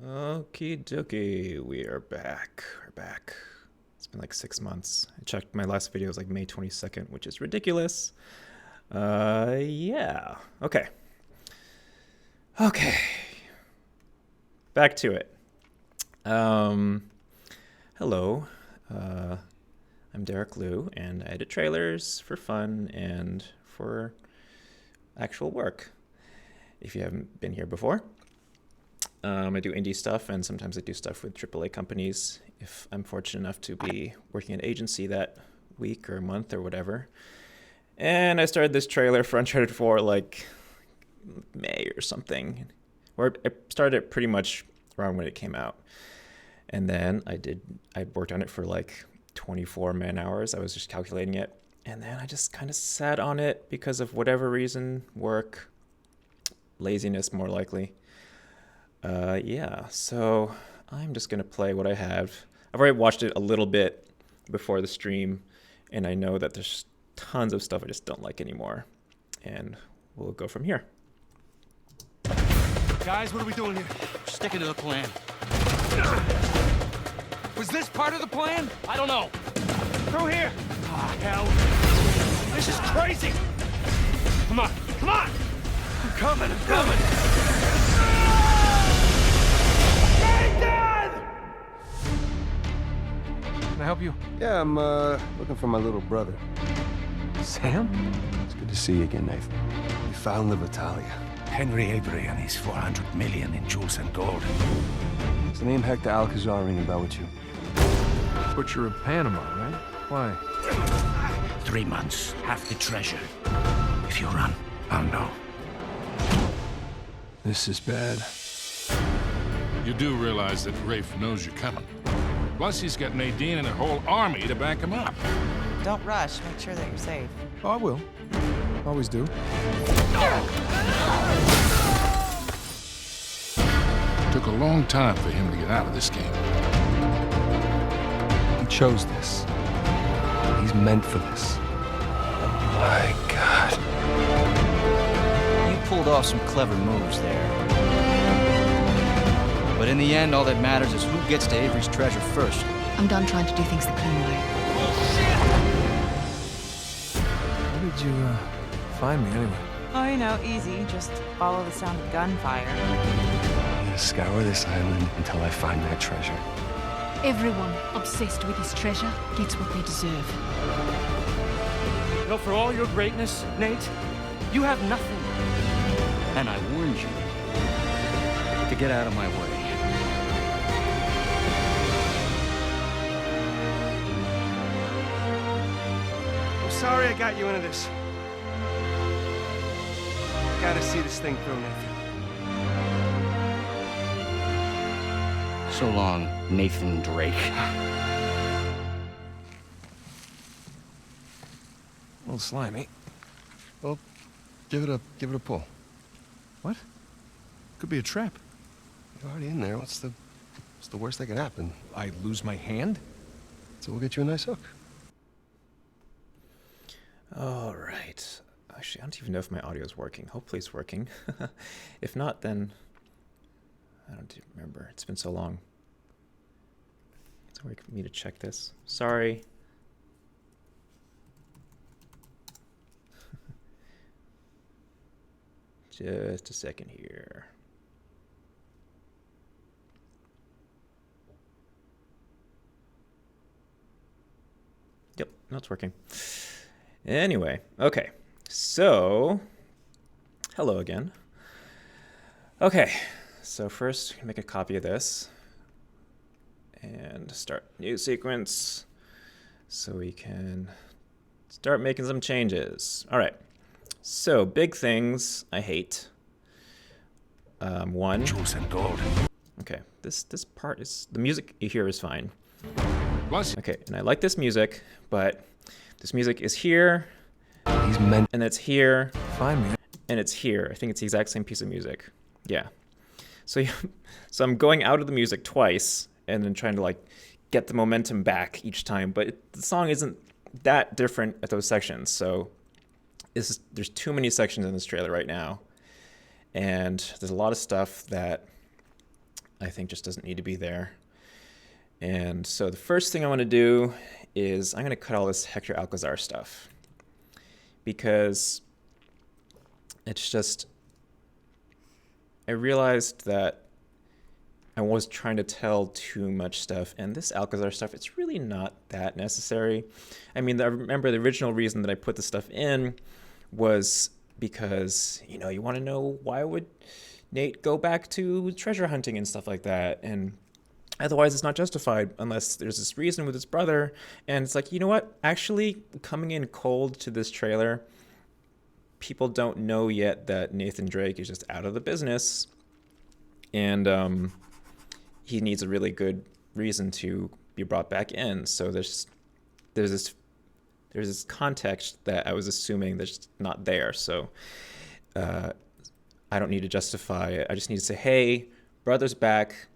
Okie dokie, we are back. We're back. It's been like 6 months. I checked my last video was like May 22nd, which is ridiculous. Yeah. Okay. Okay. Back to it. Hello. I'm Derek Liu, and I edit trailers for fun and for actual work. If you haven't been here before. I do indie stuff, and sometimes I do stuff with AAA companies if I'm fortunate enough to be working at an agency that week or month or whatever. And I started this trailer for Uncharted 4 like May or something, or I started it pretty much around when it came out. And then I worked on it for like 24 man hours. I was just calculating it. And then I just kind of sat on it because of whatever reason, work, laziness more likely. Yeah, so I'm just going to play what I have. I've already watched it a little bit before the stream, and I know that there's tons of stuff I just don't like anymore. And we'll go from here. Guys, what are we doing here? Sticking to the plan. Was this part of the plan? I don't know. Through here! Ah, hell. This is crazy! Come on, come on! I'm coming, I'm coming! Nathan! Can I help you? Yeah, I'm looking for my little brother. Sam? It's good to see you again, Nathan. We found the Vitalia. Henry Avery and his 400 million in jewels and gold. Does the name Hector Alcazar ring a bell with you? Butcher of Panama, right? Why? 3 months, half the treasure. If you run, I'll know. This is bad. You do realize that Rafe knows you're coming. Plus, he's got Nadine and a whole army to back him up. Don't rush. Make sure that you're safe. Oh, I will. Always do. Took a long time for him to get out of this game. He chose this. He's meant for this. Oh my God. You pulled off some clever moves there. But in the end, all that matters is who gets to Avery's treasure first. I'm done trying to do things the clean way. How did you, find me anyway? Oh, you know, easy. Just follow the sound of gunfire. I'm gonna scour this island until I find that treasure. Everyone obsessed with this treasure gets what they deserve. You know, for all your greatness, Nate, you have nothing. And I warned you to get out of my way. I'm sorry I got you into this. Gotta see this thing through, Nathan. So long, Nathan Drake. A little slimy. Well, give it a pull. What? Could be a trap. You're already in there. What's the worst that could happen? I lose my hand? So we'll get you a nice hook. All right. Actually, I don't even know if my audio is working. Hopefully it's working. If not, then I don't even remember. It's been so long. It's a way for me to check this. Sorry. Just a second here. Yep, no, it's working. Anyway, okay. So, hello again. Okay, so first, make a copy of this and start new sequence so we can start making some changes. All right, so big things I hate. One. Jewels and gold. Okay, this part is, the music here is fine. Plus, Okay, and I like this music, but this music is here, He's meant. and it's here, Find me. and it's here. I think it's the exact same piece of music. Yeah. So, so I'm going out of the music twice, and then trying to like get the momentum back each time. But the song isn't that different at those sections. So there's too many sections in this trailer right now, and there's a lot of stuff that I think just doesn't need to be there. And so the first thing I want to do is I'm going to cut all this Hector Alcazar stuff, because it's just, I realized that I was trying to tell too much stuff, and this Alcazar stuff, it's really not that necessary. I mean, I remember the original reason that I put the stuff in was because, you know, you want to know, why would Nate go back to treasure hunting and stuff like that? And otherwise it's not justified unless there's this reason with his brother. And it's like, you know what? Actually, coming in cold to this trailer, people don't know yet that Nathan Drake is just out of the business. And he needs a really good reason to be brought back in. So there's this context that I was assuming that's not there. So I don't need to justify it. I just need to say, hey, brother's back.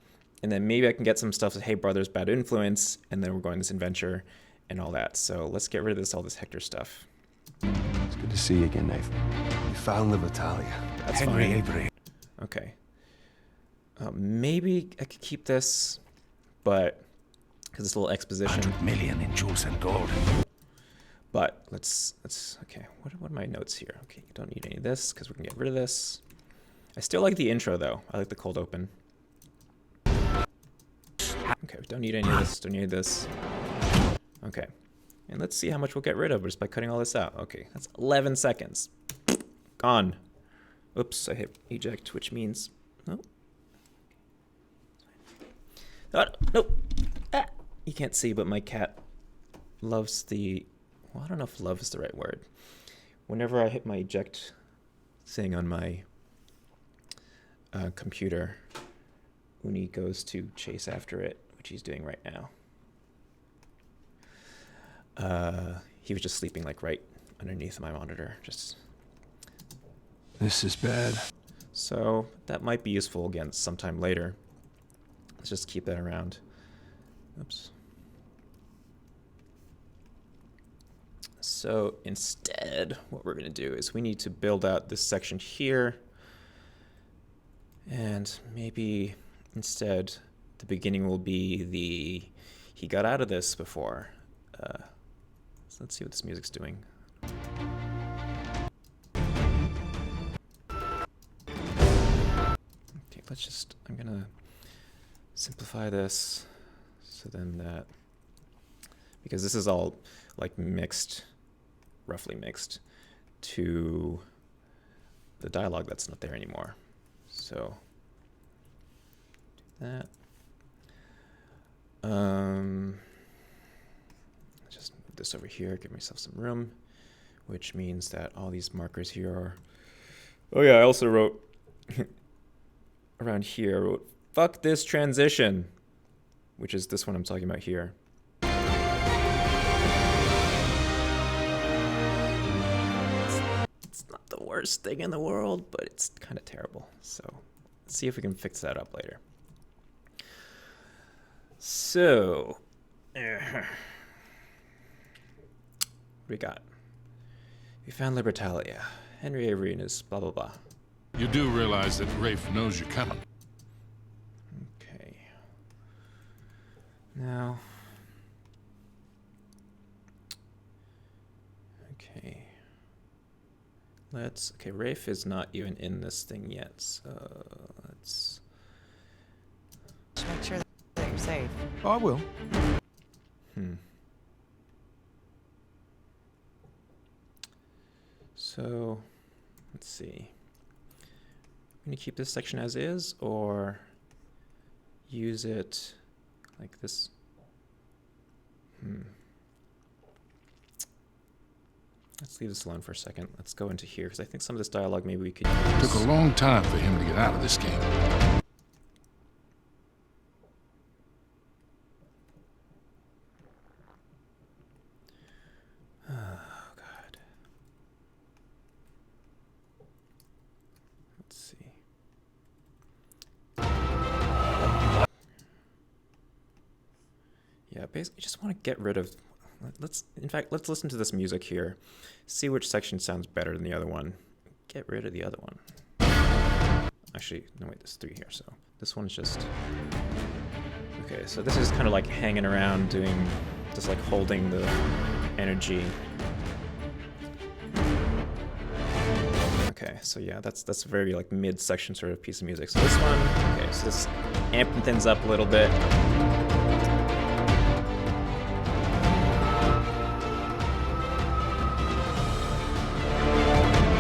And then maybe I can get some stuff like, hey, brother's bad influence. And then we're going this adventure and all that. So let's get rid of all this Hector stuff. It's good to see you again, Nathan. You found Libertalia. That's Henry fine. Avery. Okay. Maybe I could keep this, but because it's a little exposition. 100 million in jewels and gold. But let's okay. What are my notes here? Okay, you don't need any of this because we can get rid of this. I still like the intro though. I like the cold open. Okay, we don't need any of this. Don't need this. Okay, and let's see how much we'll get rid of just by cutting all this out. Okay, that's 11 seconds. Gone. Oops, I hit eject, which means no. Nope. Ah. You can't see, but my cat loves the... Well, I don't know if love is the right word. Whenever I hit my eject thing on my computer, Uni goes to chase after it, which he's doing right now. He was just sleeping like right underneath my monitor. Just. This is bad. So that might be useful again sometime later. Let's just keep that around. Oops. So instead, what we're going to do is we need to build out this section here. And maybe instead the beginning will be he got out of this before. So let's see what this music's doing. Okay, I'm going to simplify this so then that, because this is all like mixed, roughly mixed to the dialogue that's not there anymore. So do that. Just move this over here, give myself some room, which means that all these markers here are, oh yeah, I also wrote around here, I wrote, fuck this transition, which is this one I'm talking about here. It's not the worst thing in the world, but it's kind of terrible. So let's see if we can fix that up later. So, what we got? We found Libertalia. Henry Avery and his blah blah blah. You do realize that Rafe knows you're coming. Okay. Now. Okay. Okay, Rafe is not even in this thing yet, so let's... Just make sure that you're safe. Oh, I will. So, let's see. I'm going to keep this section as is, or use it like this. Let's leave this alone for a second. Let's go into here, because I think some of this dialogue maybe we could use. Took a long time for him to get out of this game. Oh, God. Let's see. Yeah, basically just want to get rid of... In fact, let's listen to this music here. See which section sounds better than the other one. Get rid of the other one. I Actually, no, wait, there's 3 here, so this one's just... Okay, so this is kind of like hanging around doing, just like holding the energy. Okay, so yeah, that's a very like mid-section sort of piece of music. So this one, okay, so this amping things up a little bit.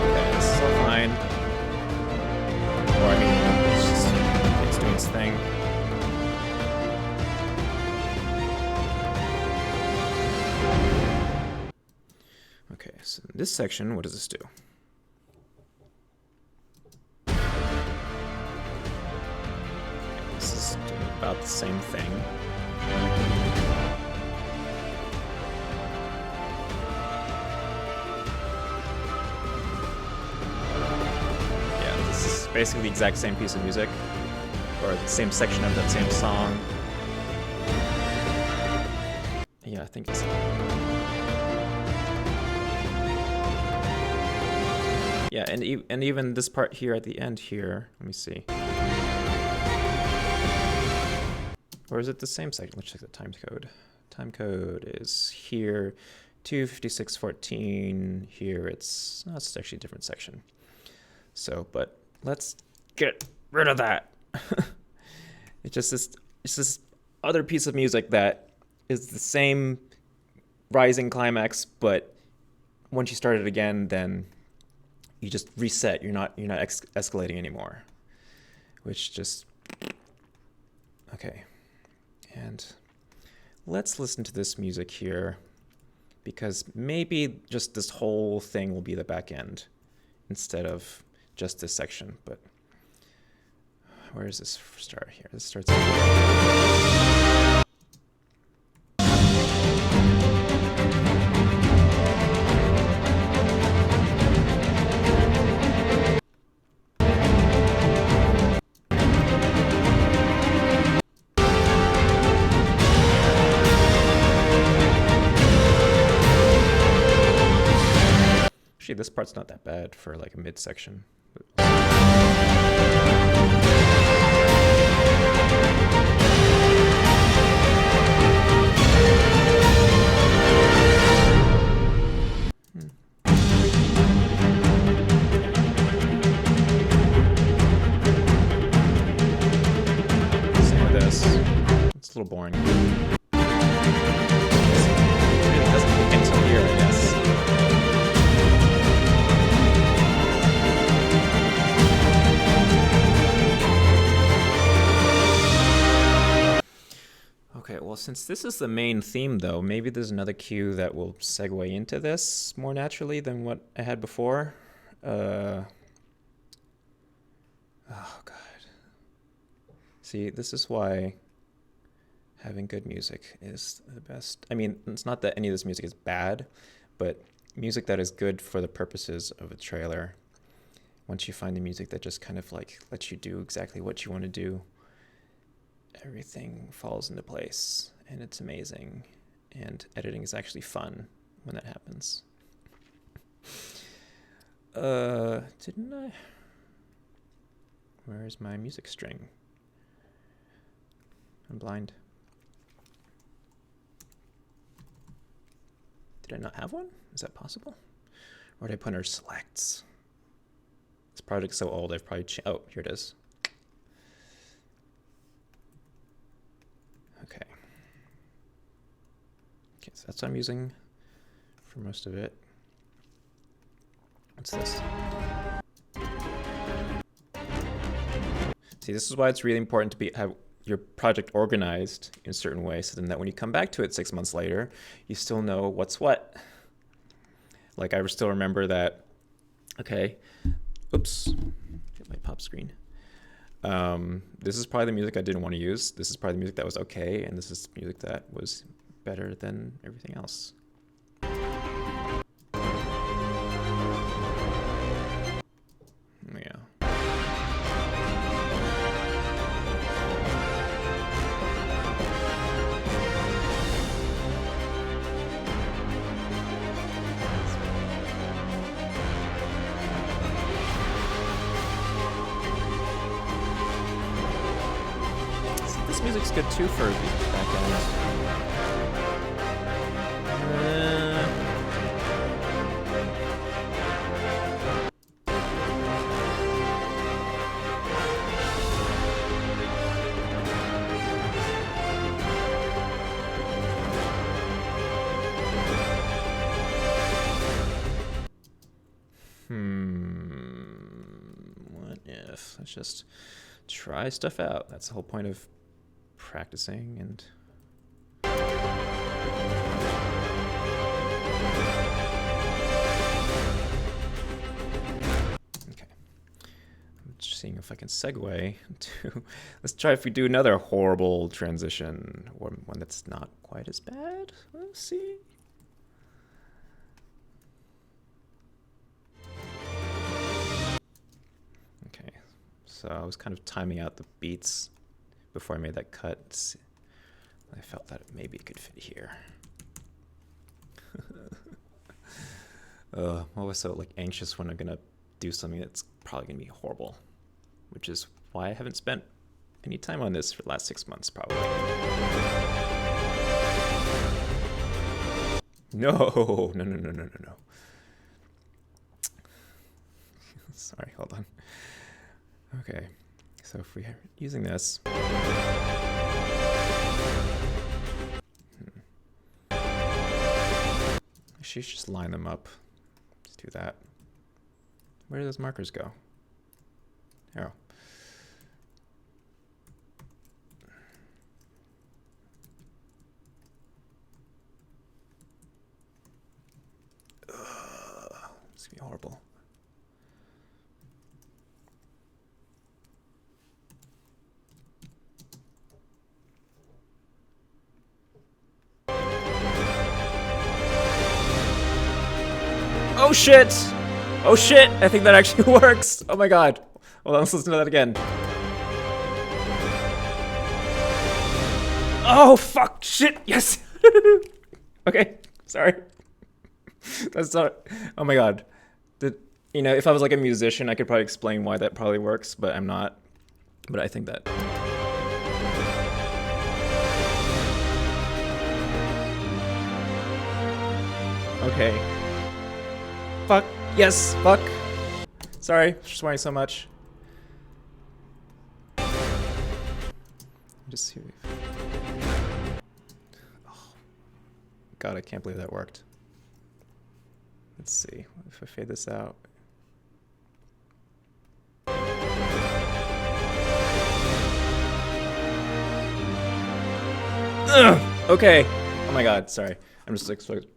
Okay, this is all fine. Or I mean, it's doing its thing. Okay, so in this section, what does this do? This is doing about the same thing. Yeah, this is basically the exact same piece of music, or the same section of that same song. Yeah, I think it's... Yeah, and even this part here at the end here, let me see. Or is it the same section? Let's check the time code. Time code is here, 256.14. Here it's actually a different section. So, but let's get rid of that. It's this other piece of music that is the same rising climax, but once you start it again, then you just reset. You're not escalating anymore, which just... Okay. And let's listen to this music here, because maybe just this whole thing will be the back end instead of just this section. But where does this start here? This starts this part's not that bad for like a midsection. Same with this. It's a little boring. It doesn't hook until here, I guess. Okay, well, since this is the main theme, though, maybe there's another cue that will segue into this more naturally than what I had before. Oh, God. See, this is why having good music is the best. I mean, it's not that any of this music is bad, but music that is good for the purposes of a trailer. Once you find the music that just kind of like lets you do exactly what you want to do, everything falls into place, and it's amazing, and editing is actually fun when that happens. Didn't I? Where's my music string? I'm blind. Did I not have one? Is that possible? Or did I put under selects? This project's so old, I've probably oh, here it is. Okay. Okay, so that's what I'm using for most of it. What's this? See, this is why it's really important to have your project organized in a certain way, so then that when you come back to it 6 months later, you still know what's what. Like, I still remember that, okay, oops, get my pop screen. This is probably the music I didn't want to use. This is probably the music that was okay, and this is music that was better than everything else. Yeah. this music's good too for the back end. What if? Let's just try stuff out. That's the whole point of practicing and... Okay. I'm just seeing if I can segue to... Let's try if we do another horrible transition, or one that's not quite as bad. Let's see. Okay, so I was kind of timing out the beats before I made that cut. I felt that maybe it could fit here. I'm always so like anxious when I'm gonna do something that's probably gonna be horrible, which is why I haven't spent any time on this for the last 6 months, probably. No. Sorry, hold on. Okay, so if we're using this, I should just line them up. Let's do that. Where do those markers go? Oh. It's gonna be horrible. Oh shit! Oh shit! I think that actually works! Oh my god. Hold on, let's listen to that again. Oh fuck! Shit! Yes! Okay, sorry. That's not... Oh my god. You know, if I was like a musician, I could probably explain why that probably works, but I'm not. But I think that... Okay. Fuck. Yes, fuck. Sorry for swearing so much. Just see. Oh. God, I can't believe that worked. Let's see if I fade this out. Ugh! Okay. Oh my god, sorry. I'm so excited.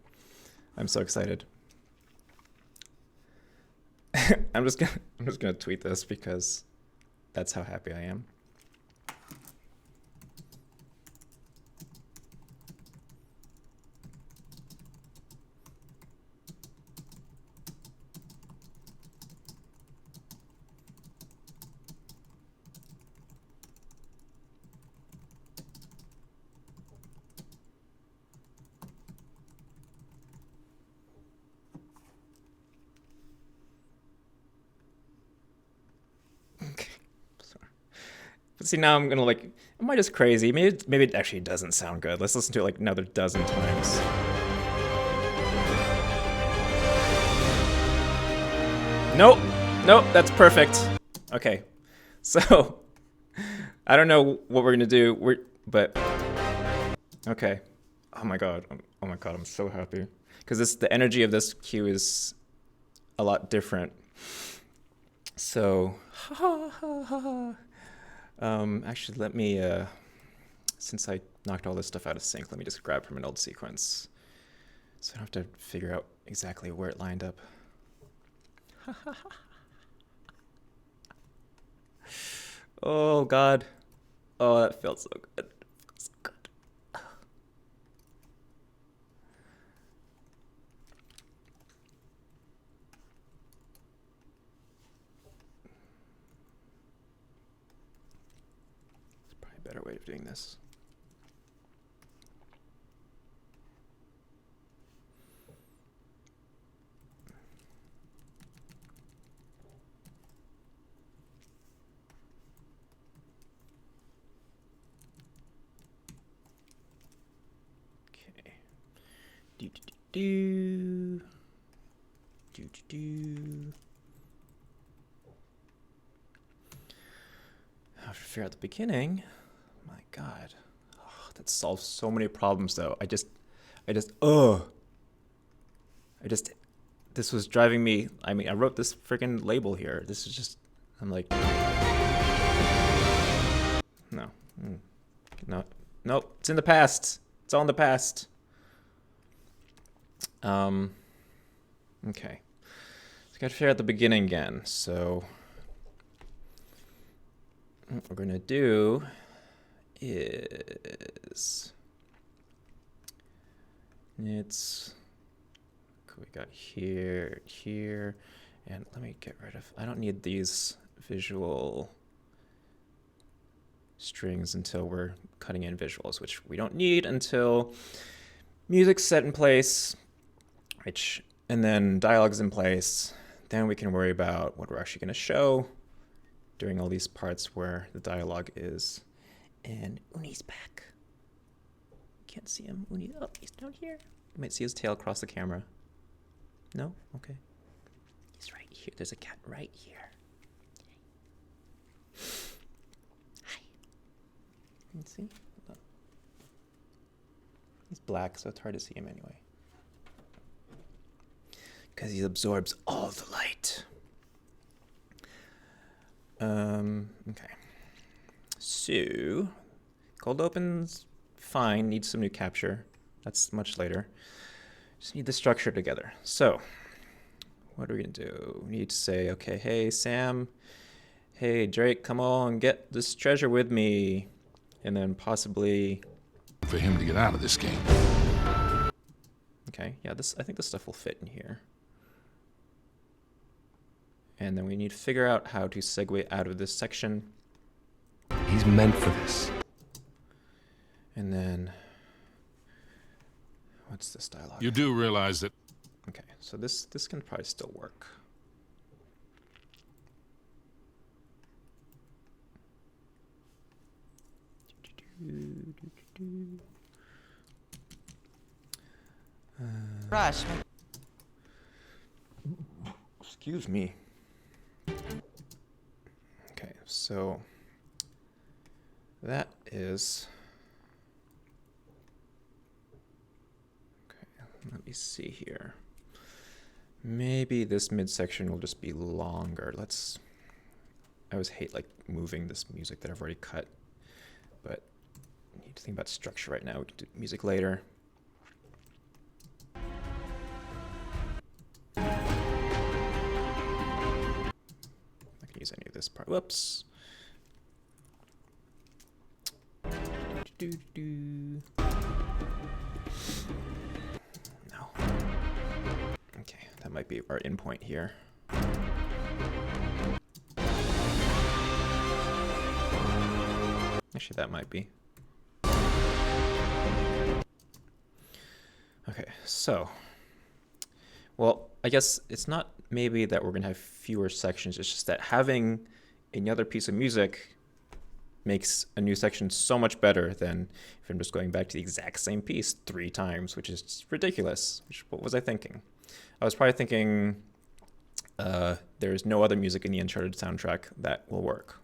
I'm just gonna tweet this because that's how happy I am. But see, now I'm gonna like, am I just crazy? Maybe it actually doesn't sound good. Let's listen to it like another dozen times. Nope, nope, that's perfect. Okay, so I don't know what we're gonna do. But okay. Oh my god, I'm so happy because the energy of this cue is a lot different. So. Actually, let me, since I knocked all this stuff out of sync, let me just grab from an old sequence. So I don't have to figure out exactly where it lined up. Oh, God. Oh, that felt so good. So good. Better way of doing this. Do, do, do, do, do, do. I have to figure out the beginning. My God, oh, that solves so many problems, though. This was driving me. I mean, I wrote this freaking label here. This is just, I'm like, no, no, nope. It's in the past. It's all in the past. Okay. So I got to figure out the beginning again. So what we're gonna do is we got here, and let me get rid of, I don't need these visual strings until we're cutting in visuals, which we don't need until music's set in place, and then dialogue's in place. Then we can worry about what we're actually going to show during all these parts where the dialogue is. And Uni's back. Can't see him. Uni, oh, he's down here. You might see his tail across the camera. No? Okay. He's right here. There's a cat right here. Hi. You can see? Hold on. He's black, so it's hard to see him anyway. Because he absorbs all the light. Okay. So, cold open's fine. Needs some new capture. That's much later. Just need the structure together. So, what are we gonna do? We need to say, okay, hey Sam, hey Drake, come on, get this treasure with me, and then possibly For him to get out of this game. Okay, yeah, I think this stuff will fit in here. And then we need to figure out how to segue out of this section. He's meant for this. And then, what's this dialogue? You do realize that Okay, so this can probably still work. Rush. Excuse me. Okay, so that is. Okay, let me see here. Maybe this midsection will just be longer. I always hate like moving this music that I've already cut, but I need to think about structure right now. We can do music later. I can use any of this part. Whoops. No. Okay, that might be our in point here. Actually, that might be. Okay, so, well, I guess it's not maybe that we're gonna have fewer sections, it's just that having another piece of music makes a new section so much better than if I'm just going back to the exact same piece 3 times, which is ridiculous. What was I thinking? I was probably thinking there's no other music in the Uncharted soundtrack that will work.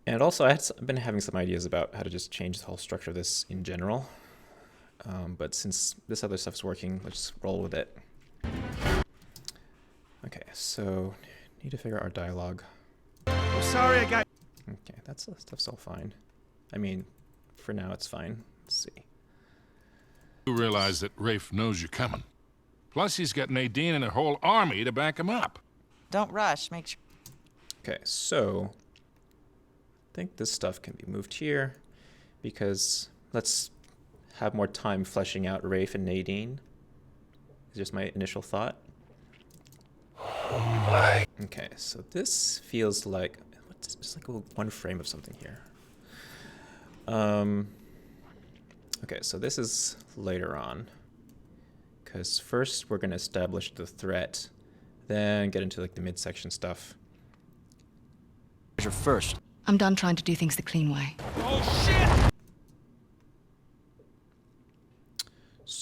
And also, I've been having some ideas about how to just change the whole structure of this in general. But since this other stuff's working, let's roll with it. Okay, so need to figure out our dialogue. I'm sorry I got... Okay, that stuff's all fine. I mean, for now it's fine. Let's see. you realize that Rafe knows you're coming. Plus, he's got Nadine and her whole army to back him up. Don't rush. Make sure. Okay, so I think this stuff can be moved here because let's have more time fleshing out Rafe and Nadine. Is just my initial thought. Oh my. Okay, so this feels like it's just like one frame of something here. Okay, so this is later on. Because first we're going to establish the threat, then get into like the midsection stuff. First. I'm done trying to do things the clean way. Oh, shit!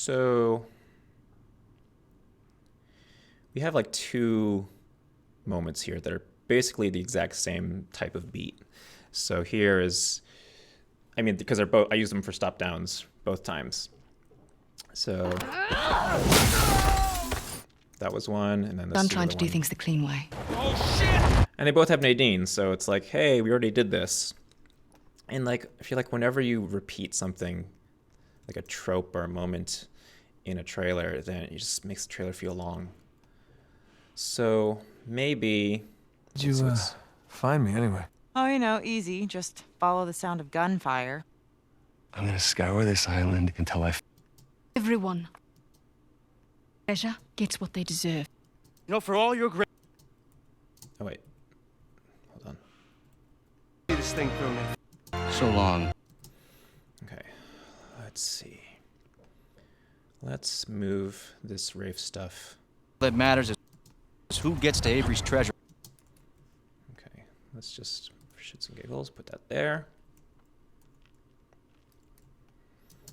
So we have like two moments here that are basically the exact same type of beat. So here is, I mean, because they're both, I use them for stop downs both times. So that was one, and then this I'm is the trying other to do one. things the clean way. And they both have Nadine, so it's like, hey, we already did this. And like, I feel like whenever you repeat something, like a trope or a moment in a trailer, then it just makes the trailer feel long. So maybe. Did you find me anyway? Oh, you know, easy. Just follow the sound of gunfire. I'm gonna scour this island until I Everyone. Treasure gets what they deserve. You know, for all your great... Oh wait, hold on. See this thing through, Nate. So long. Okay, let's see. Let's move this Rafe stuff. All that matters is who gets to Avery's treasure. Okay, let's just, for shits and giggles, put that there.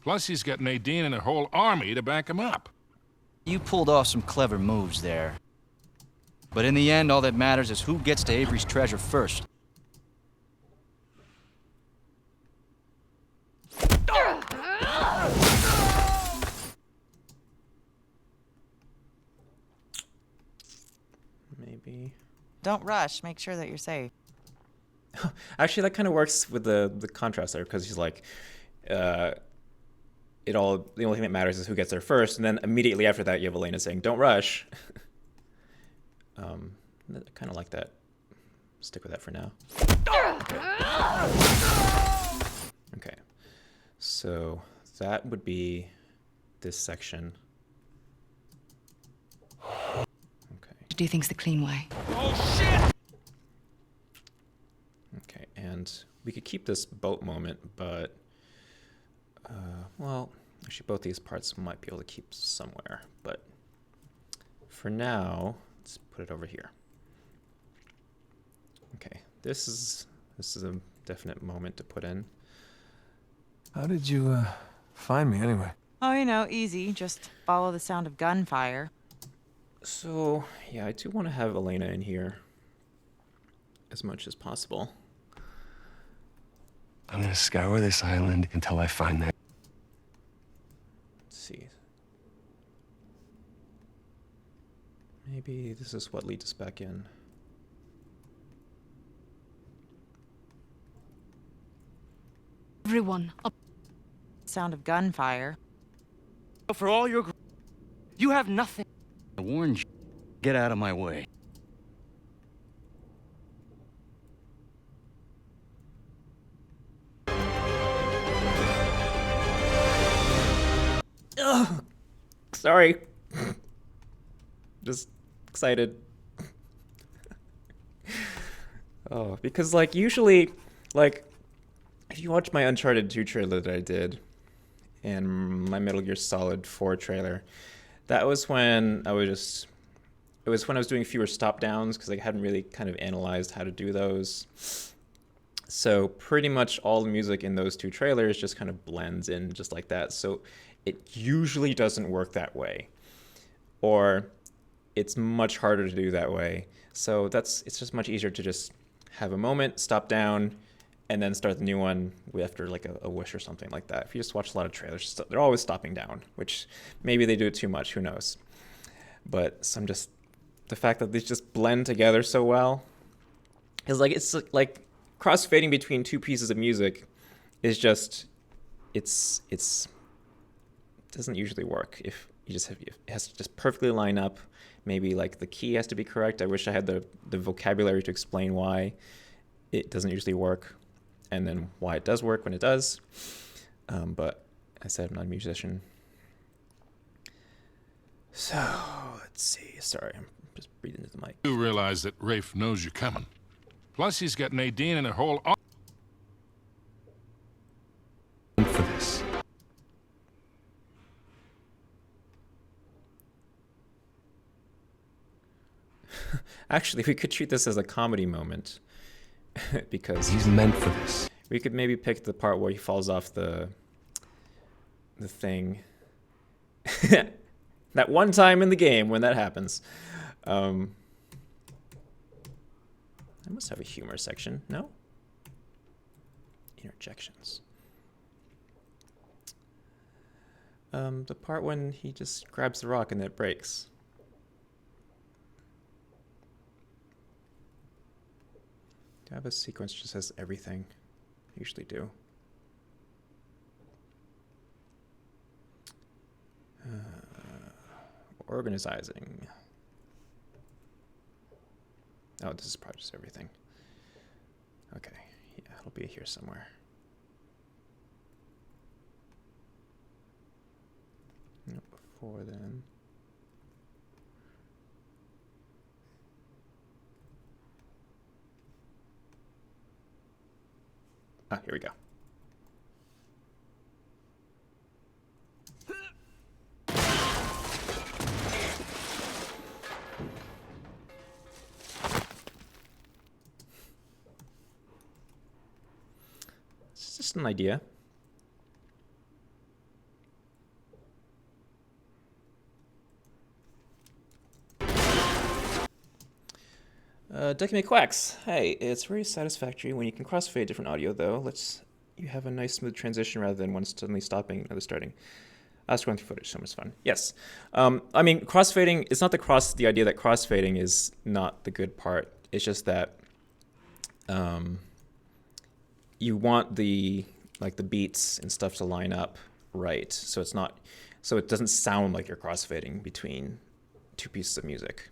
Plus, he's got Nadine and a whole army to back him up. You pulled off some clever moves there. But in the end, all that matters is who gets to Avery's treasure first. Maybe. Don't rush. Make sure that you're safe. Actually, that kind of works with the contrast there, because he's like, the only thing that matters is who gets there first, and then immediately after that you have Elena saying, "Don't rush." I kind of like that. Stick with that for now. Okay. So that would be this section. Okay. To do things the clean way. Okay, and we could keep this boat moment, but well, actually both these parts might be able to keep somewhere, but for now, let's put it over here. Okay, this is a definite moment to put in. How did you find me anyway? Oh, you know, easy. Just follow the sound of gunfire. So, yeah, I do want to have Elena in here as much as possible. I'm gonna scour this island until I find that. Let's see. Maybe this is what leads us back in. Everyone. Sound of gunfire. For all your... You have nothing. I warned you. Get out of my way. Oh, sorry. Just excited. Oh, because like usually, like if you watch my Uncharted 2 trailer that I did and my Metal Gear Solid 4 trailer, that was when I was doing fewer stop downs because I hadn't really kind of analyzed how to do those. So pretty much all the music in those two trailers just kind of blends in just like that. So it usually doesn't work that way, or it's much harder to do that way. So it's just much easier to just have a moment, stop down, and then start the new one after like a wish or something like that. If you just watch a lot of trailers, they're always stopping down, which maybe they do it too much, who knows. But the fact that these just blend together so well is like, it's like crossfading between two pieces of music is just, it doesn't usually work. If you just it has to just perfectly line up. Maybe like the key has to be correct. I wish I had the vocabulary to explain why it doesn't usually work, and then why it does work when it does. But I said I'm not a musician. So let's see. Sorry, I'm just breathing into the mic. You realize that Rafe knows you're coming. Plus, he's got Nadine and a whole army. For this. Actually, we could treat this as a comedy moment because He's meant for this. we could maybe pick the part where he falls off the thing That one time in the game when that happens. I must have a humor section. No? Interjections. The part when he just grabs the rock and it breaks. Do I have a sequence that just says everything? I usually do. Organizing. Oh, this is probably just everything. Okay, yeah, it'll be here somewhere. No, before then. Ah, here we go. It's just an idea. Ducky McQuacks. Hey, it's very satisfactory when you can crossfade different audio, though. You have a nice smooth transition rather than one suddenly stopping and another starting. I was going through footage, so much fun. Yes. I mean, crossfading, it's not the idea that crossfading is not the good part. It's just that you want the beats and stuff to line up right. So it doesn't sound like you're crossfading between two pieces of music.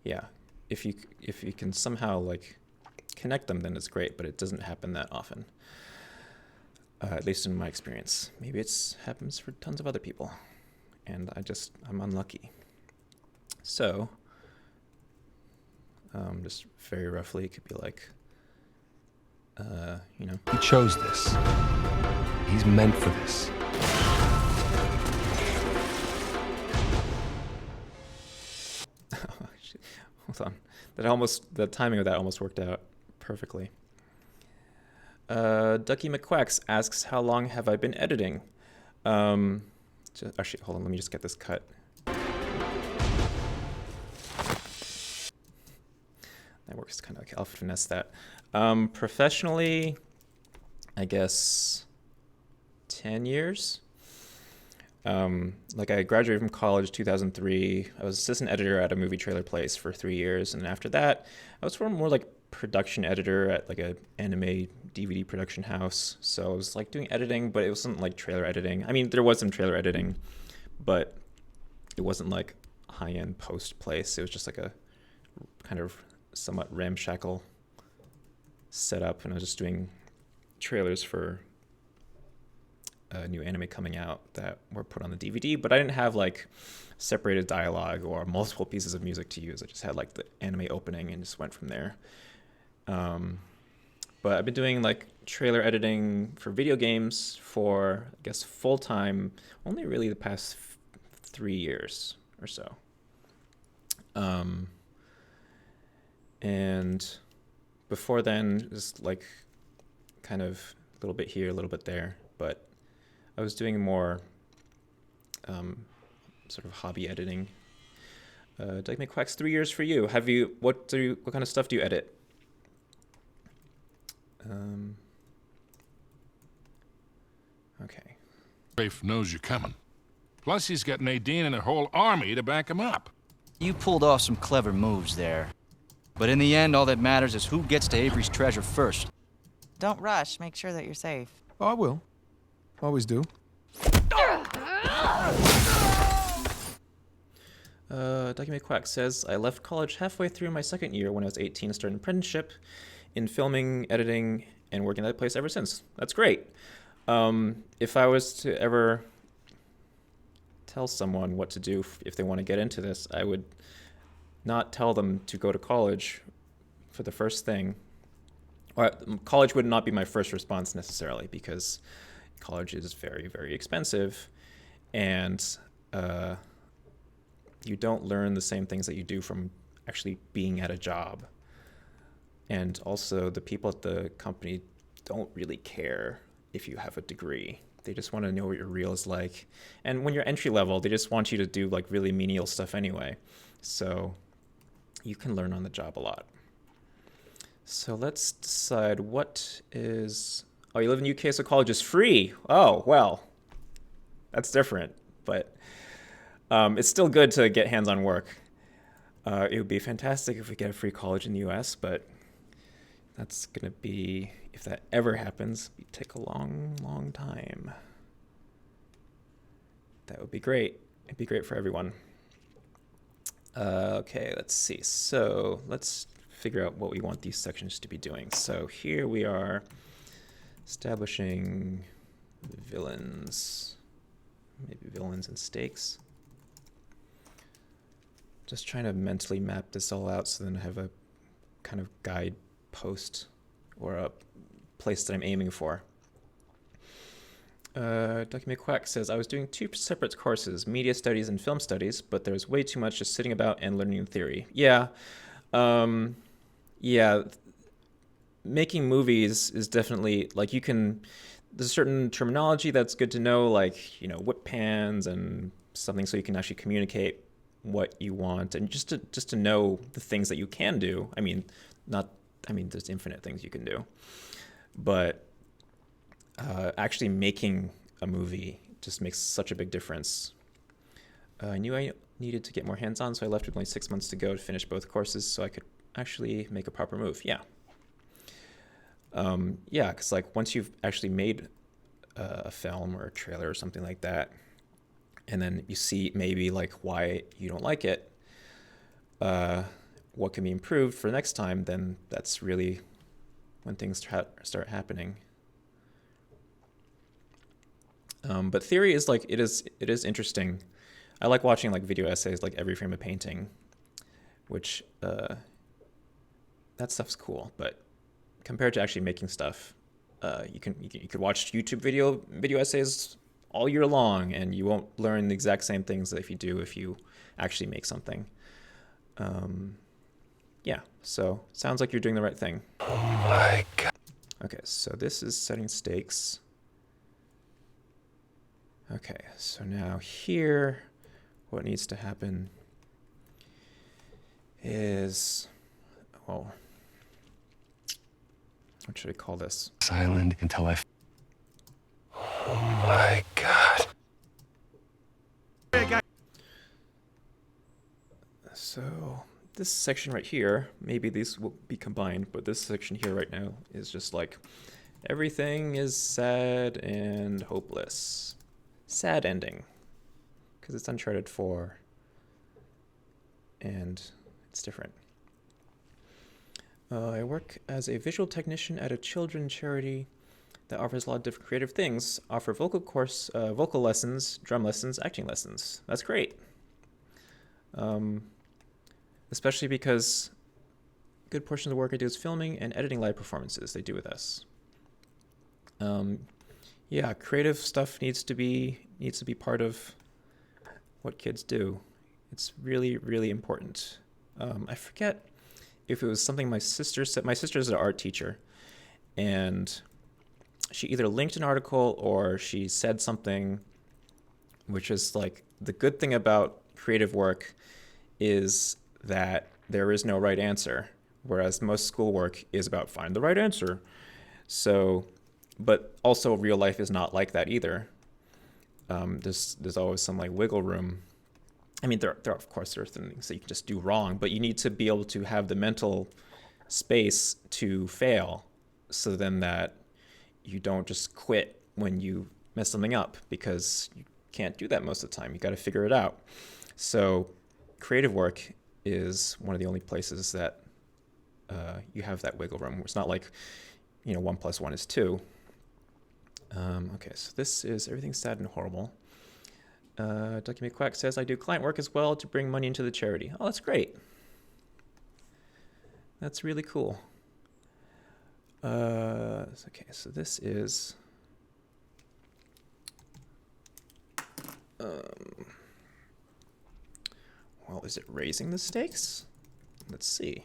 Yeah, if you can somehow connect them, then it's great, but it doesn't happen that often. At least in my experience. Maybe it happens for tons of other people, and I'm unlucky. So, just very roughly, it could be like, He chose this. He's meant for this. Hold on. The timing of that almost worked out perfectly. Ducky McQuacks asks, how long have I been editing? Actually, hold on, let me just get this cut. That works kind of like, I'll finesse that. Professionally, I guess 10 years. I graduated from college 2003. I was assistant editor at a movie trailer place for 3 years, and after that, I was more like production editor at a anime DVD production house. So I was doing editing, but it wasn't like trailer editing. I mean, there was some trailer editing, but it wasn't like high-end post place. It was just like a kind of somewhat ramshackle setup, and I was just doing trailers for a new anime coming out that were put on the DVD, but I didn't have separated dialogue or multiple pieces of music to use. I just had the anime opening and just went from there. But I've been doing trailer editing for video games for, I guess, full-time only really the past 3 years or so. And before then, just kind of a little bit here, a little bit there, but I was doing more sort of hobby editing. Ducky McQuacks, 3 years for you. What kind of stuff do you edit? Okay. Rafe knows you're coming. Plus, he's got Nadine and her whole army to back him up. You pulled off some clever moves there. But in the end, all that matters is who gets to Avery's treasure first. Don't rush. Make sure that you're safe. Oh, I will. Always do. Ducky McQuack says, I left college halfway through my second year when I was 18 and started an apprenticeship in filming, editing, and working at that place ever since. That's great. If I was to ever tell someone what to do if they want to get into this, I would not tell them to go to college for the first thing. Or college would not be my first response necessarily, because college is very, very expensive, and you don't learn the same things that you do from actually being at a job. And also, the people at the company don't really care if you have a degree. They just want to know what your reel is like. And when you're entry level, they just want you to do like really menial stuff anyway. So you can learn on the job a lot. So let's decide what is... Oh, you live in the UK, so college is free. Oh, well, that's different. But it's still good to get hands-on work. It would be fantastic if we get a free college in the US, but that's going to be, if that ever happens, it'd take a long, long time. That would be great. It'd be great for everyone. Okay, let's see. So let's figure out what we want these sections to be doing. So here we are establishing villains, maybe villains and stakes. Just trying to mentally map this all out so then I have a kind of guide post or a place that I'm aiming for. Document Quack says, I was doing 2 separate courses, media studies and film studies, but there's way too much just sitting about and learning theory. Yeah. Yeah. Making movies is definitely, like, you can, there's a certain terminology that's good to know, like, you know, whip pans and something so you can actually communicate what you want, and just to know the things that you can do. I mean, there's infinite things you can do, but actually making a movie just makes such a big difference. I knew I needed to get more hands-on, so I left with only 6 months to go to finish both courses so I could actually make a proper move. Yeah. Yeah, because like once you've actually made a film or a trailer or something like that, and then you see maybe like why you don't like it, what can be improved for next time, then that's really when things start happening. But theory is like, it is interesting. I like watching like video essays, like Every Frame of Painting, which that stuff's cool. But compared to actually making stuff, you could watch YouTube video essays all year long, and you won't learn the exact same things that if you actually make something. Yeah, so sounds like you're doing the right thing. Oh my God. Okay, so this is setting stakes. Okay, so now here, what needs to happen is, well, what should I call this? Silent until I... Oh my God. So this section right here, maybe these will be combined, but this section here right now is just like, everything is sad and hopeless. Sad ending, because it's Uncharted 4, and it's different. I work as a visual technician at a children's charity that offers a lot of different creative things. Offer vocal lessons, drum lessons, acting lessons. That's great. Especially because a good portion of the work I do is filming and editing live performances they do with us. Yeah, creative stuff needs to be part of what kids do. It's really, really important. I forget if it was something my sister said. My sister is an art teacher, and she either linked an article or she said something, which is like, the good thing about creative work is that there is no right answer, whereas most schoolwork is about find the right answer. So, but also real life is not like that either. There's always some like wiggle room. I mean, there of course there are things that you can just do wrong, but you need to be able to have the mental space to fail, so then that you don't just quit when you mess something up, because you can't do that most of the time. You got to figure it out. So creative work is one of the only places that you have that wiggle room. It's not like, 1 + 1 is 2. Okay, so this is everything's sad and horrible. Document Quack says, I do client work as well to bring money into the charity. Oh, that's great. That's really cool. Okay, so this is... well, is it raising the stakes? Let's see.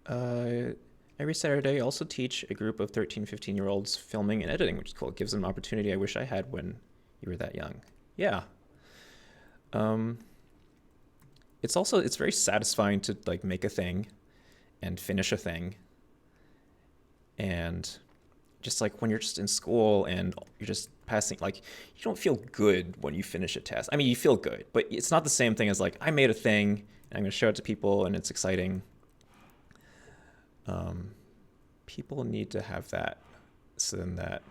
Every Saturday, I also teach a group of 13, 15-year-olds filming and editing, which is cool. It gives them an opportunity I wish I had when you were that young. Yeah. It's very satisfying to like make a thing and finish a thing. And just like when you're just in school and you're just passing, like you don't feel good when you finish a test. I mean, you feel good, but it's not the same thing as like I made a thing and I'm going to show it to people and it's exciting. People need to have that, so then that,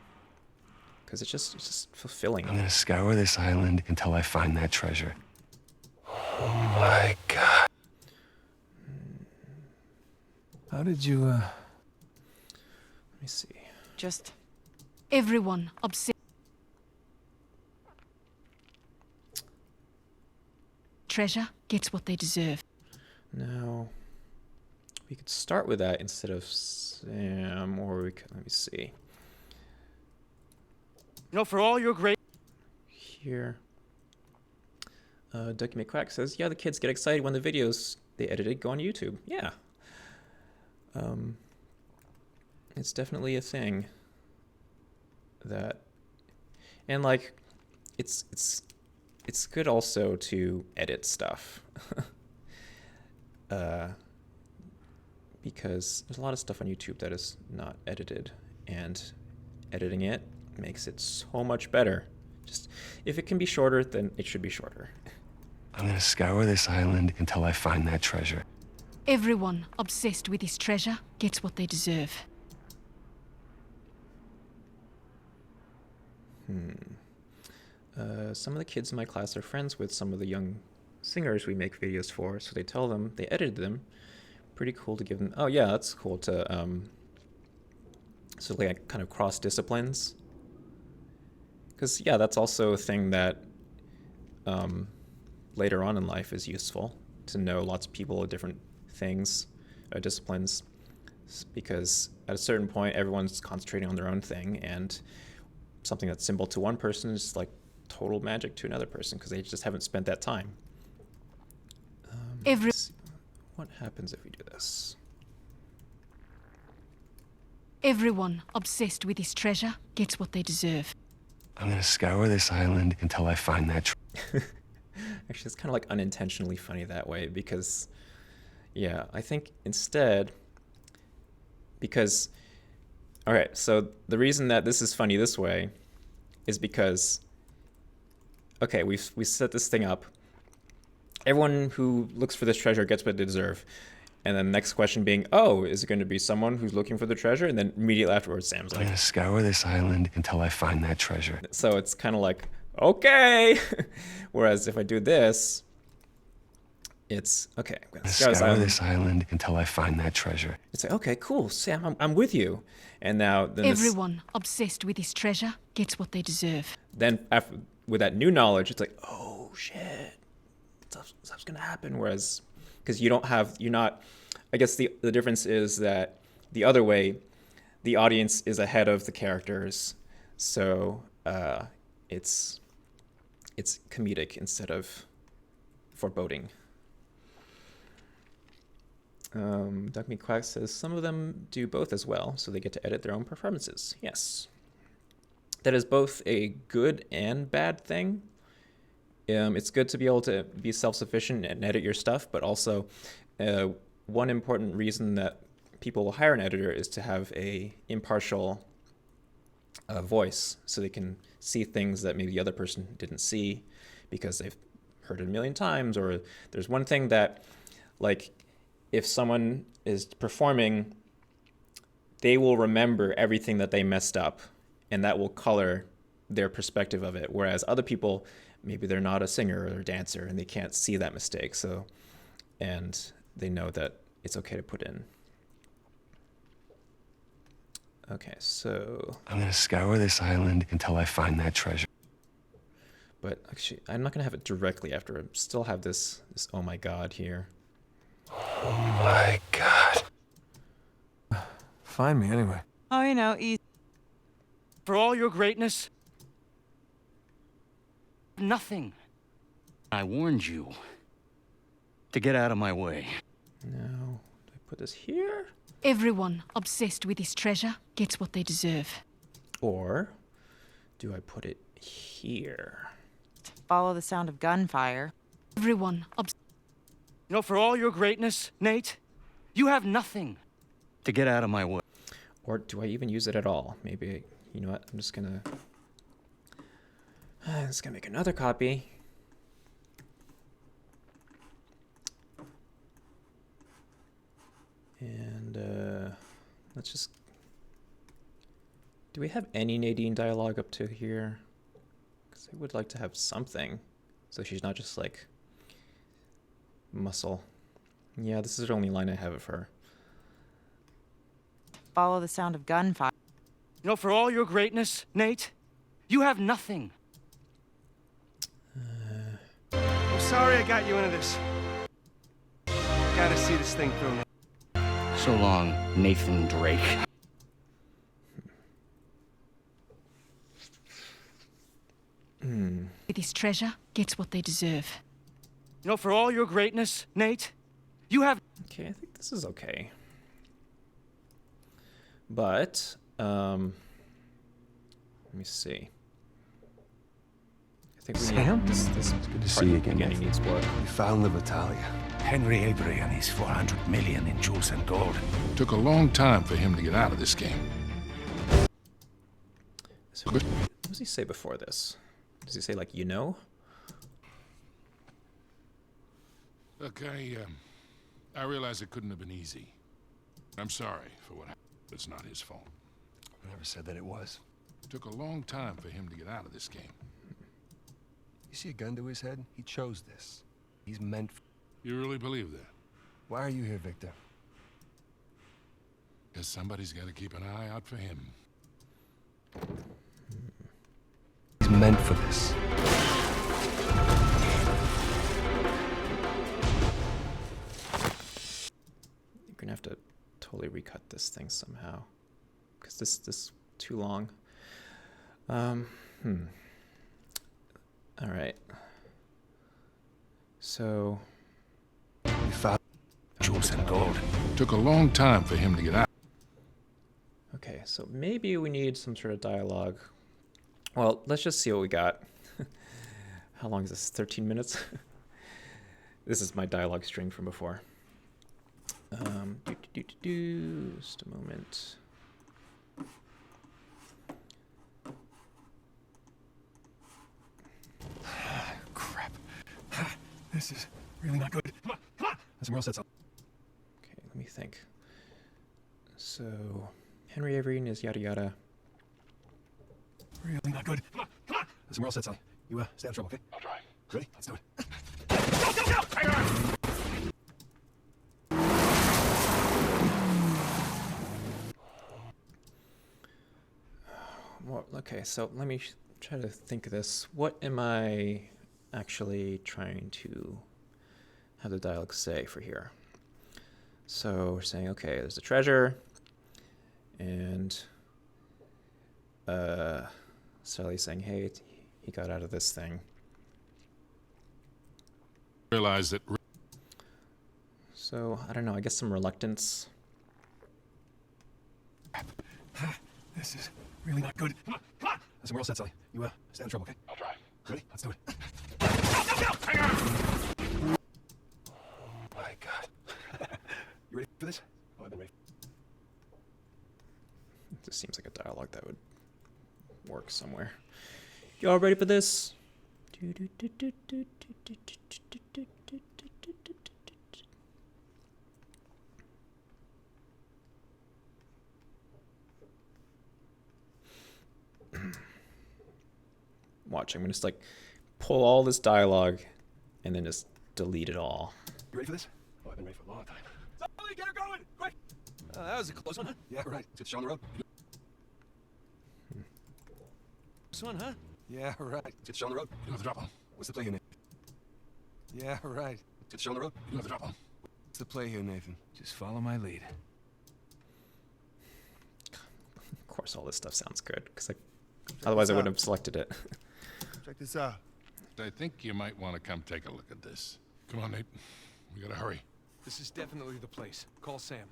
because it's just fulfilling. I'm gonna scour this island until I find that treasure. Oh my God. How did you, Let me see. Just Everyone obsessed. Treasure gets what they deserve. Now, we could start with that instead of Sam, or we could, let me see. You know, for all your great... Here. Ducky McQuack says, yeah, the kids get excited when the videos they edited go on YouTube. Yeah. It's definitely a thing that, and like, it's good also to edit stuff. Because there's a lot of stuff on YouTube that is not edited, and editing it makes it so much better. Just, if it can be shorter, then it should be shorter. I'm gonna scour this island until I find that treasure. Everyone obsessed with this treasure gets what they deserve. Some of the kids in my class are friends with some of the young singers we make videos for, so they tell them, they edited them. Pretty cool to give them, oh yeah, that's cool to, so like kind of cross disciplines. Because yeah, that's also a thing that later on in life is useful, to know lots of people of different things, disciplines, because at a certain point everyone's concentrating on their own thing, and something that's simple to one person is like total magic to another person because they just haven't spent that time. What happens if we do this? Everyone obsessed with this treasure gets what they deserve. I'm gonna scour this island until I find that treasure. Actually, it's kind of like unintentionally funny that way because, yeah, I think instead, because, all right, so the reason that this is funny this way is because, okay, we set this thing up. Everyone who looks for this treasure gets what they deserve. And then the next question being, oh, is it going to be someone who's looking for the treasure? And then immediately afterwards, Sam's I'm like, gonna scour this island until I find that treasure. so it's kind of like, okay. Whereas if I do this, it's, okay, I'm going to Scour this island until I find that treasure. It's like, okay, cool, Sam, I'm with you. And now, then Everyone obsessed with this treasure gets what they deserve. then after, with that new knowledge, it's like, oh shit, stuff's gonna happen. Whereas, because you're not, I guess the difference is that the other way, the audience is ahead of the characters, so it's comedic instead of foreboding. Duck Me Quack says some of them do both as well, so they get to edit their own performances. Yes. That is both a good and bad thing. It's good to be able to be self-sufficient and edit your stuff, but also one important reason that people will hire an editor is to have a impartial voice, so they can see things that maybe the other person didn't see because they've heard it a million times. Or there's one thing that, like, if someone is performing, they will remember everything that they messed up, and that will color their perspective of it. Whereas other people, maybe they're not a singer or a dancer and they can't see that mistake. So, and they know that it's okay to put in. Okay, so I'm gonna scour this island until I find that treasure. but actually, I'm not gonna have it directly after. I still have this oh my god here. Oh my God. find me anyway? Oh, you know, easy. For all your greatness, nothing. I warned you to get out of my way. Now, do I put this here? Everyone obsessed with this treasure gets what they deserve. Or do I put it here? Follow the sound of gunfire. Everyone You know, for all your greatness, Nate, you have nothing to get out of my way. Or do I even use it at all? Maybe, you know what, I'm just gonna make another copy. And let's just, do we have any Nadine dialogue up to here? Because I would like to have something, so she's not just like muscle. Yeah, this is the only line I have of her. Follow the sound of gunfire. You know, for all your greatness, Nate, you have nothing. I'm sorry I got you into this. Gotta see this thing through now. So long, Nathan Drake. with this treasure gets what they deserve. You know, for all your greatness, Nate, you have... Okay, I think this is okay. But, let me see. I think we Sam? need this Good to part see you of the again, beginning Nathan. needs blood. You found the Battalia. Henry Avery and his 400 million in jewels and gold. Took a long time for him to get out of this game. So, what does he say before this? Does he say, like, you know? Look, I realize it couldn't have been easy. I'm sorry for what happened. It's not his fault. I never said that it was. Took a long time for him to get out of this game. You see a gun to his head? He chose this. He's meant for... You really believe that? Why are you here, Victor? Because somebody's got to keep an eye out for him. He's meant for this. You're gonna have to totally recut this thing somehow. Because this is too long. Alright. So... You found... Jewels and gold. Took a long time for him to get out. Okay, so maybe we need some sort of dialogue. Well, let's just see what we got. How long is this? 13 minutes? This is my dialogue string from before. Just a moment. Crap. This is really not good. Come on, come on! Somewhere else said something. Okay, let me think. So, Henry Avery and his yada yada. Really not good. Come on, come on! Somewhere else said something. You, stay out of trouble, okay? I'll try. Ready? Let's do it. Well, okay, so let me try to think of this. What am I actually trying to have the dialogue say for here? So we're saying, okay, there's a treasure, and Sally's saying, hey, he got out of this thing. Realize that So, I don't know, I guess some reluctance. This is really not good. Come on, come on! Somewhere else said something. You, stay out of trouble, okay? I'll try. Ready? Let's do it. Oh my God. You ready for this? Oh, I've been ready. This seems like a dialogue that would work somewhere. Y'all ready for this? Watch, I'm gonna just like pull all this dialogue and then just delete it all. You ready for this? Oh, I've been ready for a long time. Somebody get her going! Quick! That was a close one, huh? Yeah, right. Get the show on the road. This one, huh? Yeah, right. Get the show on the road. You have the drop on. What's the play here, Nathan? Yeah, right. Get the show on the road. You have the drop on. What's the play here, Nathan? Just follow my lead. Of course, all this stuff sounds good because otherwise I wouldn't have selected it. Check this out. I think you might want to come take a look at this. Come on, Nate. We gotta hurry. This is definitely the place. Call Sam.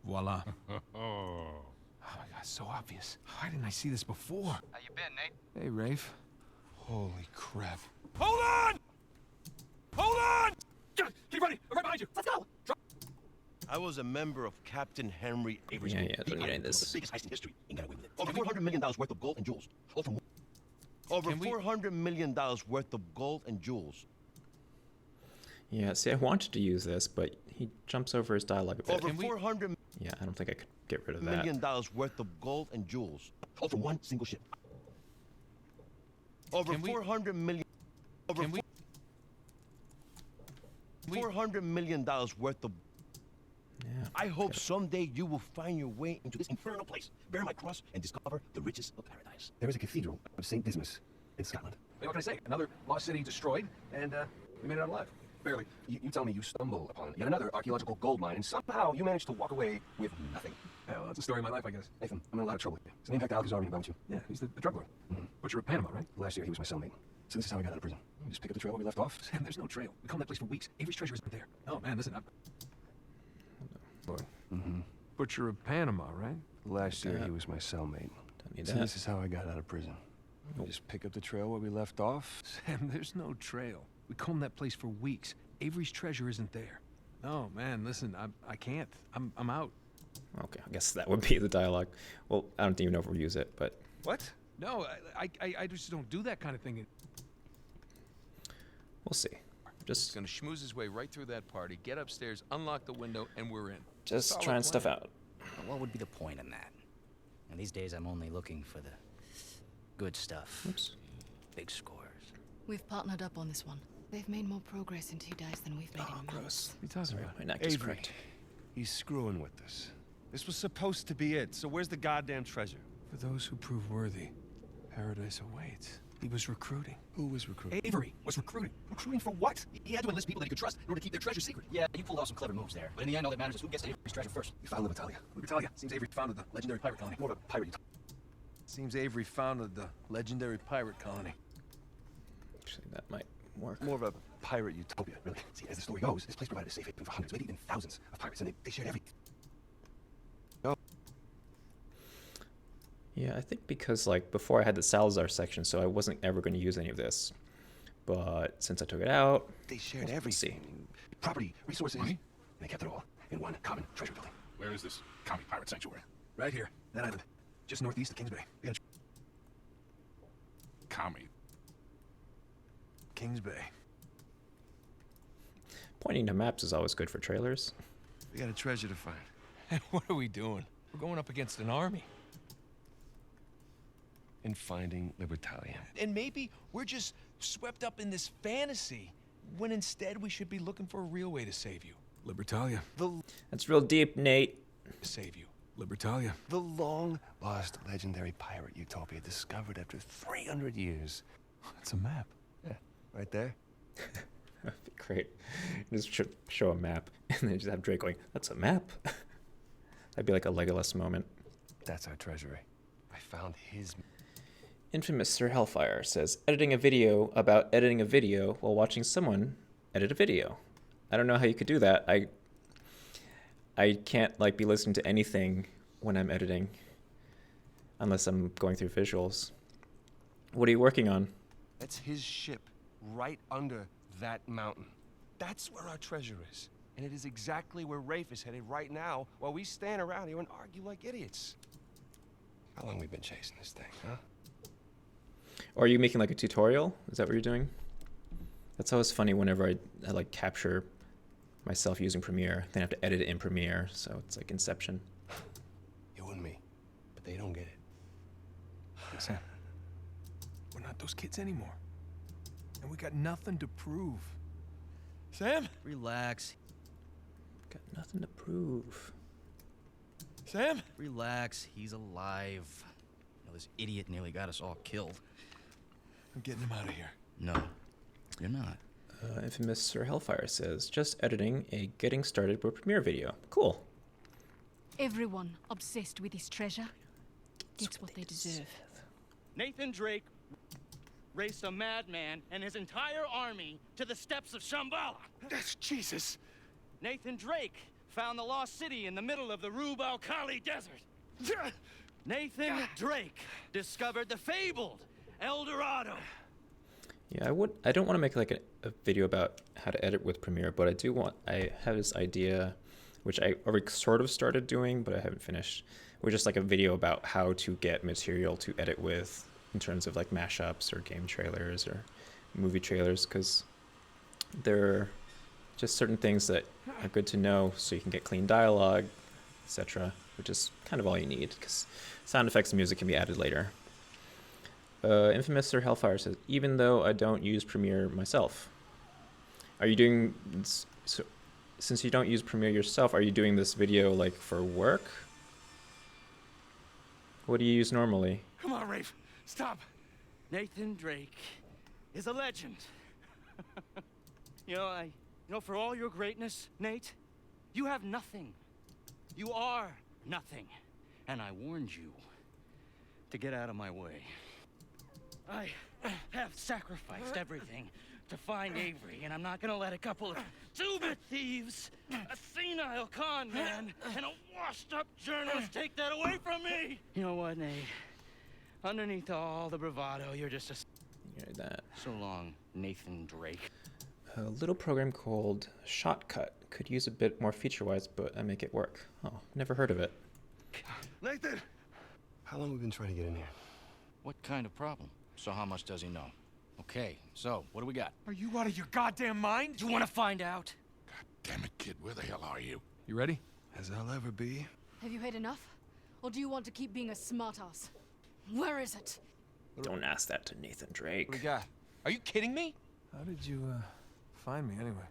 Voila. Oh. Oh my god, so obvious. Why didn't I see this before? How you been, Nate? Hey, Rafe. Holy crap. Hold on! Hold on! Keep running! I'm right behind you! Let's go! I was a member of Captain Henry Avery's group. Yeah, don't need any of this. The biggest heist in history. Ain't got away with it. Over $400 million worth of gold and jewels. All from over $400 million worth of gold and jewels. Yeah, see, I wanted to use this, but he jumps over his dialogue a bit. Over $400 Yeah, I don't think I could get rid of million that. worth of gold and jewels. All from one single ship. Over $400 million. Over $400 million worth of. Yeah. I hope someday you will find your way into this infernal place, bear my cross, and discover the riches of paradise. There is a cathedral of St. Dismas in Scotland. Hey, what can I say? Another lost city destroyed, and we made it out alive. Barely. You tell me you stumble upon yet another archaeological gold mine, and somehow you manage to walk away with nothing. Yeah, well, that's the story of my life, I guess. Nathan, I'm in a lot of trouble here. His name Hector Alcazar ring about you. Yeah, he's the drug lord. Butcher of Panama, right? Last year he was my cellmate. So this is how I got out of prison. We just pick up the trail where we left off. Sam, there's no trail. We combed that place for weeks. Avery's treasure isn't there. Oh, man, listen up. Boy. Butcher of Panama, right? Last year he was my cellmate. Don't need So that. this is how I got out of prison. We just pick up the trail where we left off. Sam, there's no trail. We combed that place for weeks. Avery's treasure isn't there. Oh, man, listen, I can't. I'm out. Okay, I guess that would be the dialogue. Well, I don't even know if we'll use it, but What? No, I just don't do that kind of thing. we'll see. Just Gonna schmooze his way right through that party, get upstairs, unlock the window, and we're in. just Solid trying plan. stuff out. What would be the point in that? And these days I'm only looking for the good stuff. Oops. Big scores. We've partnered up on this one. They've made more progress in 2 days than we've made in a month. Gross. What are you talking Sorry, about? my neck is Avery. cracked. He's screwing with us. This was supposed to be it, so where's the goddamn treasure? For those who prove worthy, paradise awaits. He was recruiting. Who was recruiting? Avery was recruiting. Recruiting for what? He had to enlist people that he could trust in order to keep their treasure secret. Yeah, you pulled off some clever moves there. But in the end, all that matters is who gets Avery's treasure first. We found Libertalia. Libertalia. Seems Avery founded the legendary pirate colony. More of a pirate. Seems Avery founded the legendary pirate colony. Actually, that might work. More of a pirate utopia. Really? See, as the story goes, this place provided a safe haven for hundreds, maybe even thousands of pirates, and they shared everything. Yeah, I think because like before I had the Salazar section, so I wasn't ever going to use any of this. But since I took it out, They shared we'll see. everything. Property, resources, and they kept it all in one common treasure building. Where is this commie pirate sanctuary? Right here. That island. Just northeast of Kings Bay. We got Commie. Kings Bay. Pointing to maps is always good for trailers. We got a treasure to find. And what are we doing? We're going up against an army. And finding Libertalia. And maybe we're just swept up in this fantasy, when instead we should be looking for a real way to save you. Libertalia. That's real deep, Nate. To save you. Libertalia. The long-lost legendary pirate utopia discovered after 300 years. That's a map. Yeah, right there. That'd be great. Just show a map and then just have Drake going, "That's a map." That'd be like a Legolas moment. That's our treasury. I found his. Infamous Sir Hellfire says, editing a video about editing a video while watching someone edit a video. I don't know how you could do that. I can't like be listening to anything when I'm editing unless I'm going through visuals. What are you working on? That's his ship, right under that mountain. That's where our treasure is. And it is exactly where Rafe is headed right now, while we stand around here and argue like idiots. How long we been chasing this thing, huh? Or are you making like a tutorial? Is that what you're doing? That's always funny whenever I like capture myself using Premiere. Then I have to edit it in Premiere, so it's like Inception. You and me. But they don't get it. Sam, we're not those kids anymore. And we got nothing to prove. Sam? Relax. Got nothing to prove. Sam? Relax. He's alive. You know, this idiot nearly got us all killed. I'm getting him out of here. No, you're not. Infamous Sir Hellfire says, just editing a getting started with Premiere video. Cool. Everyone obsessed with his treasure gets what they deserve. Nathan Drake raced a madman and his entire army to the steps of Shambhala. That's Jesus. Nathan Drake found the lost city in the middle of the Rub al Khali Desert. Nathan Drake discovered the fabled El Dorado. Yeah, I don't want to make like a video about how to edit with Premiere, but I have this idea, which I already sort of started doing, but I haven't finished. We're just like a video about how to get material to edit with in terms of like mashups or game trailers or movie trailers, because there are just certain things that are good to know so you can get clean dialogue, etc., which is kind of all you need, because sound effects and music can be added later. Infamous or Hellfire says, even though I don't use Premiere myself. Are you doing, so, since you don't use Premiere yourself, are you doing this video like for work? What do you use normally? Come on, Rafe, stop. Nathan Drake is a legend. You know, for all your greatness, Nate, you have nothing. You are nothing. And I warned you to get out of my way. I have sacrificed everything to find Avery, and I'm not gonna let a couple of two-bit thieves, a senile con man, and a washed-up journalist take that away from me! You know what, Nate? Underneath all the bravado, you're just a... You know that. So long, Nathan Drake. A little program called Shotcut could use a bit more feature-wise, but I make it work. Oh, never heard of it. Nathan! How long have we been trying to get in here? What kind of problem? So how much does he know? Okay, so what do we got? Are you out of your goddamn mind? You wanna find out? Damn it, kid, where the hell are you? You ready? As I'll ever be. Have you had enough? Or do you want to keep being a smartass? Where is it? Don't ask that to Nathan Drake. What do we got? Are you kidding me? How did you, find me anyway?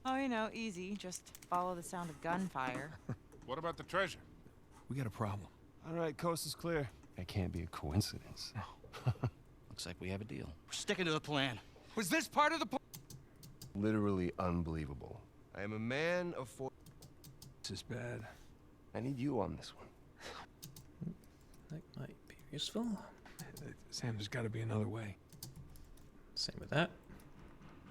Oh, you know, easy. Just follow the sound of gunfire. What about the treasure? We got a problem. All right, coast is clear. That can't be a coincidence. Looks like we have a deal. We're sticking to the plan. Was this part of the plan? Literally unbelievable. I am a man of four. This is bad. I need you on this one. That might be useful. Sam, there's got to be another way. Same with that.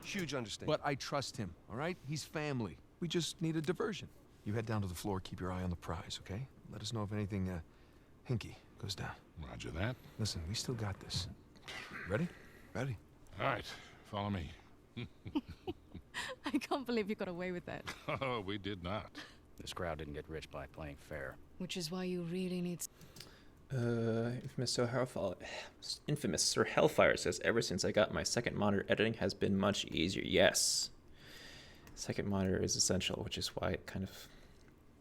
Huge understanding. But I trust him, all right? He's family. We just need a diversion. You head down to the floor, keep your eye on the prize, okay? Let us know if anything, hinky goes down. Roger that. Listen, we still got this. Ready? Ready. All right, follow me. I can't believe you got away with that. Oh, we did not. This crowd didn't get rich by playing fair. Which is why you really need... Infamous Sir Hellfire says, ever since I got my second monitor, editing has been much easier. Yes. Second monitor is essential, which is why it kind of...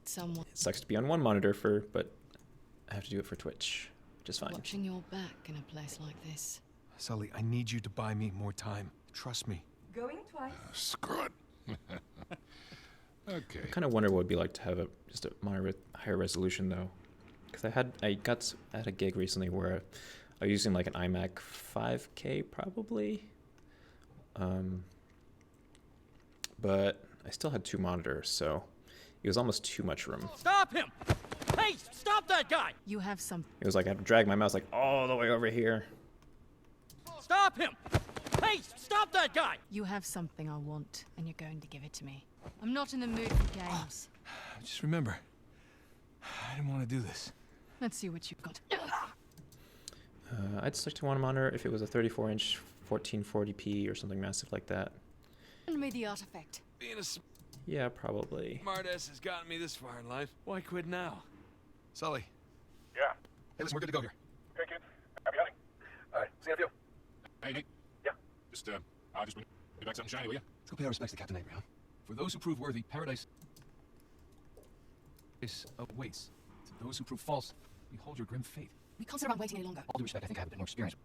Someone It sucks to be on one monitor but I have to do it for Twitch, which is fine. watching your back in a place like this. Sully, I need you to buy me more time. Trust me. Going twice. Screw it. Okay. I kind of wonder what it would be like to have just a monitor with higher resolution, though. Because I had a gig recently where I was using like an iMac 5K probably, but I still had two monitors, so it was almost too much room. Stop him! Hey, stop that guy! You have some... It was like I had to drag my mouse like all the way over here. Stop him! Hey, stop that guy! You have something I want, and you're going to give it to me. I'm not in the mood for games. Just remember, I didn't want to do this. Let's see what you've got. I'd stick to one monitor if it was a 34-inch 1440p or something massive like that. Send me the artifact. Being a Yeah, probably. smartass has gotten me this far in life. Why quit now? Sully. Yeah. Hey, listen, we're good to go here. Okay, kid. Happy hunting. All right, see you in a few. Hey, Nate. Yeah. Just, I'll just be back something shiny, will you? Let's go pay our respects to Captain Avery, huh? For those who prove worthy, paradise awaits. To those who prove false, behold your grim fate. We can't sit around waiting any longer. All due respect, I think I have a bit more experience.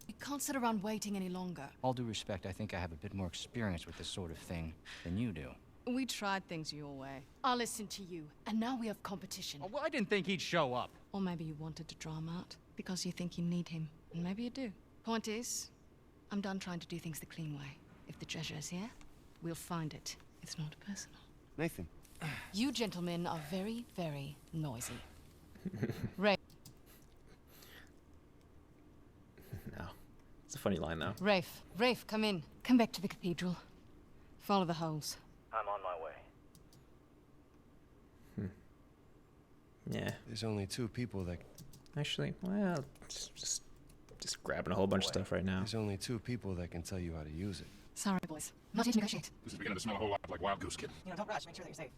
We can't sit around waiting any longer. All due respect, I think I have a bit more experience with this sort of thing than you do. We tried things your way. I listened to you, and now we have competition. Oh, well, I didn't think he'd show up. Or maybe you wanted to draw him out because you think you need him, and maybe you do. Point is, I'm done trying to do things the clean way. If the treasure is here, we'll find it. It's not personal. Nathan. You gentlemen are very, very noisy. Rafe. No. It's a funny line, though. Rafe, come in. Come back to the cathedral. Follow the holes. I'm on my way. Yeah. There's only two people that... Actually, well, just grabbing a whole bunch of stuff right now. There's only two people that can tell you how to use it. Sorry, boys. Not here to negotiate. This is beginning to smell a whole lot like Wild Goose Kid. You know, don't rush. Make sure that you're safe.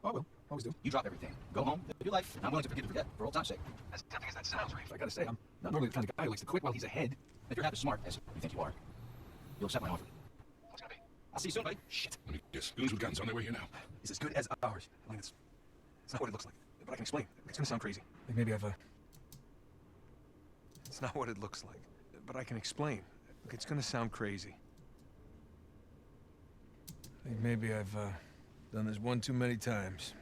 Oh, I will. Always do. You drop everything. Go home. Live your life. I'm willing to forgive and forget for old time's sake. As tempting as that sounds, Rafe, I gotta say, I'm not normally the kind of guy who likes to quit while he's ahead. If you're half as smart as you think you are, you'll accept my offer. What's it gonna be? I'll see you soon, buddy. Shit. Let me guess. Goons with guns on their way here now. It's as good as ours. I mean, it's not what it looks like. But I can explain. It's gonna sound crazy. Like maybe I've, It's not what it looks like, but I can explain. Look, it's gonna sound crazy. I think maybe I've done this one too many times.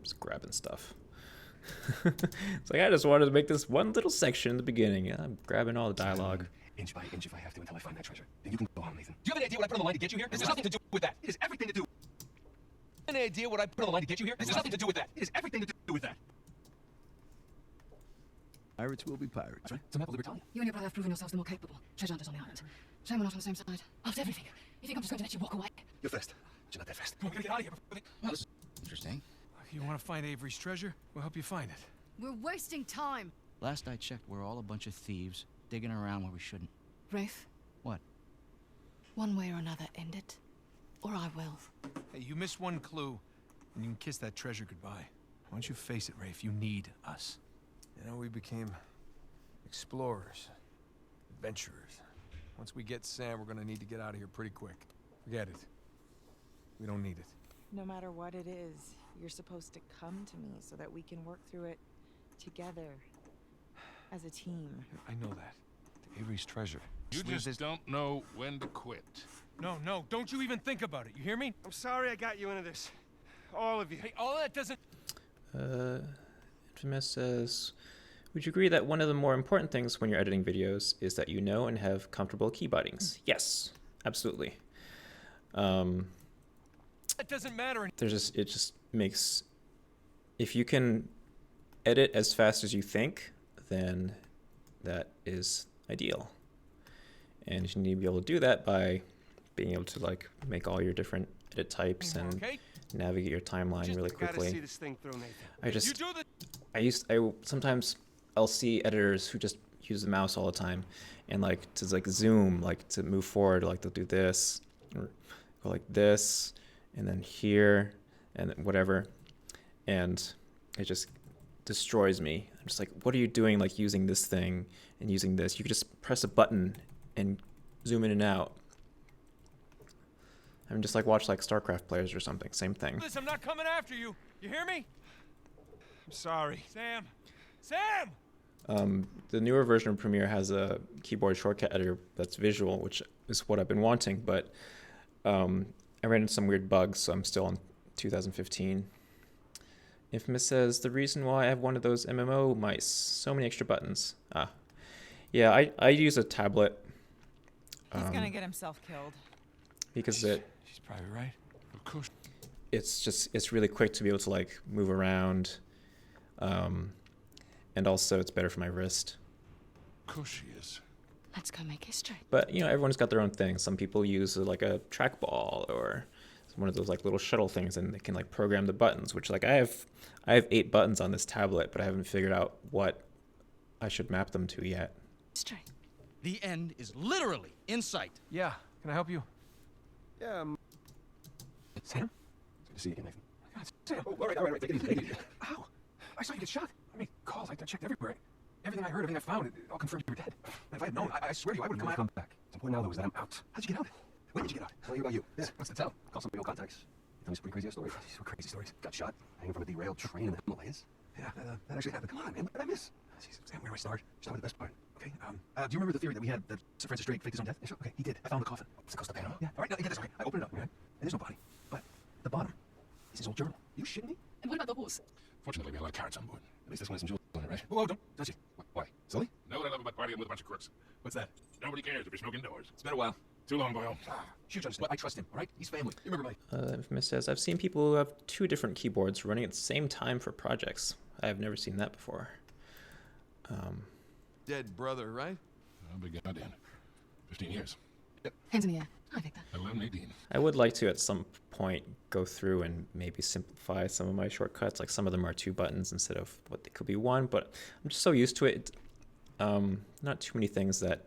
Just grabbing stuff. It's like I just wanted to make this one little section in the beginning. I'm grabbing all the dialogue. Inch by inch if I have to until I find that treasure. Then you can go home, Nathan. Do you have any idea what I put on the line to get you here? There's nothing to do with that. It has everything to do. Any idea what I put on the line to get you here? There's nothing to do with that. It has everything to do with that. Pirates will be pirates. That's right. It's a map of Libertalia. You and your brother have proven yourselves the more capable. Treasure hunters on the island. Shame we're not on the same side. After everything, you think I'm just going to let you walk away? You're fast, but you're not that fast. Come on, we gotta get out of here. Well, this is interesting. You want to find Avery's treasure? We'll help you find it. We're wasting time. Last I checked, we're all a bunch of thieves digging around where we shouldn't. Rafe? What? One way or another, end it. Or I will. Hey, you missed one clue, and you can kiss that treasure goodbye. Why don't you face it, Rafe? You need us. You know, we became explorers, adventurers. Once we get Sam, we're gonna need to get out of here pretty quick. Forget it. We don't need it. No matter what it is, you're supposed to come to me so that we can work through it together as a team. I know that. Avery's treasure. You just don't know when to quit. No, don't you even think about it. You hear me? I'm sorry I got you into this. All of you. Hey, all that doesn't... Infamous says, would you agree that one of the more important things when you're editing videos is that you know and have comfortable key bindings? Yes, absolutely. That doesn't matter. It just makes, if you can edit as fast as you think, then that is ideal. And you need to be able to do that by being able to like make all your different edit types and navigate your timeline really quickly. See this thing through, Nathan. Sometimes I'll see editors who just use the mouse all the time and like to like zoom, like to move forward, like they'll do this or go like this and then here and whatever. And it just destroys me. I'm just like, what are you doing like using this thing and using this? You could just press a button and zoom in and out. I'm just like watch like StarCraft players or something. Same thing. Listen, I'm not coming after you. You hear me? I'm sorry. Sam! The newer version of Premiere has a keyboard shortcut editor that's visual, which is what I've been wanting, but I ran into some weird bugs, so I'm still on 2015. Infamous says, the reason why I have one of those MMO mice, so many extra buttons. Yeah, I use a tablet. He's gonna get himself killed. Because she's probably right. Of course. It's really quick to be able to like move around. And also it's better for my wrist. Of course she is. Let's go make history. But you know, everyone's got their own thing. Some people use like a trackball or one of those like little shuttle things, and they can like program the buttons. Which like I have 8 buttons on this tablet, but I haven't figured out what I should map them to yet. History. The end is literally in sight. Yeah, can I help you? Yeah. Sam? Good to see you again, Nathan. God, Sam. Oh, all right. Take it easy. Ow. I saw you get shot. I mean, calls. I checked everywhere. Everything I heard, everything I found, it all confirmed you were dead. And if I had known, I swear to you, I would have come back. What's important now, though, is that I'm out. How'd you get out? When did you get out? Tell me about you. Yeah. What's the tell? Call some of your old contacts. Tell me some pretty crazy stories. Some crazy stories. Got shot, hanging from a derailed train in the Himalayas. Yeah, that actually happened. Come on, man. What did I miss? Jeez, Sam, where do I start? Start with the best part. Okay, do you remember the theory that we had that Sir Francis Drake faked his own death? Yeah, sure. Okay, he did. I found the coffin. It's the coast of Panama. Yeah, all right, now get this. Okay, I opened it up, okay? And there's no body. But the bottom is his old journal. You shitting me? And what about the horse? Fortunately, we have a lot of carrots on board. At least this one has some jewels on it, right? Whoa, don't touch it. Why? Silly? Know what I love about partying with a bunch of crooks? What's that? Nobody cares if you're smoking indoors. It's been a while. Too long, boyo. Huge understand. I trust him, all right? He's family. You remember my... Infamous says, I've seen people who have 2 different keyboards running at the same time for projects. I have never seen that before. Dead brother, right? I'll be goddamn. 15 years. Hands in the air. I think that. Hello, Nadine. I would like to at some point go through and maybe simplify some of my shortcuts. Like some of them are 2 buttons instead of what they could be 1, but I'm just so used to it. Not too many things that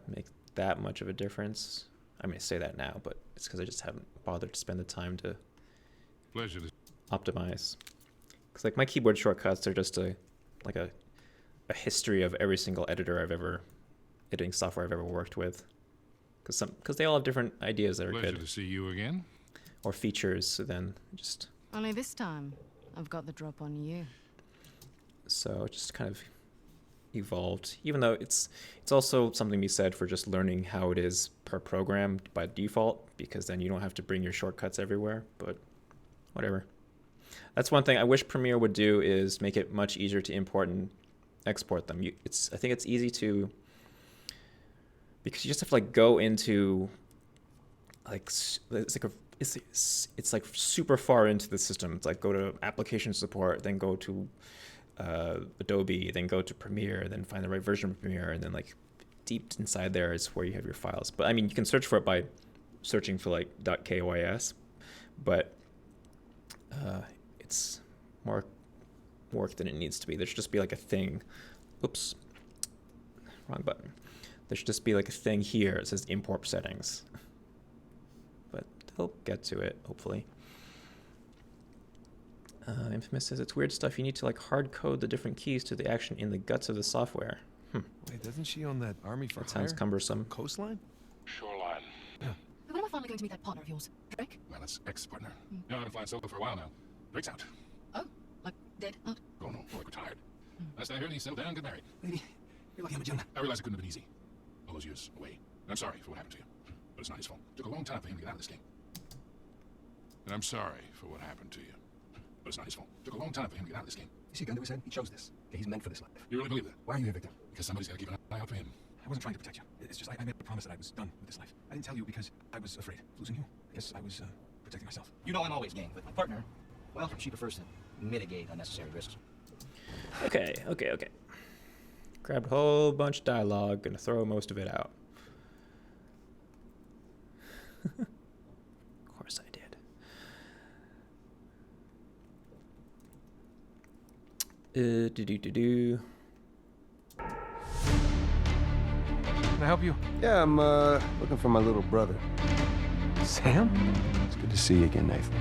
make that much of a difference. I mean, I say that now, but it's because I just haven't bothered to spend the time to Pleasure to optimize. Because like my keyboard shortcuts are just a history of every single editing software I've ever worked with. Because they all have different ideas that are Pleasure good. to see you again. Or features, so then just... Only this time, I've got the drop on you. So it just kind of evolved. Even though it's also something to be said for just learning how it is per program by default, because then you don't have to bring your shortcuts everywhere, but whatever. That's one thing I wish Premiere would do, is make it much easier to import and export them. I think it's easy to... Because you just have to like go into like it's like super far into the system. It's like go to application support, then go to Adobe, then go to Premiere, then find the right version of Premiere, and then like deep inside there is where you have your files. But I mean, you can search for it by searching for like .kys, but it's more work than it needs to be. There should just be like a thing. Oops, wrong button. There should just be like a thing here. It says import settings. But they'll get to it, hopefully. Infamous says it's weird stuff. You need to like hard code the different keys to the action in the guts of the software. Wait, doesn't she own that army for That sounds hire cumbersome. coastline? Shoreline. When am I finally going to meet that partner of yours? Drake? Well, that's ex-partner. No, I've been flying solo for a while now. Drake's out. Oh, like dead? Not? Oh no, more like retired. Last I heard, he settled down and got married. Lady, you're lucky I'm a gentleman. I realized it couldn't have been easy. All those years away. And I'm sorry for what happened to you. But it's not his fault. It took a long time for him to get out of this game. And I'm sorry for what happened to you. But it's not his fault. It took a long time for him to get out of this game. You see a gun to his head? He chose this. Okay, he's meant for this life. You really believe that? Why are you here, Victor? Because somebody's got to keep an eye out for him. I wasn't trying to protect you. It's just I made a promise that I was done with this life. I didn't tell you because I was afraid of losing you. I guess I was protecting myself. You know I'm always game, but my partner, well, she prefers to mitigate unnecessary risks. Okay. Grabbed a whole bunch of dialogue, gonna throw most of it out. Of course I did. Can I help you? Yeah, I'm looking for my little brother. Sam? It's good to see you again, Nathan.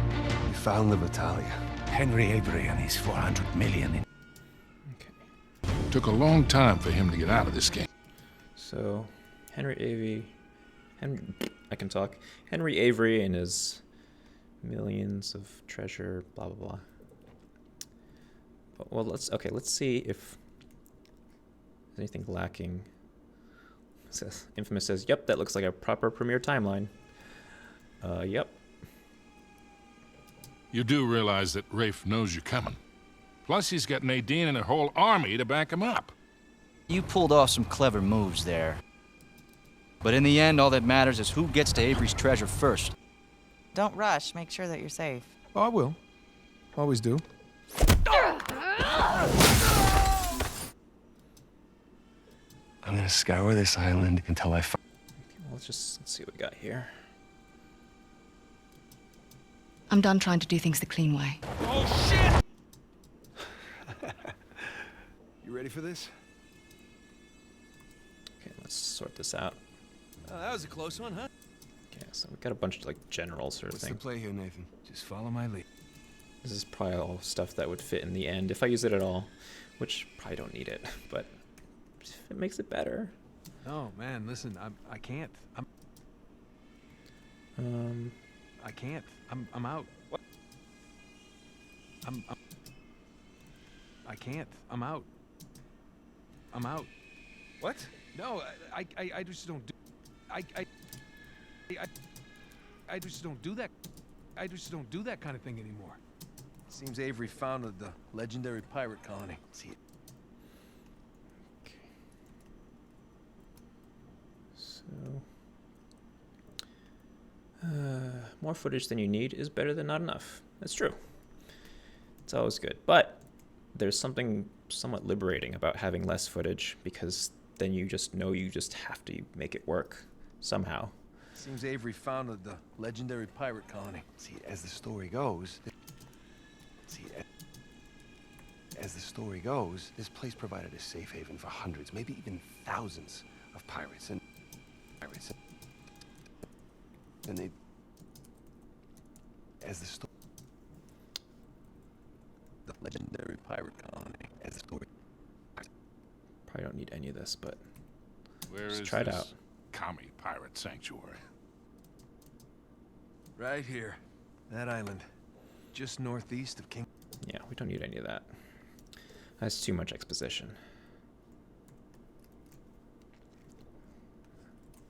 You found Libertalia. Henry Avery and his 400 million in... Took a long time for him to get out of this game. So, Henry Avery and his millions of treasure, blah blah blah. Well, let's see if there's anything lacking. Infamous says, "Yep, that looks like a proper Premiere timeline." Yep. You do realize that Rafe knows you're coming. Plus, he's got Nadine and a whole army to back him up. You pulled off some clever moves there. But in the end, all that matters is who gets to Avery's treasure first. Don't rush. Make sure that you're safe. Oh, I will. Always do. I'm gonna scour this island until I find... Well, let's see what we got here. I'm done trying to do things the clean way. Oh, shit! You ready for this? Okay, let's sort this out. That was a close one, huh? Okay, so we got a bunch of like general sort of What's thing. the play here, Nathan? Just follow my lead. This is probably all stuff that would fit in the end if I use it at all, which probably don't need it, but if it makes it better. No, man, listen, I can't. I can't. I'm out. What? I can't. I'm out. I'm out. What? No, I just don't do... I just don't do that. I just don't do that kind of thing anymore. Seems Avery founded the legendary pirate colony. See it. Okay. So, more footage than you need is better than not enough. That's true. It's always good, but there's something somewhat liberating about having less footage because then you just know you just have to make it work somehow. Seems Avery founded the legendary pirate colony. See, as the story goes, this place provided a safe haven for hundreds, maybe even thousands of pirates. And they, as the story, the legendary pirate colony, as the story. Probably don't need any of this, but Where just is try it this out. commie pirate sanctuary? Right here. That island. Just northeast of King. Yeah, we don't need any of that. That's too much exposition.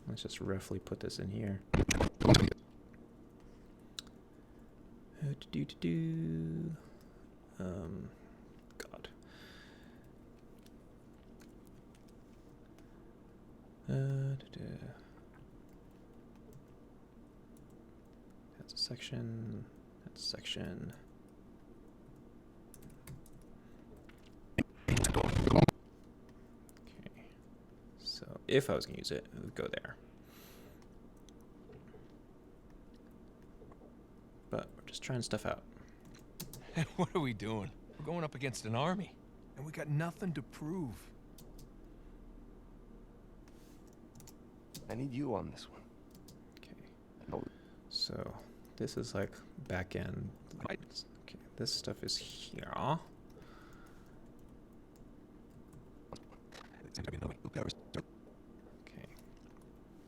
Let's just roughly put this in here. God. That's a section. That's a section. Okay. So if I was gonna use it, it would go there. But we're just trying stuff out. What are we doing? We're going up against an army. And we got nothing to prove. I need you on this one. Okay. So this is like back end. Okay, this stuff is here. Okay.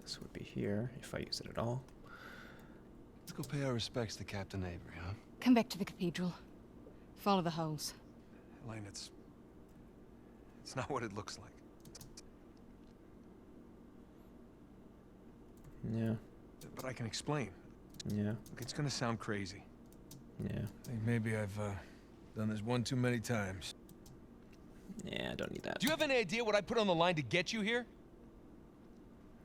This would be here if I use it at all. Let's go pay our respects to Captain Avery, huh? Come back to the cathedral. Follow the holes. Elaine, it's not what it looks like. Yeah. But I can explain. Yeah. Look, it's gonna sound crazy. Yeah. I think maybe I've done this one too many times. Yeah, I don't need that. Do you have any idea what I put on the line to get you here?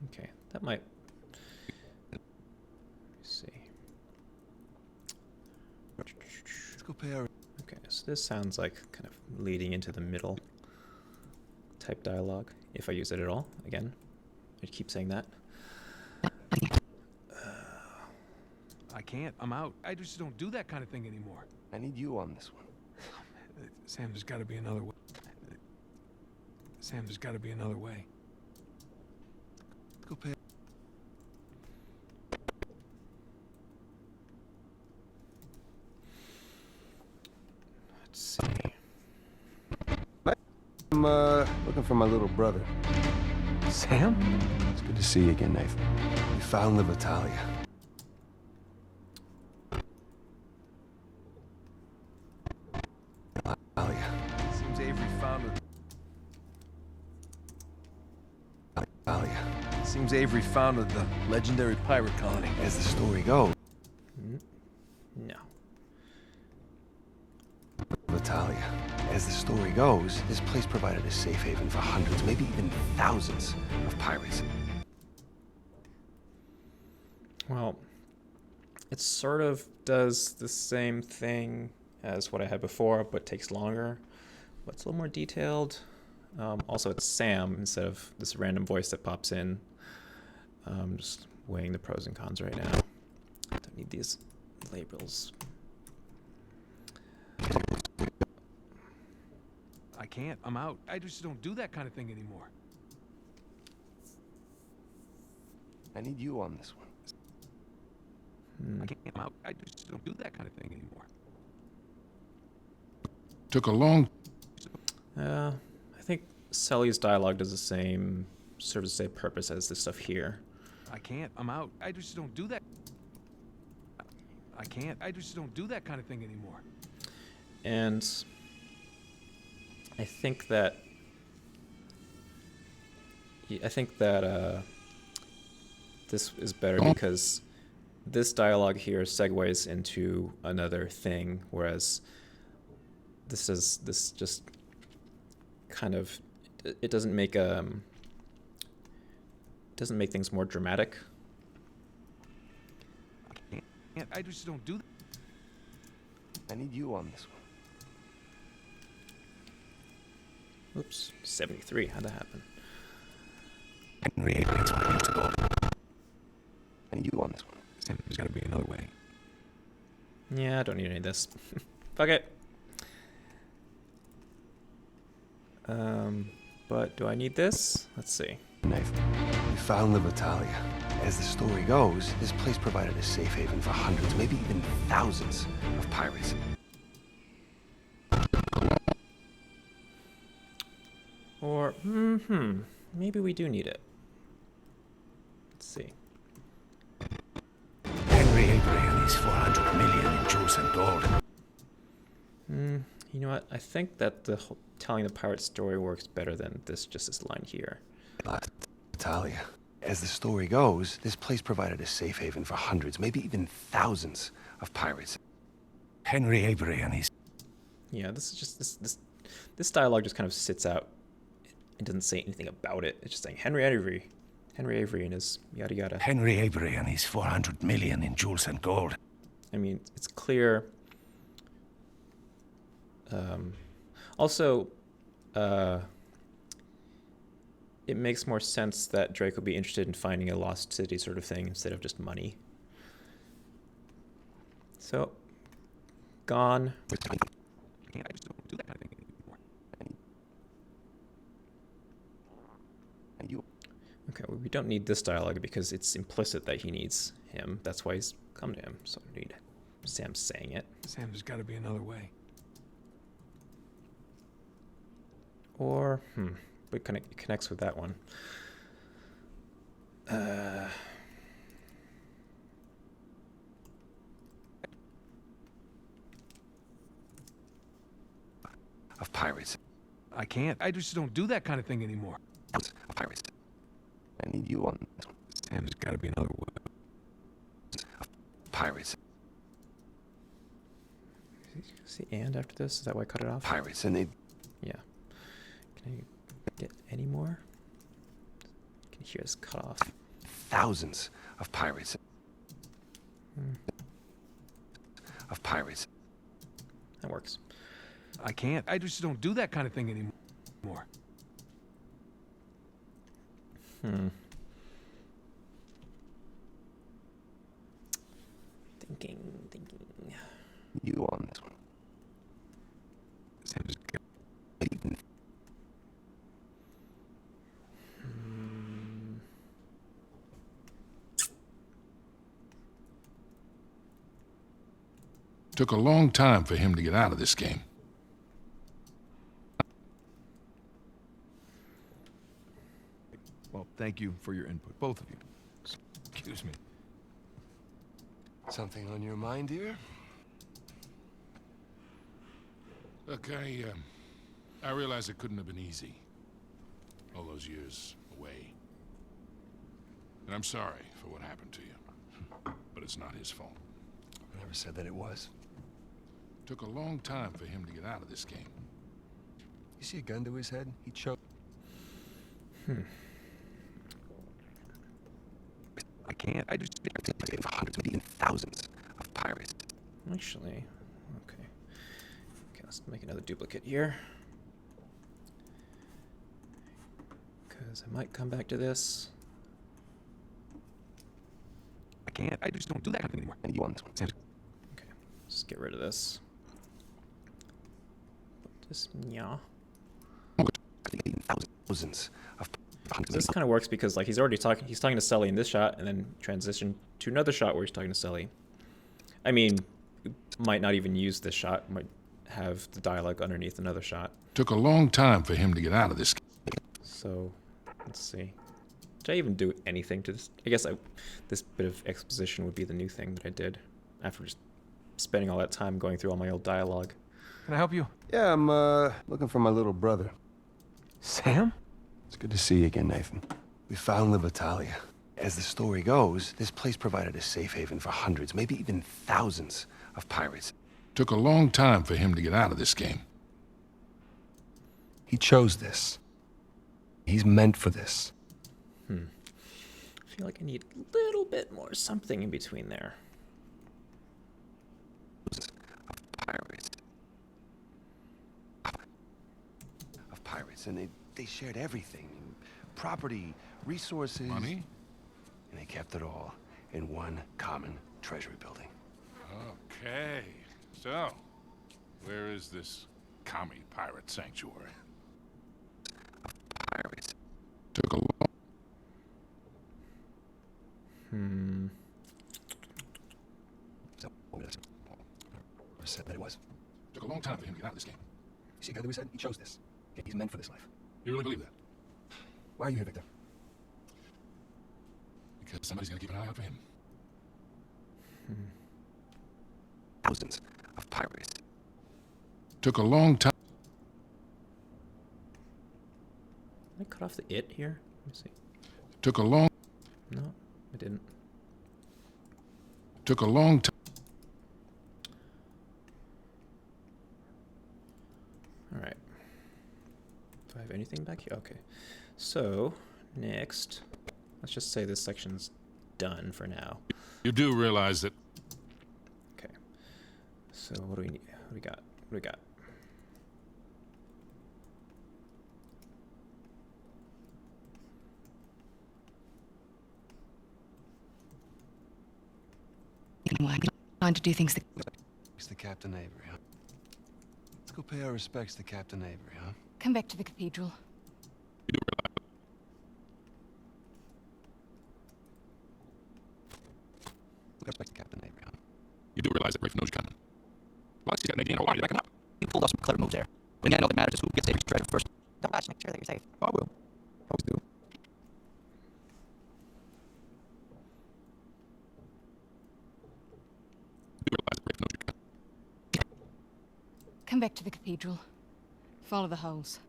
Okay, that might. Let me see. Let's go pay our. Okay, so this sounds like kind of leading into the middle type dialogue. If I use it at all, again, I keep saying that. I can't. I'm out. I just don't do that kind of thing anymore. I need you on this one. Sam, there's got to be another way. Sam, there's got to be another way. Let's go pay. Let's see. I'm looking for my little brother. Sam? It's good to see you again, Nathan. We found Libertalia. Seems Avery founded. Seems Avery founded the legendary pirate colony. As the story goes. No. Libertalia. As the story goes, this place provided a safe haven for hundreds, maybe even thousands of pirates. Well, it sort of does the same thing as what I had before, but takes longer. But it's a little more detailed. Also, it's Sam instead of this random voice that pops in. Just weighing the pros and cons right now. Don't need these labels. I can't. I'm out. I just don't do that kind of thing anymore. I need you on this one. I can't. I'm out. I just don't do that kind of thing anymore. Took a long. I think Sully's dialogue does the same, serves the same purpose as this stuff here. I can't. I'm out. I just don't do that. I can't. I just don't do that kind of thing anymore. And I think that this is better because this dialogue here segues into another thing, whereas this just kind of it doesn't make things more dramatic. I can't. I just don't do that. I need you on this one. Oops, 73. How'd that happen? Henry Abrams wanted to go. And you on this one. Sam, there's gotta be another way. Yeah, I don't need any of this. Fuck it. But do I need this? Let's see. Nathan, we found the Vitalia. As the story goes, this place provided a safe haven for hundreds, maybe even thousands of pirates. Or, maybe we do need it. Let's see. Henry Avery and his 400 million in jewels and gold. You know what? I think that the whole telling the pirate story works better than this line here. Vitalia. As the story goes, this place provided a safe haven for hundreds, maybe even thousands of pirates. Henry Avery and his... Yeah, this is just this dialogue just kind of sits out. It doesn't say anything about it. It's just saying Henry Avery and his yada yada. Henry Avery and his 400 million in jewels and gold. I mean, it's clear. Also, it makes more sense that Drake would be interested in finding a lost city sort of thing instead of just money. So, gone. Okay, well, we don't need this dialogue because it's implicit that he needs him. That's why he's come to him. So we need Sam saying it. Sam, there's gotta be another way. Or, but it connects with that one. Of pirates. I can't. I just don't do that kind of thing anymore. Of pirates. I need you on this one. Sam, there's gotta be another way. Of pirates. See, and after this, is that why I cut it off? Pirates, and they... Yeah. Can I get any more? Can you hear this cut off? Thousands of pirates. Of pirates. That works. I can't. I just don't do that kind of thing anymore. Thinking. You on this one. Sam's Took a long time for him to get out of this game. Well, thank you for your input, both of you. Excuse me. Something on your mind, dear? Look, I realize it couldn't have been easy. All those years away. And I'm sorry for what happened to you. But it's not his fault. I never said that it was. Took a long time for him to get out of this game. You see a gun to his head? He choked. I can't. I just for hundreds, maybe even thousands of pirates. Actually, okay. Okay, let's make another duplicate here. Because I might come back to this. I can't. I just don't do that kind of thing anymore. And you on this one, Sam. Okay, just get rid of this. Just yeah. Thousands of this kind of works because like he's talking to Sully in this shot and then transition to another shot where he's talking to Sully. I mean, might not even use this shot, might have the dialogue underneath another shot. Took a long time for him to get out of this. So, let's see. Did I even do anything to this? I guess this bit of exposition would be the new thing that I did after just spending all that time going through all my old dialogue. Can I help you? Yeah, I'm looking for my little brother. Sam? It's good to see you again, Nathan. We found the Vitalia. As the story goes, this place provided a safe haven for hundreds, maybe even thousands of pirates. Took a long time for him to get out of this game. He chose this. He's meant for this. I feel like I need a little bit more something in between there. Pirates. Of pirates, and they shared everything. property, resources. Money? And they kept it all in one common treasury building. Okay. So, where is this commie pirate sanctuary? Pirates. Took a long... So, said that it was. Took a long time for him to get out of this game. You see, Lou said he chose this. Okay, he's meant for this life. You really believe that? Why are you here, Victor? Because somebody's gonna keep an eye out for him. Thousands of pirates. Took a long time. Did I cut off the it here? Let me see. Took a long... No, I didn't. Took a long time. All right. Do I have anything back here? Okay. So, next, let's just say this section's done for now. You do realize that... Okay. So, what do we need? What do we got? What do we got? Trying to do things the... It's the Captain Avery, huh? Let's go pay our respects to Captain Avery, huh? Come back to the cathedral. You do realize... Respect to Captain Avery, huh? You do realize that Rafe knows you're coming. Plus, he's got an idea on why you're backing up. You pulled off some clever moves there. But in the end, all that matters is who gets Avery's treasure first. Don't rush, make sure that you're safe. Oh, I will. Always do. You do realize that Rafe knows you're coming. Come back to the cathedral. Follow the holes.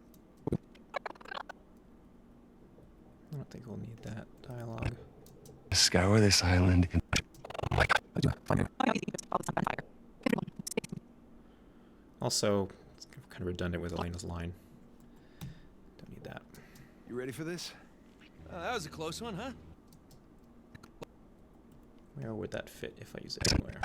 I don't think we'll need that dialogue. Scour this island and... Oh my god. How'd you find it? Oh, no, easy. Just follow the gunfire. Also, it's kind of redundant with Elena's line. Don't need that. You ready for this? That was a close one, huh? Where would that fit if I use it anywhere?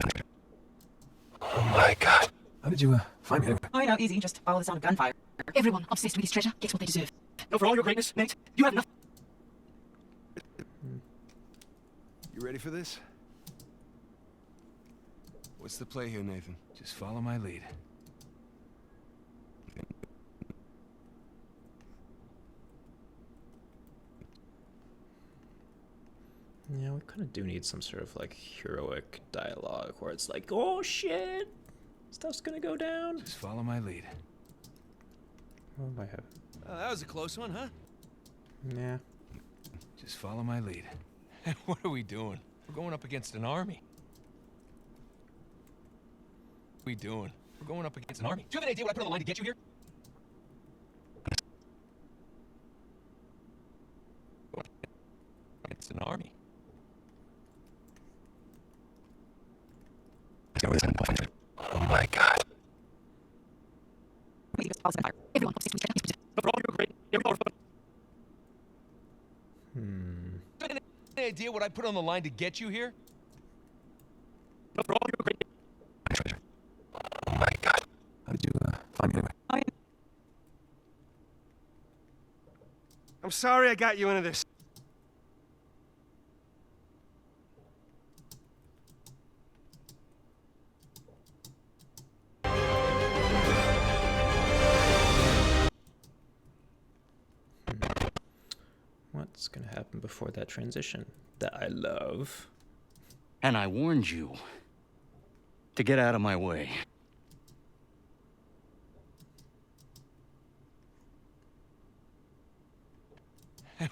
Oh my god. How did you find me anyway? Oh, no, easy. Just follow the sound of gunfire. Everyone obsessed with his treasure gets what they deserve. No, for all your greatness, Nate, you have nothing. You ready for this? What's the play here, Nathan? Just follow my lead. Yeah, we kind of do need some sort of like heroic dialogue where it's like, oh shit, stuff's gonna go down. Just follow my lead. What do I have? That was a close one, huh? Yeah. Just follow my lead. What are we doing? We're going up against an army. What are we doing? We're going up against an army. Do you have an idea what I put on the line to get you here? It's an army. Oh my god. Everyone obsessed with his treasure. No, for all your great... Any idea what I put on the line to get you here? No, for all your great... Treasure. Oh my god. How did you find me anyway? I'm sorry I got you into this. What's gonna happen before that transition that I love? And I warned you to get out of my way.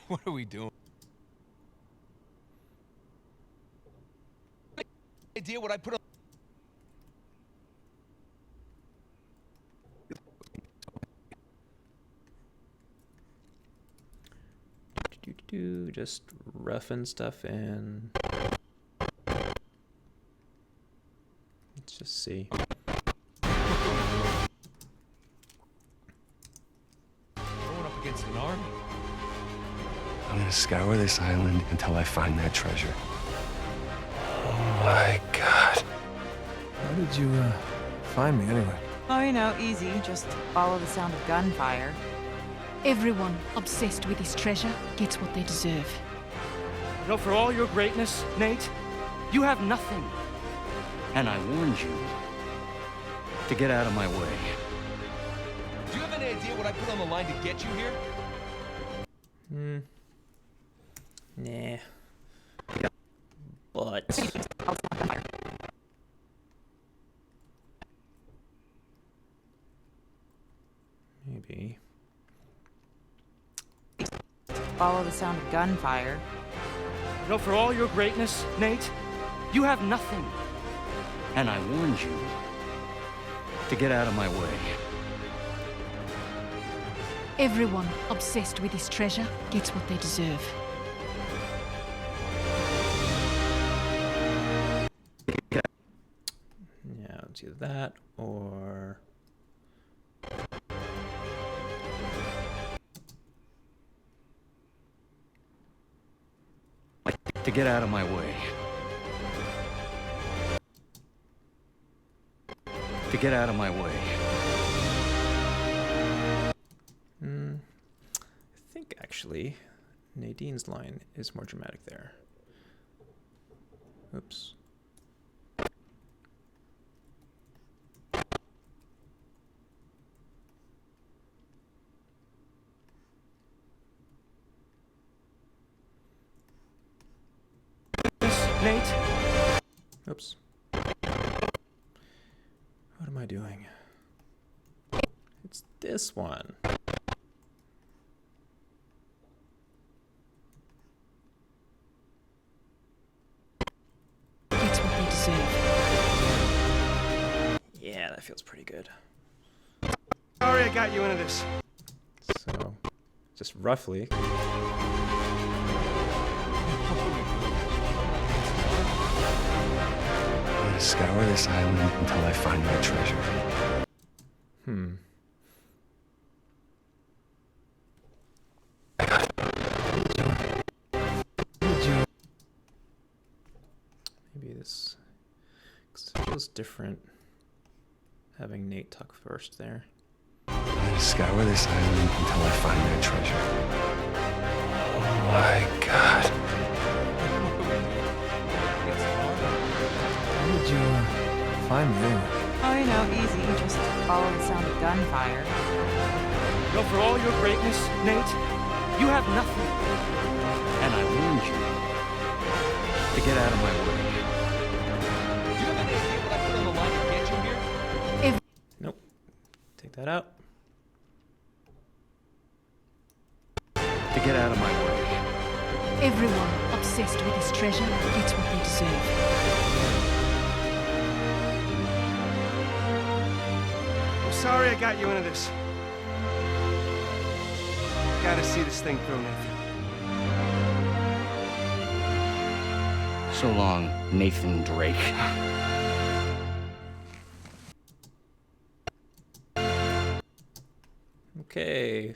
What are we doing? Any idea what I put on... Just roughing stuff in. Let's just see. Going up against an army. I'm gonna scour this island until I find that treasure. Oh my god. How did you find me anyway? Oh, you know, easy. Just follow the sound of gunfire. Everyone obsessed with this treasure gets what they deserve. You know, for all your greatness, Nate, you have nothing. And I warned you to get out of my way. Do you have any idea what I put on the line to get you here? Nah. But maybe. Follow the sound of gunfire. You know, for all your greatness, Nate, you have nothing. And I warned you to get out of my way. Everyone obsessed with this treasure gets what they deserve. Yeah, it's either that or To get out of my way. To get out of my way. I think actually Nadine's line is more dramatic there. Oops. Nate? Oops. What am I doing? It's this one. Gets what they deserve. Yeah, that feels pretty good. Sorry I got you into this. So, just roughly. I'm gonna scour this island until I find my treasure. Maybe this feels different having Nate talk first there. I'm gonna scour this island until I find my treasure. Oh my god. How did you find me anyway? Oh, you know, easy. Just follow the sound of gunfire. You know, for all your greatness, Nate, you have nothing. And I warned you to get out of my way. Do you have any idea what I put on the line to get you here? Nope. Take that out. To get out of my way. Everyone obsessed with this treasure gets what they deserve. I'm sorry I got you into this. Gotta see this thing through, Nathan. So long, Nathan Drake. Okay.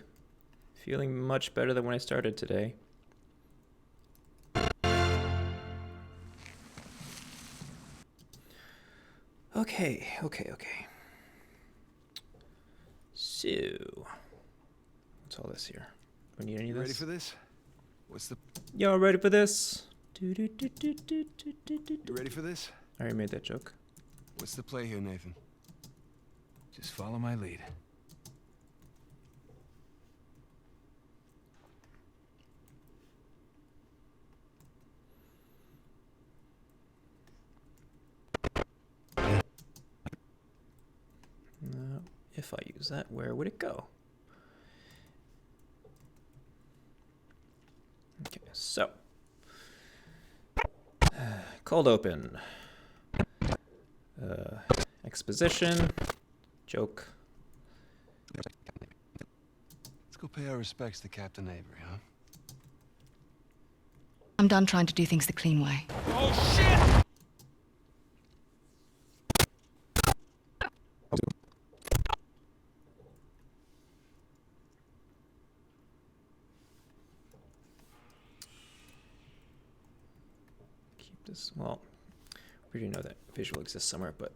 Feeling much better than when I started today. Okay. So, what's all this here? Do we need any of You ready this? for this? What's the... Y'all ready for this? You ready for this? I already made that joke. What's the play here, Nathan? Just follow my lead. Now, if I use that, where would it go? Okay, so cold open, exposition, joke. Let's go pay our respects to Captain Avery, huh? I'm done trying to do things the clean way. Oh, shit! Keep this, well, we already know that visual exists somewhere, but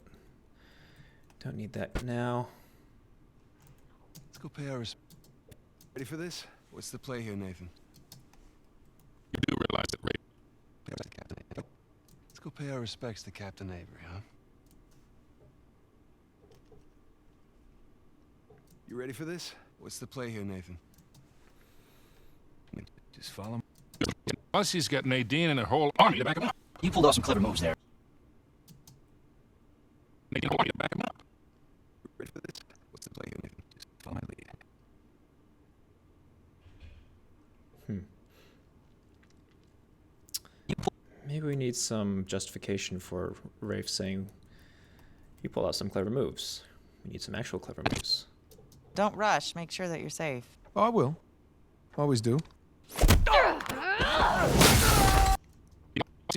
don't need that now. Let's go pay our respects. Ready for this? What's the play here, Nathan? You do realize that Rafe... Let's go pay our respects to Captain Avery, huh? You ready for this? What's the play here, Nathan? Just follow me. Plus, he's got Nadine and her whole army to back him up. You pulled off some clever moves there. Nadine and her army to back him up. Ready for this? What's the play here, Nathan? Just follow my lead. Maybe we need some justification for Rafe saying you pulled out some clever moves. We need some actual clever moves. Don't rush. Make sure that you're safe. Oh, I will. Always do. He's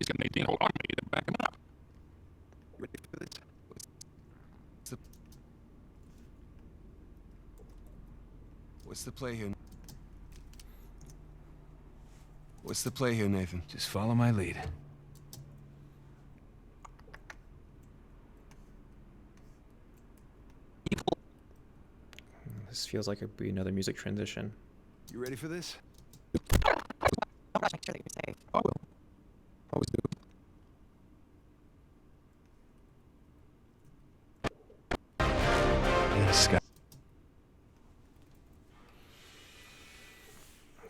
got Nadine and her whole army to back him up. Ready for this? What's the play here? What's the play here, Nathan? Just follow my lead. This feels like it would be another music transition. You ready for this? Don't rush. Make sure that you're safe. Oh, I will. Always do. In the sky.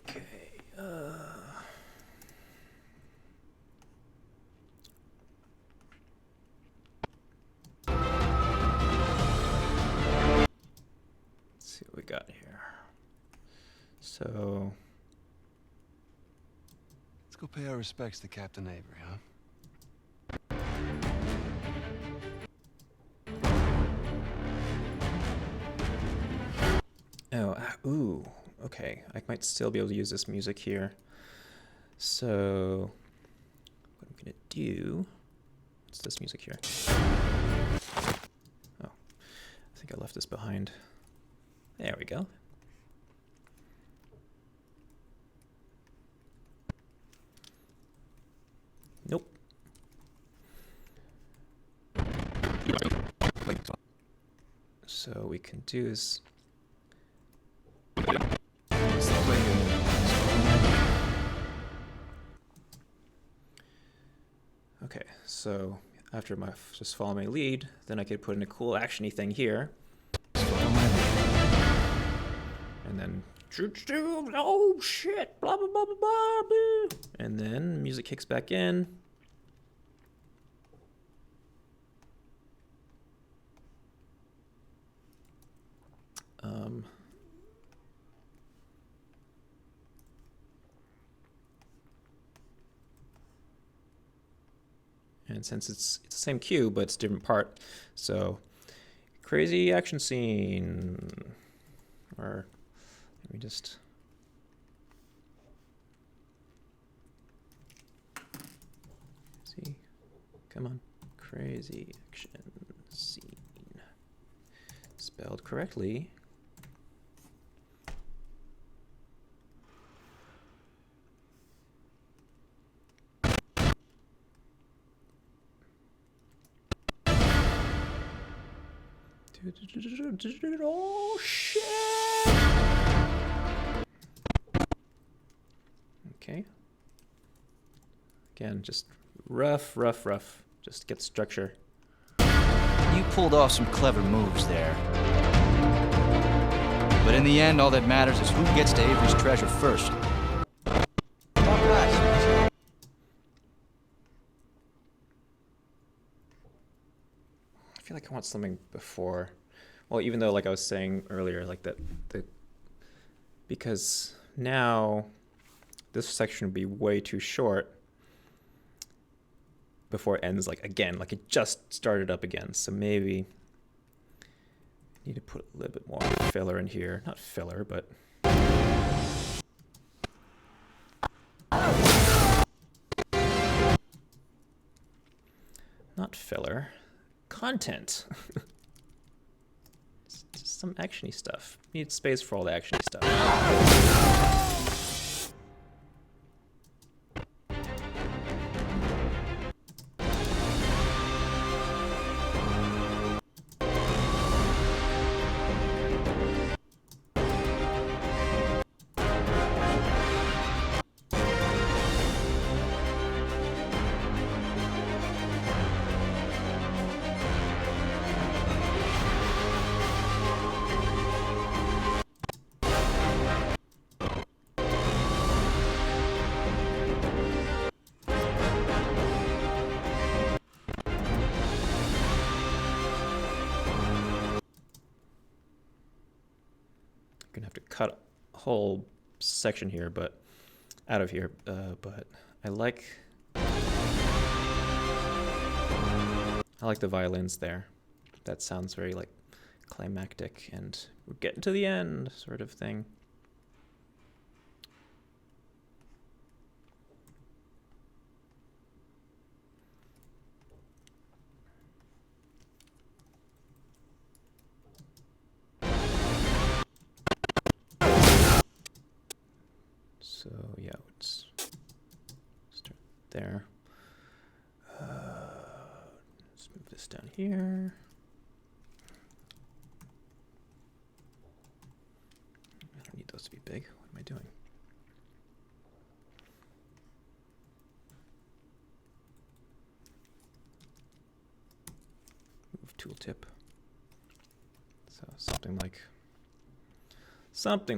Okay, let's see what we got here. So... Let's go pay our respects to Captain Avery, huh? Oh, ooh, okay. I might still be able to use this music here. So, what I'm gonna do, what's this music here? Oh, I think I left this behind. There we go. Nope. So we can do is... Okay, so after my just follow my lead, then I could put in a cool actiony thing here. And then oh shit, blah blah blah blah blah, blah. And then music kicks back in. And since it's the same cue, but it's a different part, so crazy action scene. Or let me just... see, come on, crazy action scene. Spelled correctly. Oh shit! Okay. Again, just rough. Just get structure. You pulled off some clever moves there. But in the end, all that matters is who gets to Avery's treasure first. I feel like I want something before. Well, even though, like I was saying earlier, like because now this section would be way too short before it ends, like again, like it just started up again. So maybe I need to put a little bit more filler in here. Not filler, but not filler. Content. Just some actiony stuff. Need space for all the actiony stuff. have to cut a whole section here, but out of here. But I like the violins there. That sounds very like climactic, and we're getting to the end sort of thing. So yeah, let's start there. Let's move this down here. I don't need those to be big. What am I doing? Move tooltip. So something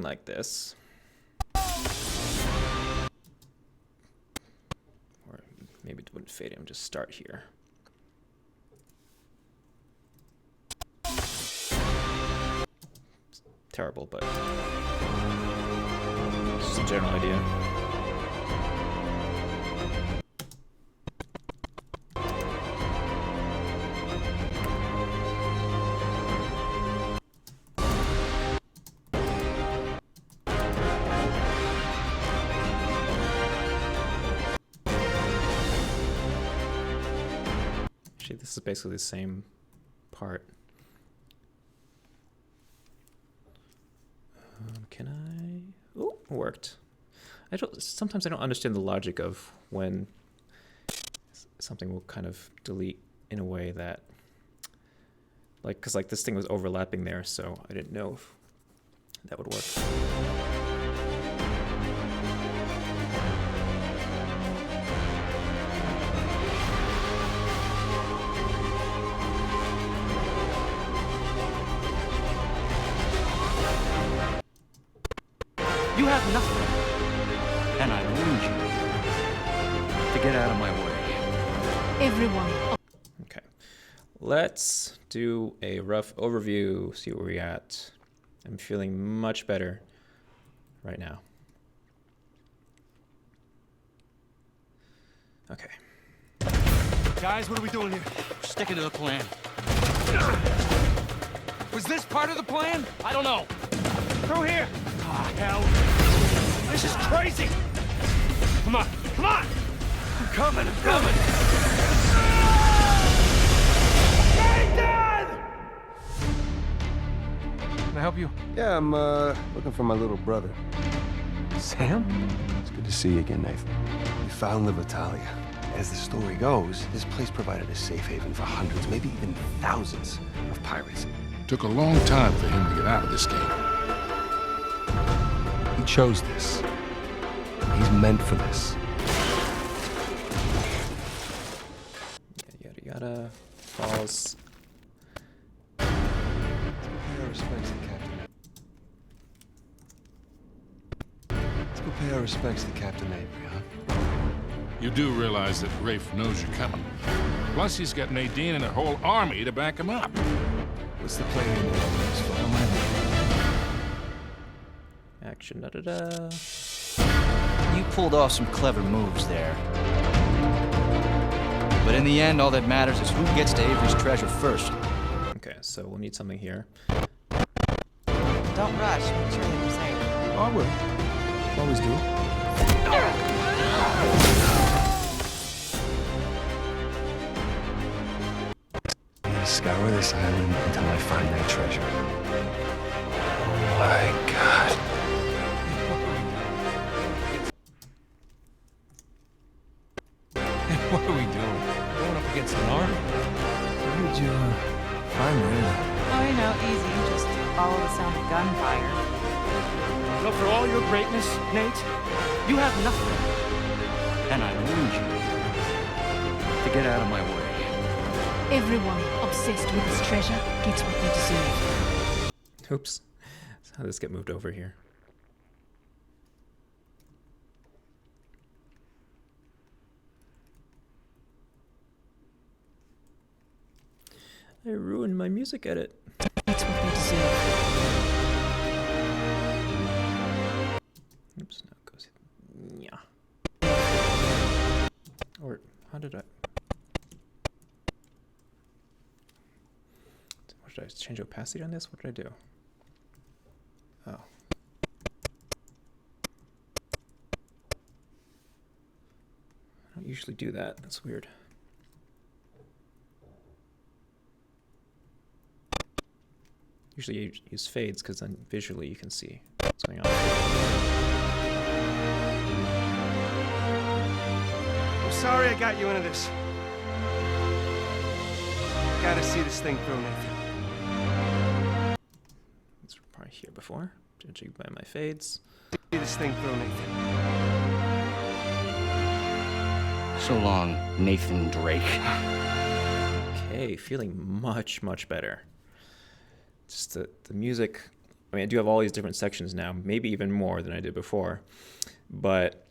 like this. Or maybe it wouldn't fade in, just start here. It's terrible, but just a general idea. This is basically the same part. Can I? Oh, worked. Sometimes I don't understand the logic of when something will kind of delete in a way that, like, because like this thing was overlapping there, so I didn't know if that would work. You have nothing. And I warned you to get out of my way. Everyone. Okay. Let's do a rough overview, see where we're at. I'm feeling much better right now. Okay. Guys, what are we doing here? Sticking to the plan. Was this part of the plan? I don't know. Through here! Ah, hell. This is crazy! Come on, come on! I'm coming, I'm coming! Nathan! Can I help you? Yeah, I'm looking for my little brother. Sam? It's good to see you again, Nathan. We found Livitalia. As the story goes, this place provided a safe haven for hundreds, maybe even thousands of pirates. Took a long time for him to get out of this game. He chose this. He's meant for this. Yada yada. Falls. Pay our respects to Captain. Let's go pay our respects to Captain Avery, huh? You do realize that Rafe knows you're coming. Plus, he's got Nadine and a whole army to back him up. What's the plan here? Just follow my lead. Action, da da da. You pulled off some clever moves there. But in the end, all that matters is who gets to Avery's treasure first. Okay, so we'll need something here. Don't rush. Make sure that you're safe. Oh, I will. Always do. I'm gonna scour this island until I find that treasure. Oh my God. What are we doing? Going up against an army? Where did you find that? Oh, you know, easy. Just follow the sound of gunfire. But for all your greatness, Nate, you have nothing. And I warned you to get out of my way. Everyone obsessed with this treasure gets what they deserve. Oops. How did this get moved over here? I ruined my music edit. Gets what they deserve. Or how did I? What did I change opacity on this? What did I do? Oh. I don't usually do that. That's weird. Usually you use fades because then visually you can see what's going on. I'm sorry I got you into this. Gotta see this thing through, Nathan. It's probably here before, judging by my fades. See this thing through, Nathan. So long, Nathan Drake. Okay, feeling much, much better. Just the music, I mean, I do have all these different sections now, maybe even more than I did before. But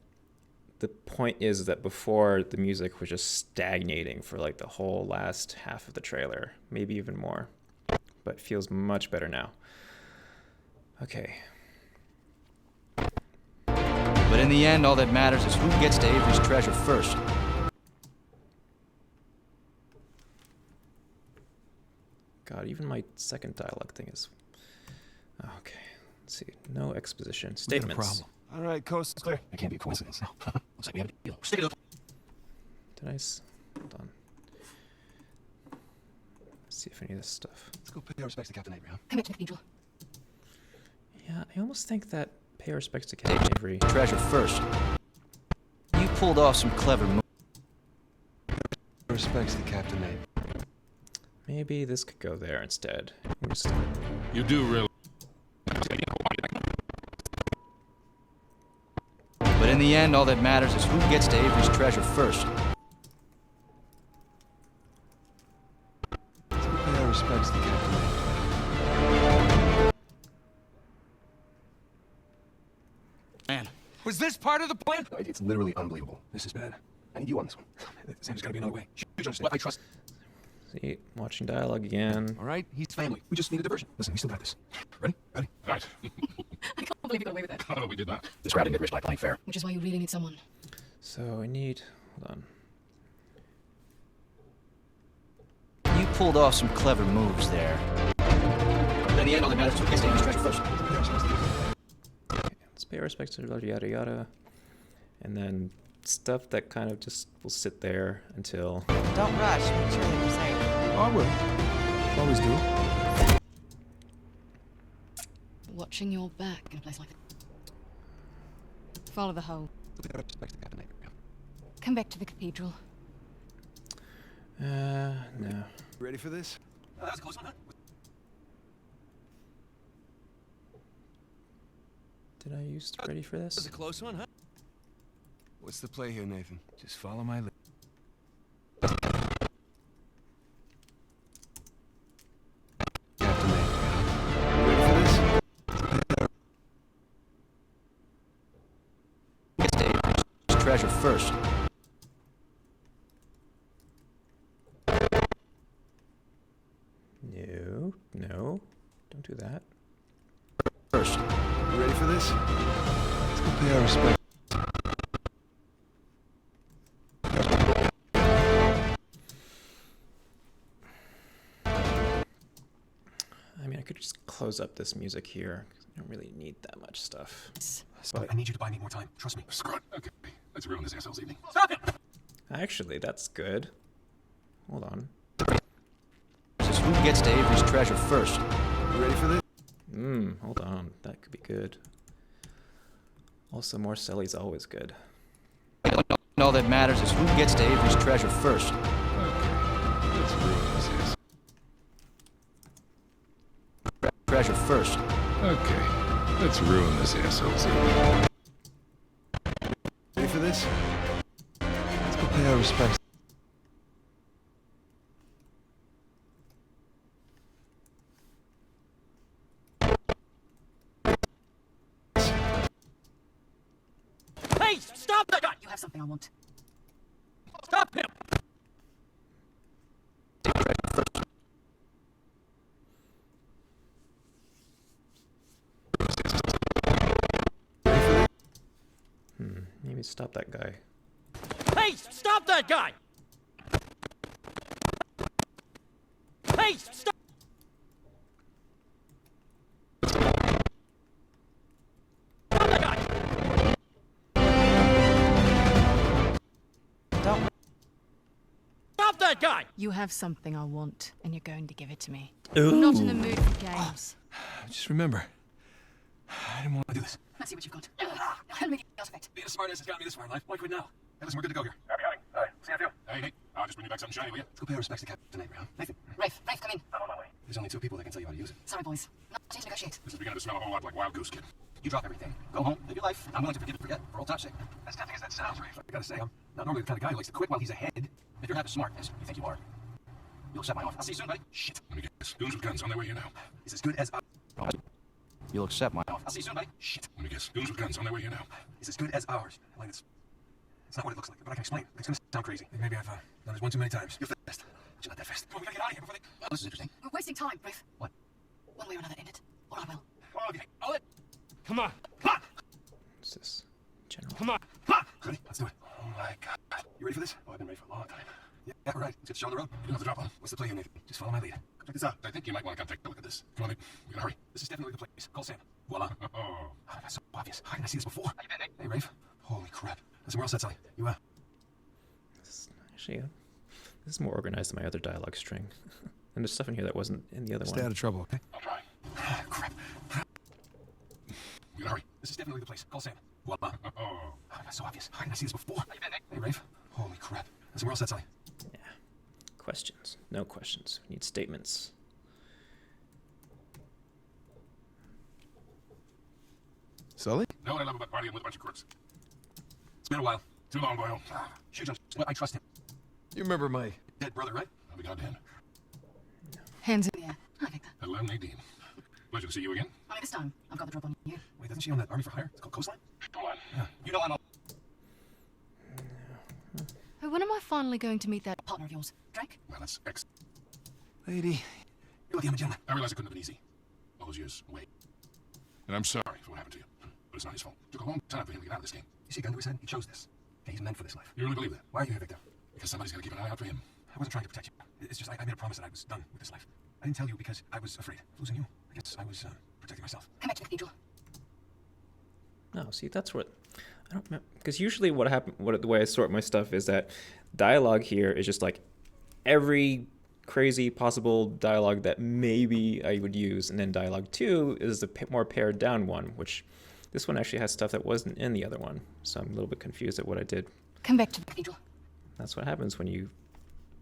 the point is that before, the music was just stagnating for like the whole last half of the trailer, maybe even more. But it feels much better now. Okay. But in the end, all that matters is who gets to Avery's treasure first. God, even my second dialogue thing is... Okay, let's see. No exposition. Statements. We got a problem. All right, coast clear. It can't be a coincidence. Looks like we have a deal. Stick it up. Did I... Hold on. Let's see if any of this stuff... Let's go pay our respects to Captain Avery, huh? Come back to the cathedral. Yeah, I almost think that pay respects to Captain Avery... Treasure first. You pulled off some clever moves. Respects to Captain Avery. Maybe this could go there instead. You do really... But in the end, all that matters is who gets to Avery's treasure first. Let's go pay our respects to Captain Avery. Man, was this part of the plan? It's literally unbelievable. This is bad. I need you on this one. Sam's gotta be another way. You understand. I trust. See, watching dialogue again. All right, he's Family. We just need a diversion. Listen, we still got this. Ready? Ready? Right. I can't believe you got away with that. Oh, we did not. This crowd didn't get rich by playing fair. Which is why you really need someone. So I need... Hold You pulled off some clever moves there. But in the end, all that matters is who gets to Avery's treasure first. on. Okay, let's pay our respects to yada yada yada. And then stuff that kind of just will sit there until... Don't rush. Make sure that you're safe. Oh, I will. Always do. Watching your back in a place like that. Follow the hole. Respects to Captain Avery. Come back to the cathedral. No. Ready for this? That was a close one, huh? Did I use ready for That was this? a close one, huh? What's the play here, Nathan? Just follow my lead. Captain Avery. Ready for this? Gets to Avery's treasure first. No. Don't do that. First. You ready for this? Let's go pay our respects. I mean, I could just close up this music here. I don't really need that much stuff. But I need you to buy me more time. Trust me. Screw it. Okay, let's ruin this asshole's evening. Stop him! Actually, that's good. Hold on. This is who gets to Avery's treasure first. You ready for this? Hold on. That could be good. Also, more Sully's always good. All that matters is who gets to Avery's treasure first. Okay, let's ruin this asshole. Treasure first. Okay, let's ruin this asshole's evening. Ready for this? Let's go pay our respects. Hey, stop that! You have something I want. Stop him! Maybe stop that guy. Hey, stop that guy! Hey, stop! Stop that guy! Stop that guy! You have something I want, and you're going to give it to me. Ooh. I'm not in the mood for games. Just remember, I didn't want to do this. Let's see what you've got. I'll make it effect. Being a smartass has got me this far in life. Why quit now? Hey, listen, we're good to go here. Happy hunting. All right, see how I feel. Hey, Nate, I'll just bring you back something shiny, will you? Let's go pay our respects to Captain Avery, huh? Nathan. Rafe, come in. I'm on my way. There's only 2 people that can tell you how to use it. Sorry, boys. Not here to negotiate. This is beginning to smell a whole lot like Wild Goose, kid. You drop everything. Go home, live your life. I'm willing to forgive and forget for old time's sake. As tempting as that sounds, Rafe, I gotta say, I'm not normally the kind of guy who likes to quit while he's ahead. If you're half as smart as you think you are, you'll accept my offer. I'll see you soon, buddy. Shit. Let me guess. Goons with guns on their way here now. It's as good as You'll accept my I'll see you soon, buddy. Shit. Let me guess. Goons with guns on their way here now. It's as good as ours. Like it's not what it looks like, but I can explain. It's gonna sound crazy. Maybe I've done this one too many times. You're fast, but you're not that fast. Come on, we gotta get out of here before they. Oh, this is interesting. We're wasting time, Rafe. What? One way or another, end it. Or I will. All of you. All it. Come on. Come on. What's this? General. Come on. Come on. Ready? Let's do it. Oh my God. You ready for this? Oh, I've been ready for a long time. Yeah, we're right. Let's get the show on the road. You don't have to drop on. What's the play here, Nathan? Just follow my lead. Check this out. I think you might want to come take a look at this. Come on, Nate. We gotta hurry. This is definitely the place. Call Sam. Voila. Oh. That's so obvious. How did I see this before? How you been, Nate? Hey, Rafe. Holy crap. Listen, where else that's you, Actually, this is more organized than my other dialogue string. And there's stuff in here that wasn't in the other Stay one. out of trouble, okay? I'll try. Crap. We gotta hurry. This is definitely the place. Call Sam. Voila. Oh. That's so obvious. How did I see this before? How you been, Nate? Hey, Rafe. Holy crap. Listen, where else that's Yeah. Questions. No questions. We need statements. Sully? Know what I love about partying with a bunch of crooks? It's been a while. Too long, boyo. Huge on. I trust him. You remember my Dead brother, right? I'll be goddamn. Hands in the air. Hi, Victor. Hello, Nadine. Pleasure to see you again. Only this time, I've got the drop on you. Wait, doesn't she own that army for hire? It's called Coastline? Come on. Yeah. You know I'm a... Oh, when am I finally going to meet that partner of yours? Drake? Well, that's X. lady. You're lucky I'm a gentleman. I realize it couldn't have been easy. All those years away. And I'm sorry for what happened to you. But it's not his fault. It took a long time for him to get out of this game. You see a gun to his head? He chose this. Okay, he's meant for this life. You really believe that? Why are you here, Victor? Because somebody's got to keep an eye out for him. I wasn't trying to protect you. It's just I made a promise that I was done with this life. I didn't tell you because I was afraid of losing you. I guess I was protecting myself. Come back to the cathedral. No, see, that's what I don't remember. Because usually what happened, the way I sort my stuff is that dialogue here is just like every crazy possible dialogue that maybe I would use, and then dialogue 2 is the more pared down one, which this one actually has stuff that wasn't in the other one. So I'm a little bit confused at what I did. Come back to the cathedral. That's what happens when you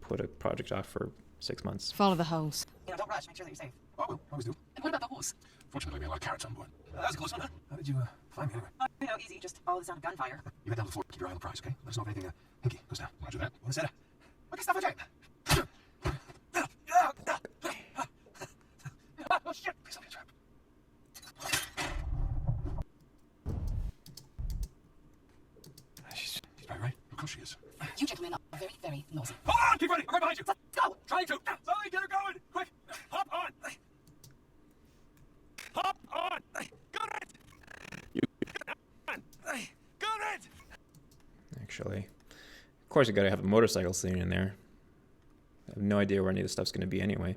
put a project off for 6 months. Follow the holes. You know, don't rush. Make sure that you're safe. Oh, well, always do. And what about the horse? Fortunately, we had a lot of carrots on board. That was a close one, huh? How did you find me anyway? You know, easy. Just follow the sound of gunfire. You head down to the floor. Keep your eye on the prize, okay? Let us know if anything hinky goes down. Roger that. What is that? What is that for Jake? Oh, shit! Please don't be a trap. She's probably right. Of course she is. You gentlemen are very, very noisy. Hold on! Keep running! I'm right behind you! Let's go! Trying to! Sully, get her going! Quick! Hop on! Hop on! Got it! Got it! Actually, of course, you gotta have a motorcycle scene in there. I have no idea where any of this stuff's gonna be anyway.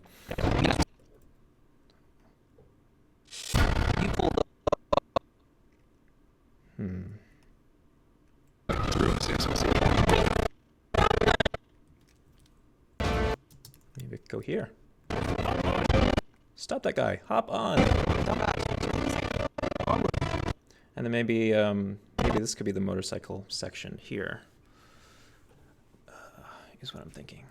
Maybe go here. Stop that guy. Hop on. And then maybe this could be the motorcycle section here. Is what I'm thinking.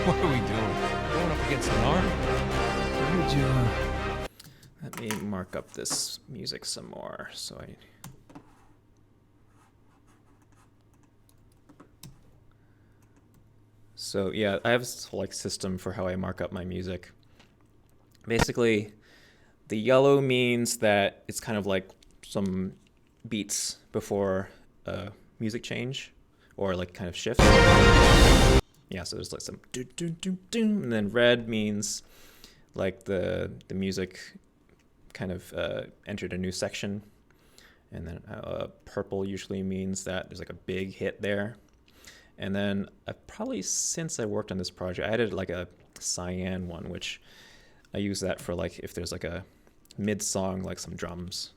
What are we doing? Going up against an army? Why would you, Let me mark up this music some more. So yeah, I have this whole system for how I mark up my music. Basically, the yellow means that it's kind of like some beats before a music change or like kind of shift. Yeah, so there's like some do do do do, and then red means like the music kind of entered a new section. And then purple usually means that there's like a big hit there. And then probably since I worked on this project, I added like a cyan one, which I use that for like if there's like a mid-song, like some drums,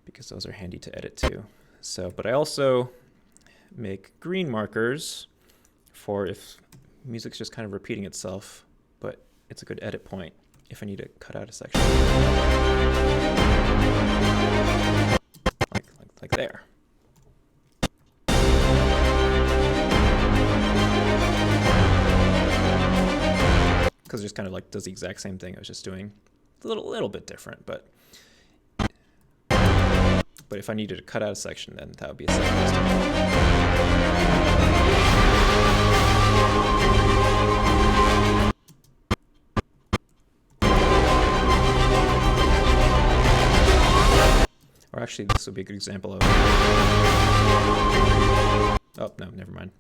because those are handy to edit too. So, but I also make green markers for if music's just kind of repeating itself, but it's a good edit point if I need to cut out a section. Like there. Because it just kind of like does the exact same thing I was just doing. A little bit different, but if I needed to cut out a section, then that would be a Or actually, this would be a good example of... Oh, no, never mind.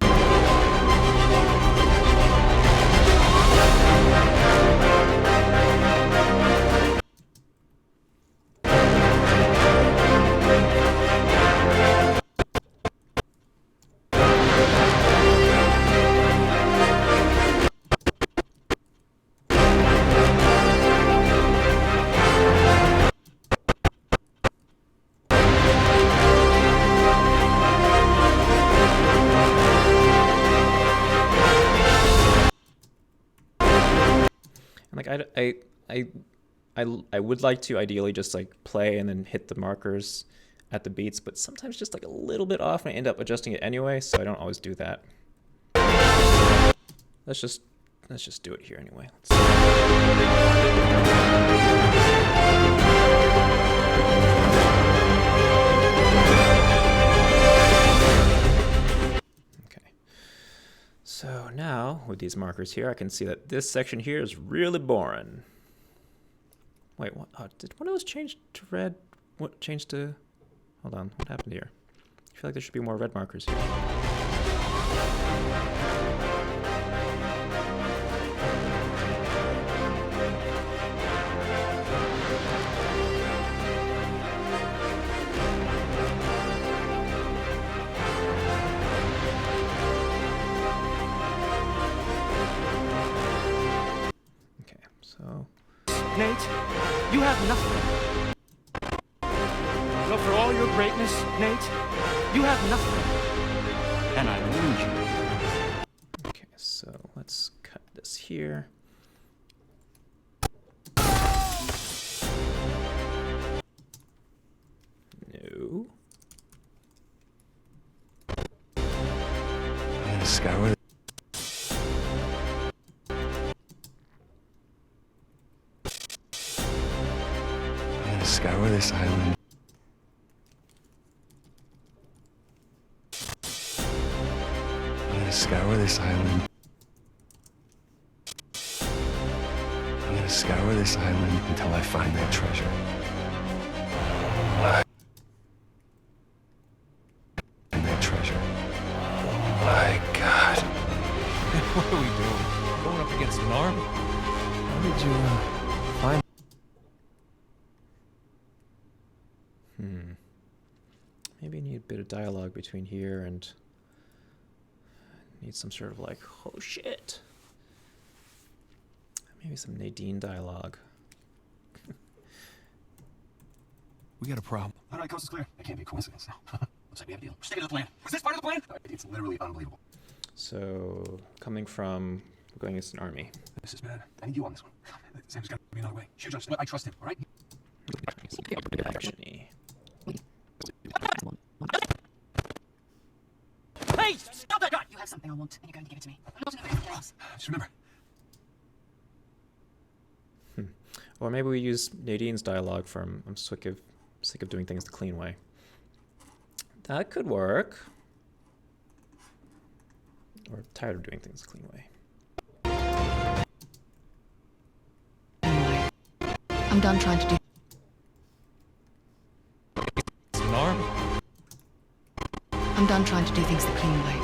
Like I would like to ideally just like play and then hit the markers at the beats, but sometimes just like a little bit off and I end up adjusting it anyway, so I don't always do that. Let's just do it here anyway. So now, with these markers here, I can see that this section here is really boring. Wait, what? Oh, did one of those change to red? What changed to... Hold on, what happened here? I feel like there should be more red markers here. Nate, you have nothing. No, for all your greatness, Nate, you have nothing. And I warned you. Okay, so let's cut this here. No. I'm gonna scour the... Scour this island. I'm gonna scour this island. I'm gonna scour this island until I find that treasure. And that treasure. My God. What are we doing? Going up against an army? How did you find... Maybe need a bit of dialogue between here and need some sort of like, oh shit. Maybe some Nadine dialogue. We got a problem. All right, coast is clear. That can't be a coincidence. Looks like we have a deal. Stick to the plan. Was this part of the plan? It's literally unbelievable. So, coming from going against an army. This is bad. I need you on this one. Sam's got to be another way. Huge understand. I trust him, all right? Hey, stop that! You have something I want, and you're going to give it to me. I'm not going to do anything else. Just remember. Or maybe we use Nadine's dialogue from I'm sick of doing things the clean way. That could work. Or tired of doing things the clean way. Anyway, I'm done trying to do... It's an army. I'm done trying to do things the clean way.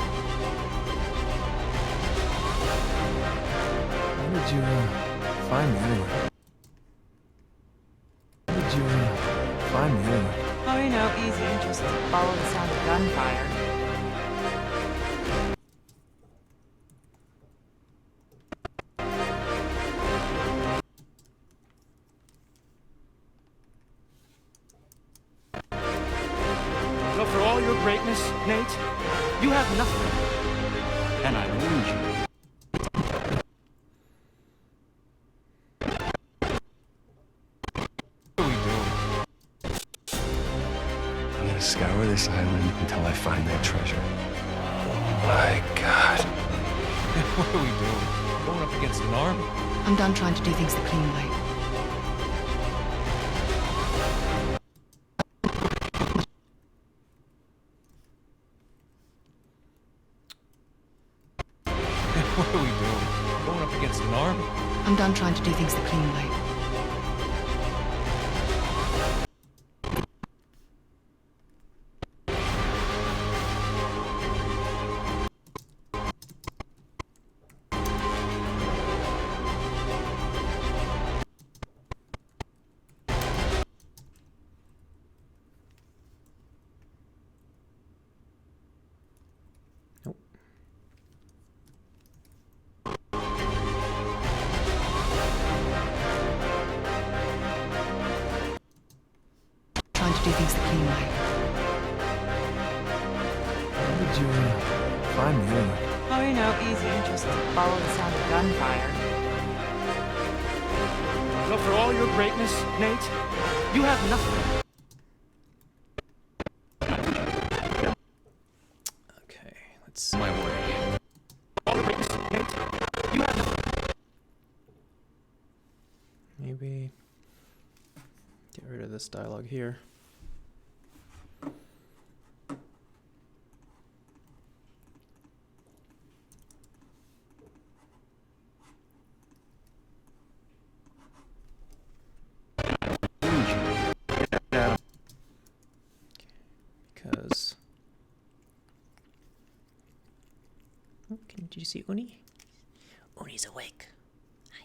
How did you find me anyway? just follow the sound of gunfire. But for all your greatness, Nate, you have nothing. And I warned you. I'm gonna scour this island until I find that treasure. Oh my God. What are we doing? We're going up against an army. I'm done trying to do things the clean way. What are we doing? We're going up against an army. I'm done trying to do things the clean way. Trying to do things the clean way. How did you find me anyway? Oh, you know, easy. Just follow the sound of gunfire. But for all your greatness, Nate, you have nothing. Okay, let's My way. All your greatness, Nate, you have nothing. maybe get rid of this dialogue here. Because did you see Uni? Uni's awake. Hi.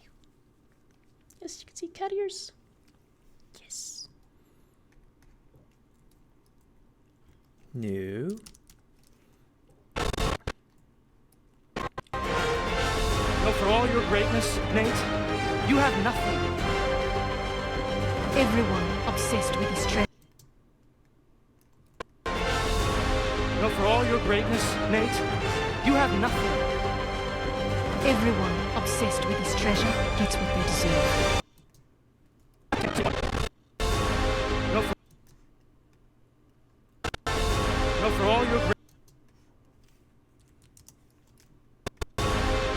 Yes, you can see cat ears. Yes. No. But for all your greatness, Nate, you have nothing. Everyone obsessed with this treasure. But for all your greatness, Nate, you have nothing. Everyone obsessed with this treasure gets what they deserve. No, for all your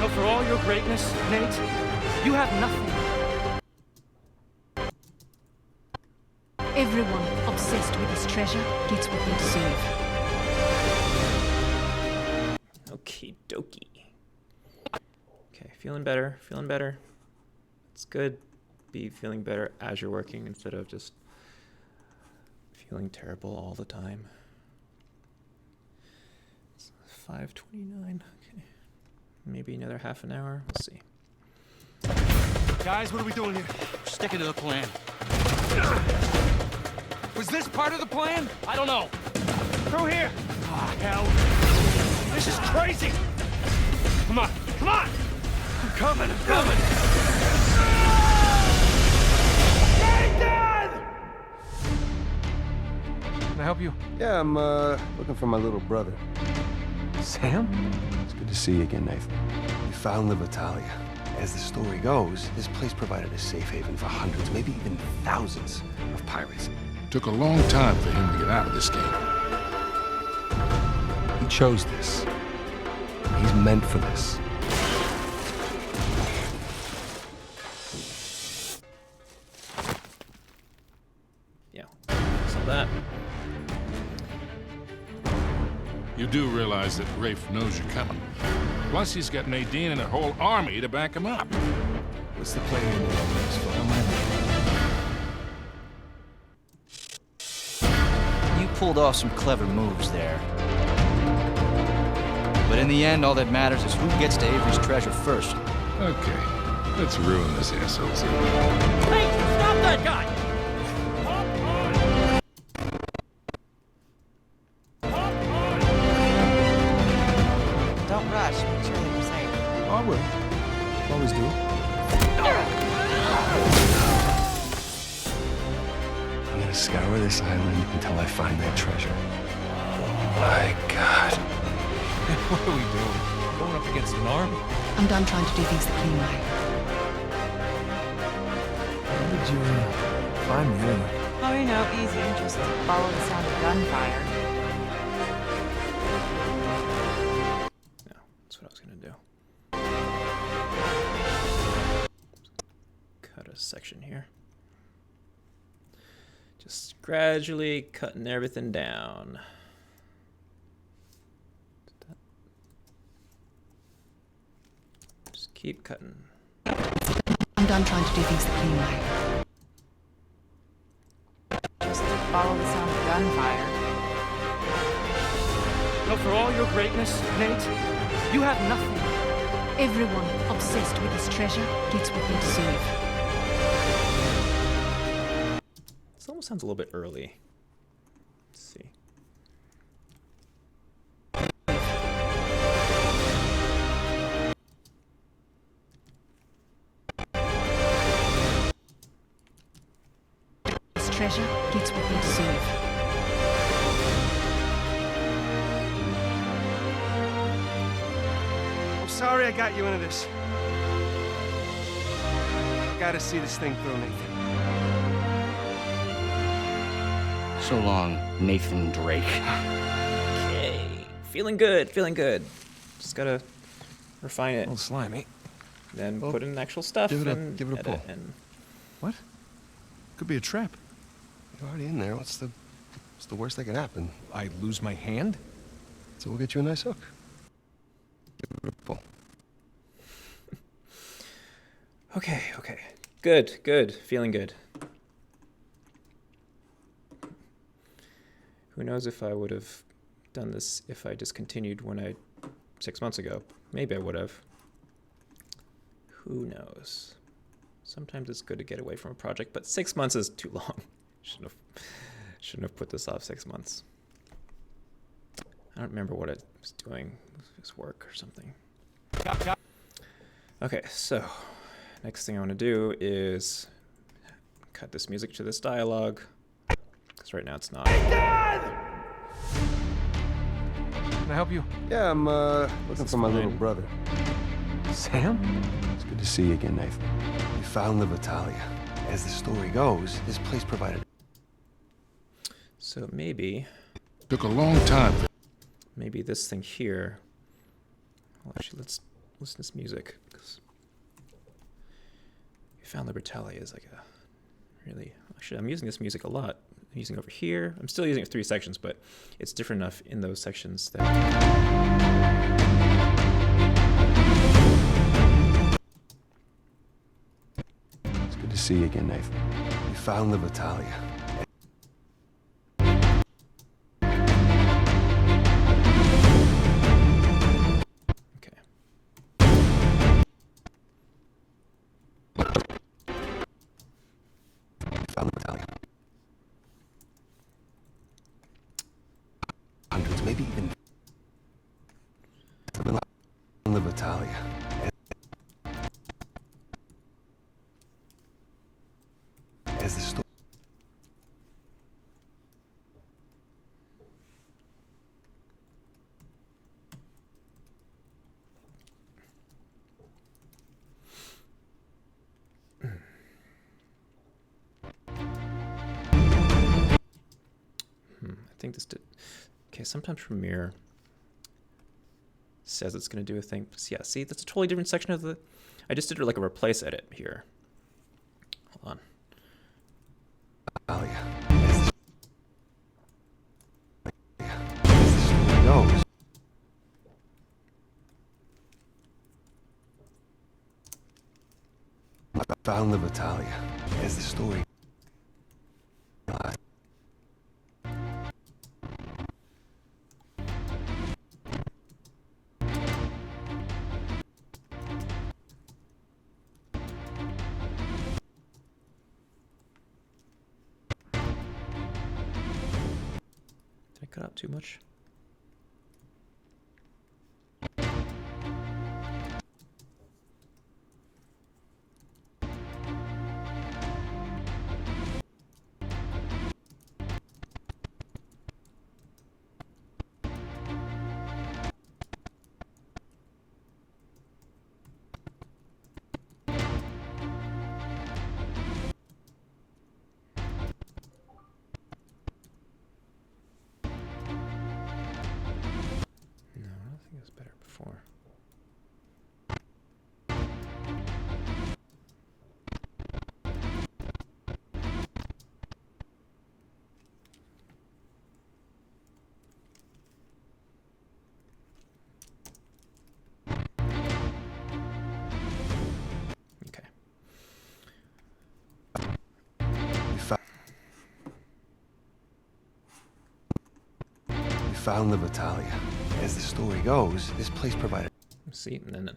No, for all your greatness, Nate, you have nothing. Everyone obsessed with this treasure gets what they deserve. Okie dokie. Okay, feeling better, feeling better. It's good. Be feeling better as you're working instead of just feeling terrible all the time. It's 5:29. Okay. Maybe another half an hour. We'll see. Guys, what are we doing here? Sticking to the plan. Was this part of the plan? I don't know. Through here. Ah, hell. This is crazy. Come on, come on. I'm coming, I'm coming. Can I help you? Yeah, I'm looking for my little brother. Sam? It's good to see you again, Nathan. We found Livitalia. As the story goes, this place provided a safe haven for hundreds, maybe even thousands of pirates. Took a long time for him to get out of this game. He chose this. He's meant for this. Yeah, saw that. You do realize that Rafe knows you're coming. Plus, he's got Nadine and a whole army to back him up. What's the plan in this film? You pulled off some clever moves there. But in the end, all that matters is who gets to Avery's treasure first. Okay, let's ruin this asshole's evening. Hey, stop that guy! scour this island until I find that treasure. My God. What are we doing? Going up against an army? I'm done trying to do things the clean way. How did you, find me anyway? Oh, you know, easy. Just follow the sound of gunfire. No, that's what I was gonna do. Cut a section here. Just gradually cutting everything down. Just keep cutting. I'm done trying to do things the clean way. Just follow the sound of gunfire. No, for all your greatness, Nate, you have nothing. Everyone obsessed with this treasure gets what they deserve. This almost sounds a little bit early. Let's see. This treasure gets what they deserve. I'm sorry I got you into this. I gotta see this thing through, Nathan. So long, Nathan Drake. Okay. Feeling good, feeling good. Just gotta refine it. A little slimy. Then Well, put in actual stuff give it a- and give it a edit pull. and What? Could be a trap. You're already in there. What's the worst that can happen? I lose my hand? So we'll get you a nice hook. Give it a pull. Okay, okay. Good, good. Feeling good. Who knows if I would have done this if I discontinued 6 months ago. Maybe I would have. Who knows? Sometimes it's good to get away from a project, but 6 months is too long. Shouldn't have put this off 6 months. I don't remember what I was doing. It was work or something. Okay, so next thing I want to do is cut this music to this dialogue, because right now it's not. Can I help you? Yeah, I'm looking for my little brother. Sam? It's good to see you again, Nathan. We found the Vitalia. As the story goes, this place provided. So maybe. Took a long time. Maybe this thing here. Well, actually, let's listen to this music, because we found the Vitalia is like a really. Actually, I'm using this music a lot. I'm using it over here. I'm still using it for 3 sections, but it's different enough in those sections that. It's good to see you again, Nathan. We found the Vitalia. Found the Vitalia. Hundreds, maybe even. Found the Vitalia. As the story. I think this did. Okay, sometimes Premiere says it's going to do a thing. Yeah, see, that's a totally different section of the. I just did like a replace edit here. Hold on. Oh yeah. As the story goes. I found the Vitalia. As the story. Did I cut out too much? found the Battaglia. As the story goes, this place provided... See, and then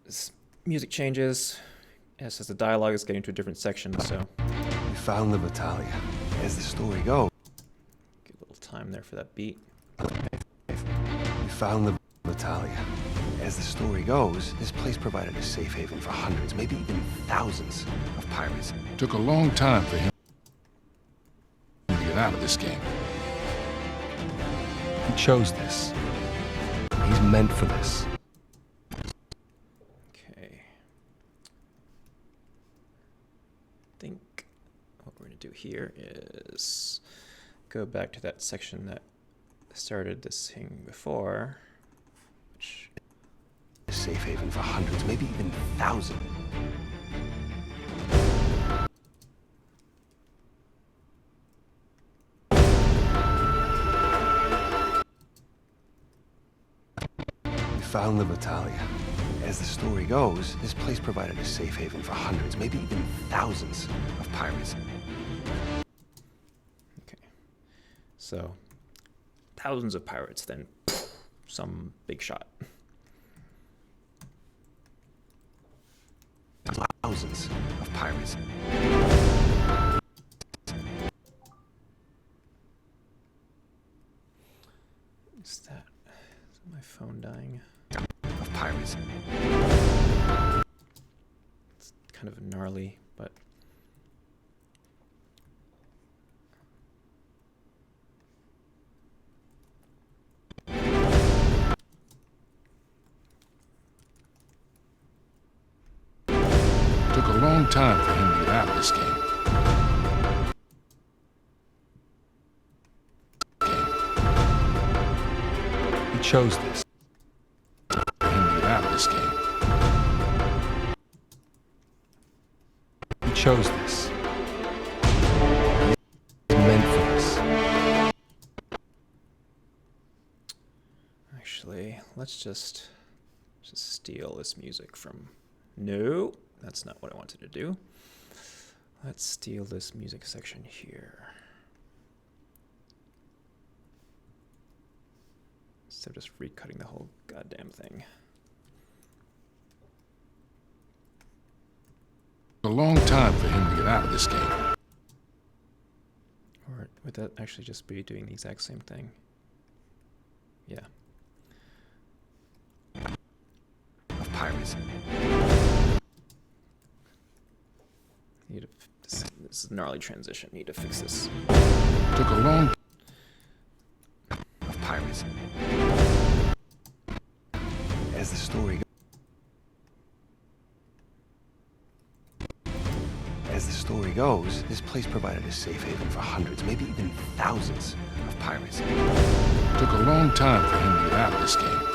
this music changes. As the dialogue is getting to a different section, so... We found the Battaglia. As the story goes... Give a little time there for that beat. We found the Battaglia. As the story goes, this place provided a safe haven for hundreds, maybe even thousands of pirates. Took a long time for him to get out of this game. He chose this. He's meant for this. Okay. I think what we're going to do here is go back to that section that started this thing before, which... A safe haven for hundreds, maybe even thousands. We found the Battaglia. As the story goes, this place provided a safe haven for hundreds, maybe even thousands of pirates. Okay. So, thousands of pirates, then some big shot. Thousands of pirates. Is my phone dying? Of pirates. It's kind of gnarly, but... Took a long time for him to get out of this game. He chose this. For him to get out of this game. He chose this. He's meant for this. Actually, let's just steal this music from... No, that's not what I wanted to do. Let's steal this music section here. Instead of just recutting the whole goddamn thing. A long time for him to get out of this game. Or would that actually just be doing the exact same thing? Yeah. Of pirates. Need to, this is a gnarly transition. Need to fix this. Took a long... Of pirates. As the story goes... As the story goes, this place provided a safe haven for hundreds, maybe even thousands of pirates. Took a long time for him to get out of this game.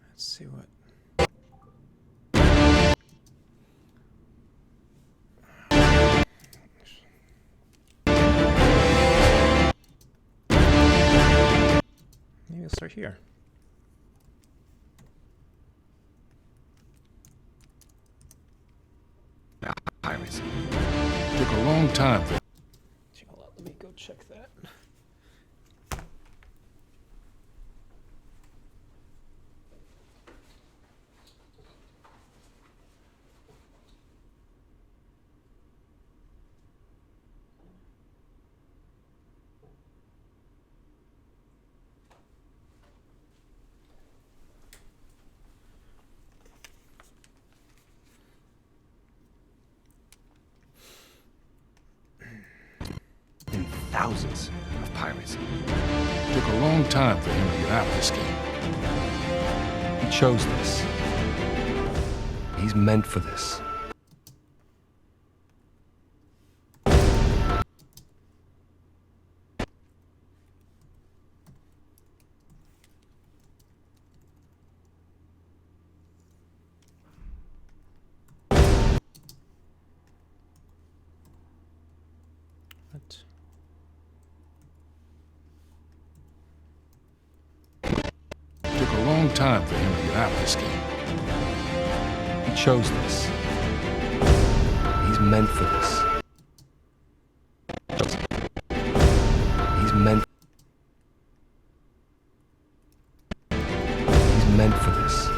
Let's see what... Maybe I'll start here. Pirates. Took a long time for... Hold on, let me go check that. Thousands of pirates. Took a long time for him to get out of this game. He chose this. He's meant for this. What? Took a long time for him to get out of this game. He chose this. meant for this. He's meant for this.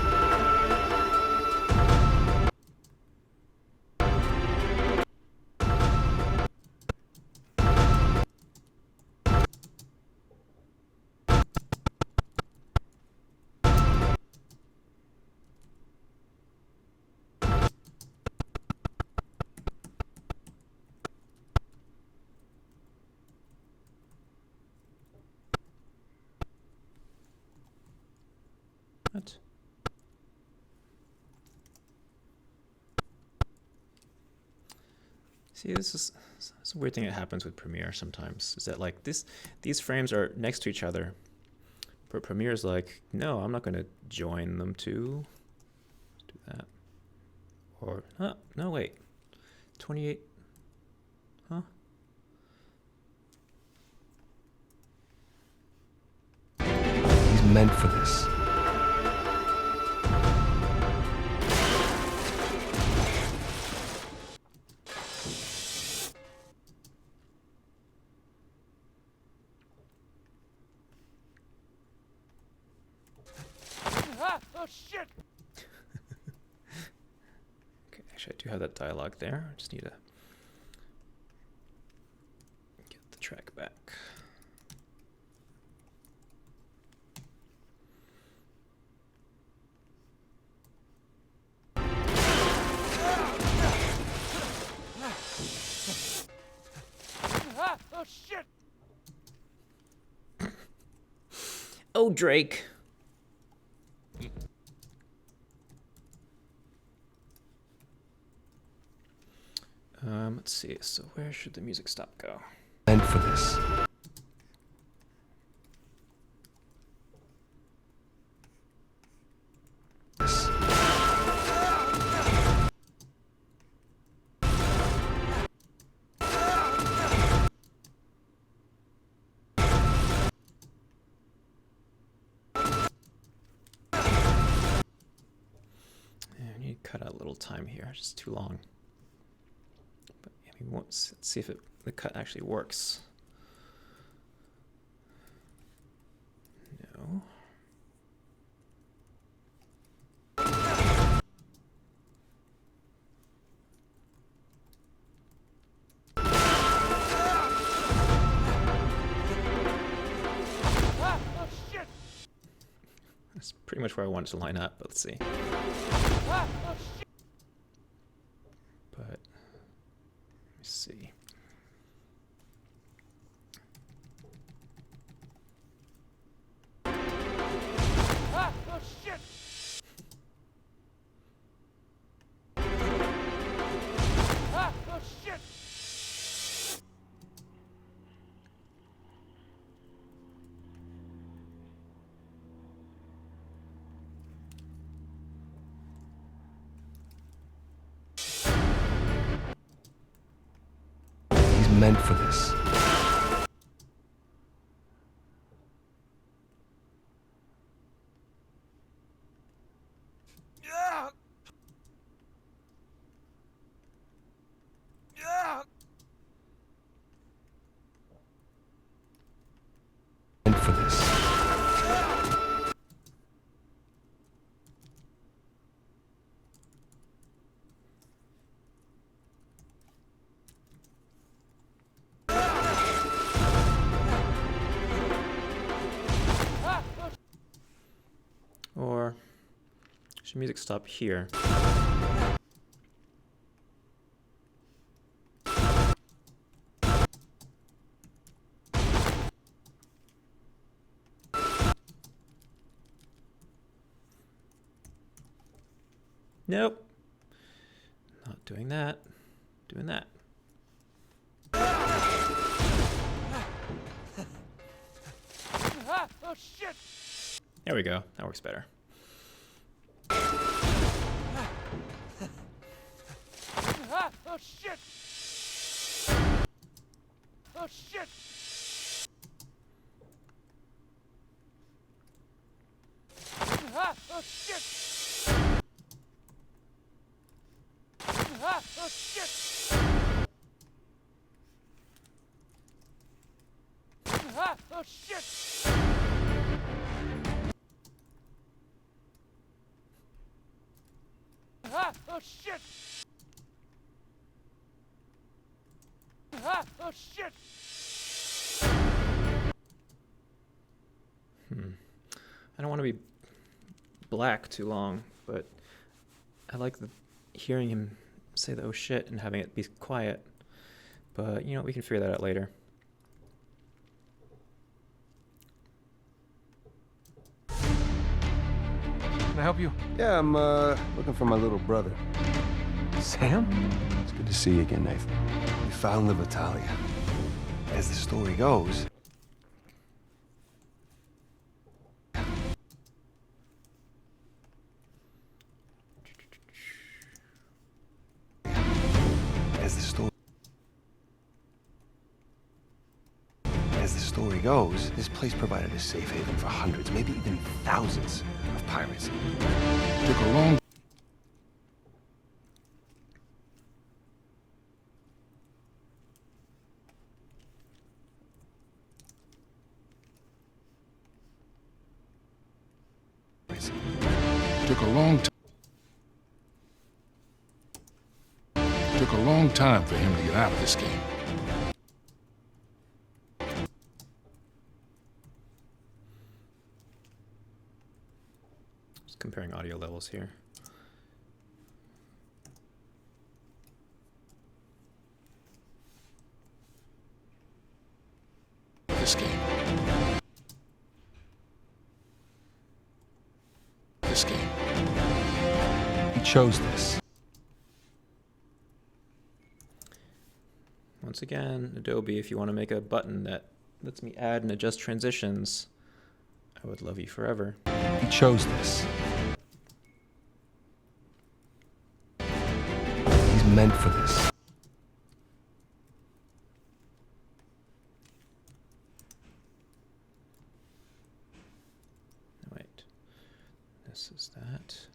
What? See, this is a weird thing that happens with Premiere sometimes, is that like these frames are next to each other, but Premiere's like, no, I'm not going to join them two. Let's do that. Or, no, wait. 28, huh? He's meant for this. Oh shit! Okay, actually, I do have that dialogue there. I just need to get the track back. Oh shit! Oh, Drake. Let's see. So where should the music stop go? Meant for this. I need to cut out a little time here. It's just too long. But I mean, let's see if the cut actually works. No. Oh shit! That's pretty much where I wanted to line up, but let's see. Oh shit! But let me see. Oh shit! Oh shit! He's meant for this. Meant for this. Or should music stop here? Nope. Not doing that. Doing that. Oh shit! There we go. That works better. Oh shit! Oh shit! Oh shit! Oh shit! Oh, shit! Oh, shit! Oh, shit! I don't want to be black too long, but I like hearing him say the oh shit and having it be quiet. But, you know, we can figure that out later. Can I help you? Yeah, I'm looking for my little brother. Sam? It's good to see you again, Nathan. We found the Vitalia. As the story goes, As the story goes, this place provided a safe haven for hundreds, maybe even thousands of pirates. It took a long Took a long time for him to get out of this game. Just comparing audio levels here. This game. This game. He chose this. Once again, Adobe, if you want to make a button that lets me add and adjust transitions, I would love you forever. He chose this. He's meant for this. Wait. This is that.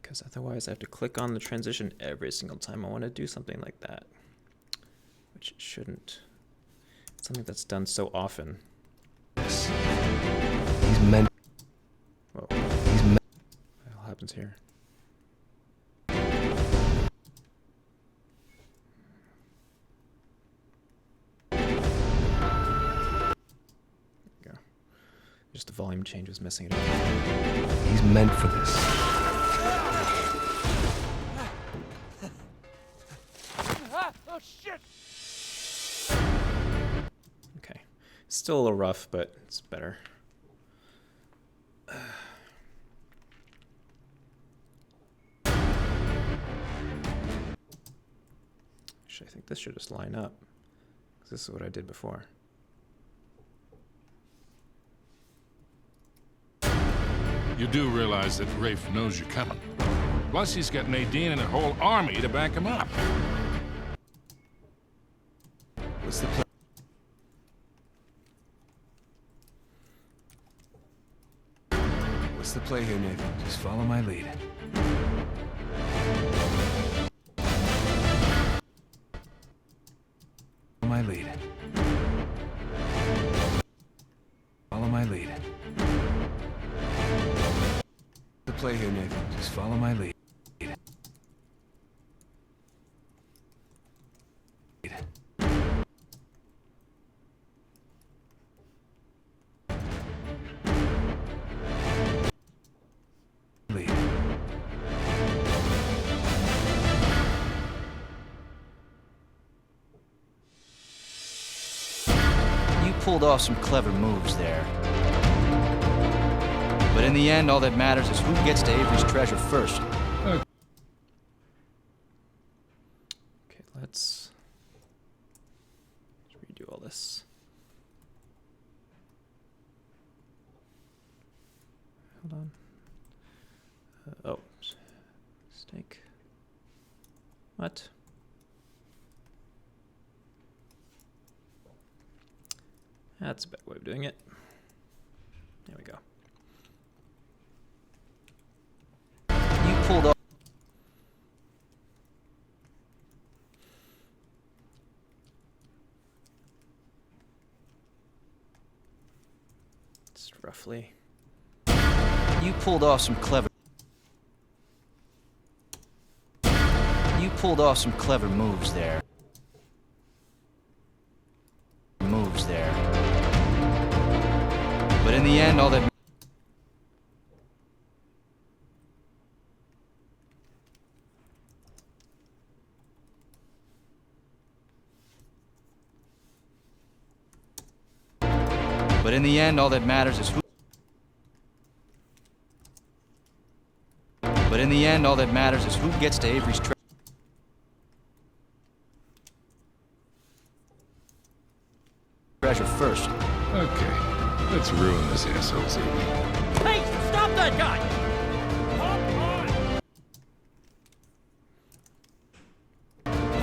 Because otherwise I have to click on the transition every single time I want to do something like that, which shouldn't. It's something that's done so often. He's meant. Whoa. He's meant. What the hell happens here? There we go. Just the volume change was messing it up. He's meant for this. Oh, shit! Okay. Still a little rough, but it's better. Actually, I think this should just line up, because this is what I did before. You do realize that Rafe knows you're coming. Plus, he's got Nadine and a whole army to back him up. What's the plan? What's the play here, Nathan? Just follow my lead. Follow my lead. Follow my lead. The play here, Nathan. Just follow my lead. Pulled off some clever moves there. But in the end, all that matters is who gets to Avery's treasure first. Okay, let's redo all this. Hold on. Oh, mistake. What? That's a better way of doing it. There we go. roughly. You pulled off some clever... You pulled off some clever moves there. Moves there. But in the end, all that... But in the end, all that matters is who... But in the end, all that matters is who gets to Avery's treasure first. Okay, let's ruin this asshole's evening. Hey, stop that guy! Hop on!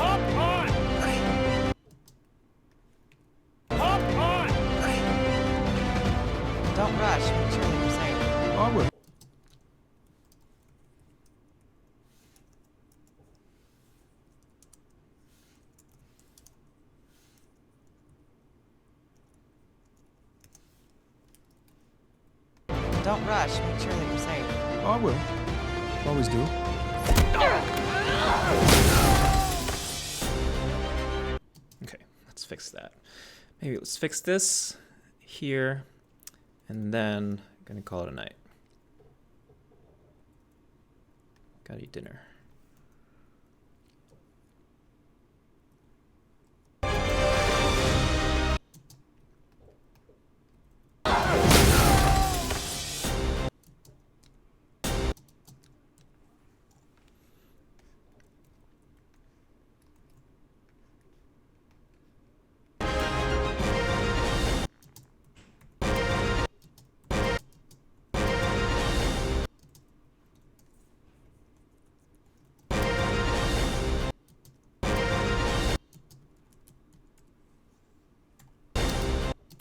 Hop on! Don't rush. Make sure that you're safe. I will. Don't rush. Make sure that you're safe. I will. Always do. Okay, let's fix that. Maybe let's fix this here, and then I'm gonna call it a night. Gotta eat dinner.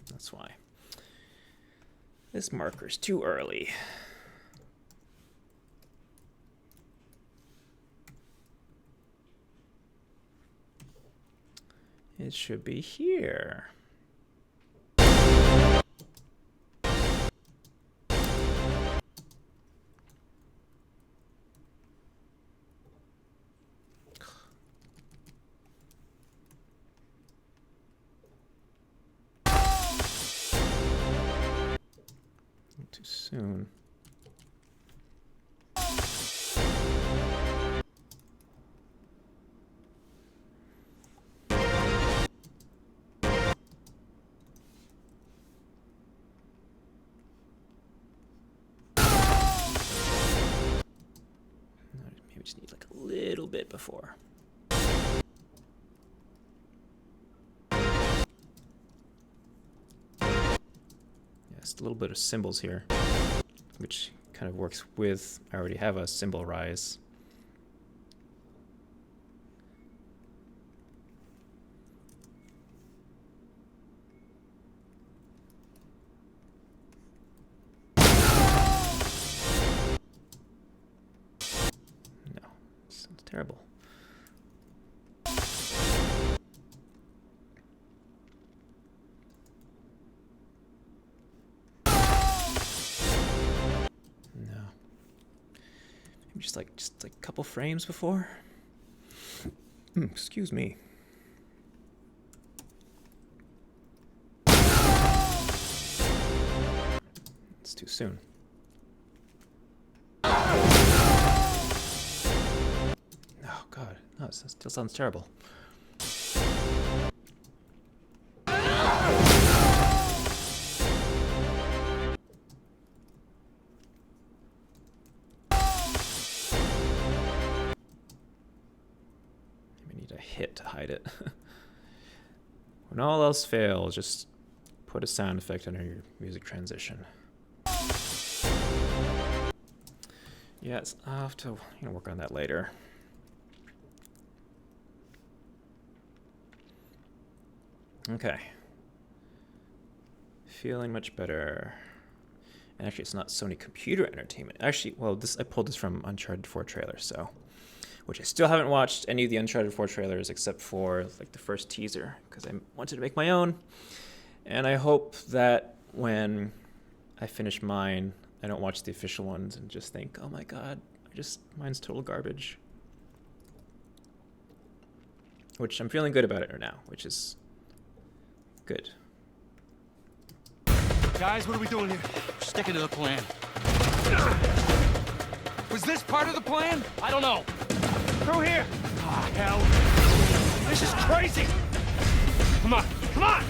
That's why. This marker's too early. It should be here. Too soon. Maybe just need like a little bit before. Just a little bit of symbols here, which kind of works with, I already have a symbol rise. No, sounds terrible. Just like a couple frames before. Excuse me. It's too soon. Oh God, no, it still sounds terrible. Hit to hide it. When all else fails, just put a sound effect under your music transition. Yes, I'll have to work on that later. Okay. Feeling much better. And actually, it's not Sony Computer Entertainment. Actually, well, I pulled this from Uncharted 4 trailer, so. Which I still haven't watched any of the Uncharted 4 trailers except for like the first teaser because I wanted to make my own. And I hope that when I finish mine, I don't watch the official ones and just think, oh my god, mine's total garbage. Which I'm feeling good about it right now, which is good. Guys, what are we doing here? Sticking to the plan. Was this part of the plan? I don't know. Through here! Ah, hell. This is crazy! Come on, come on!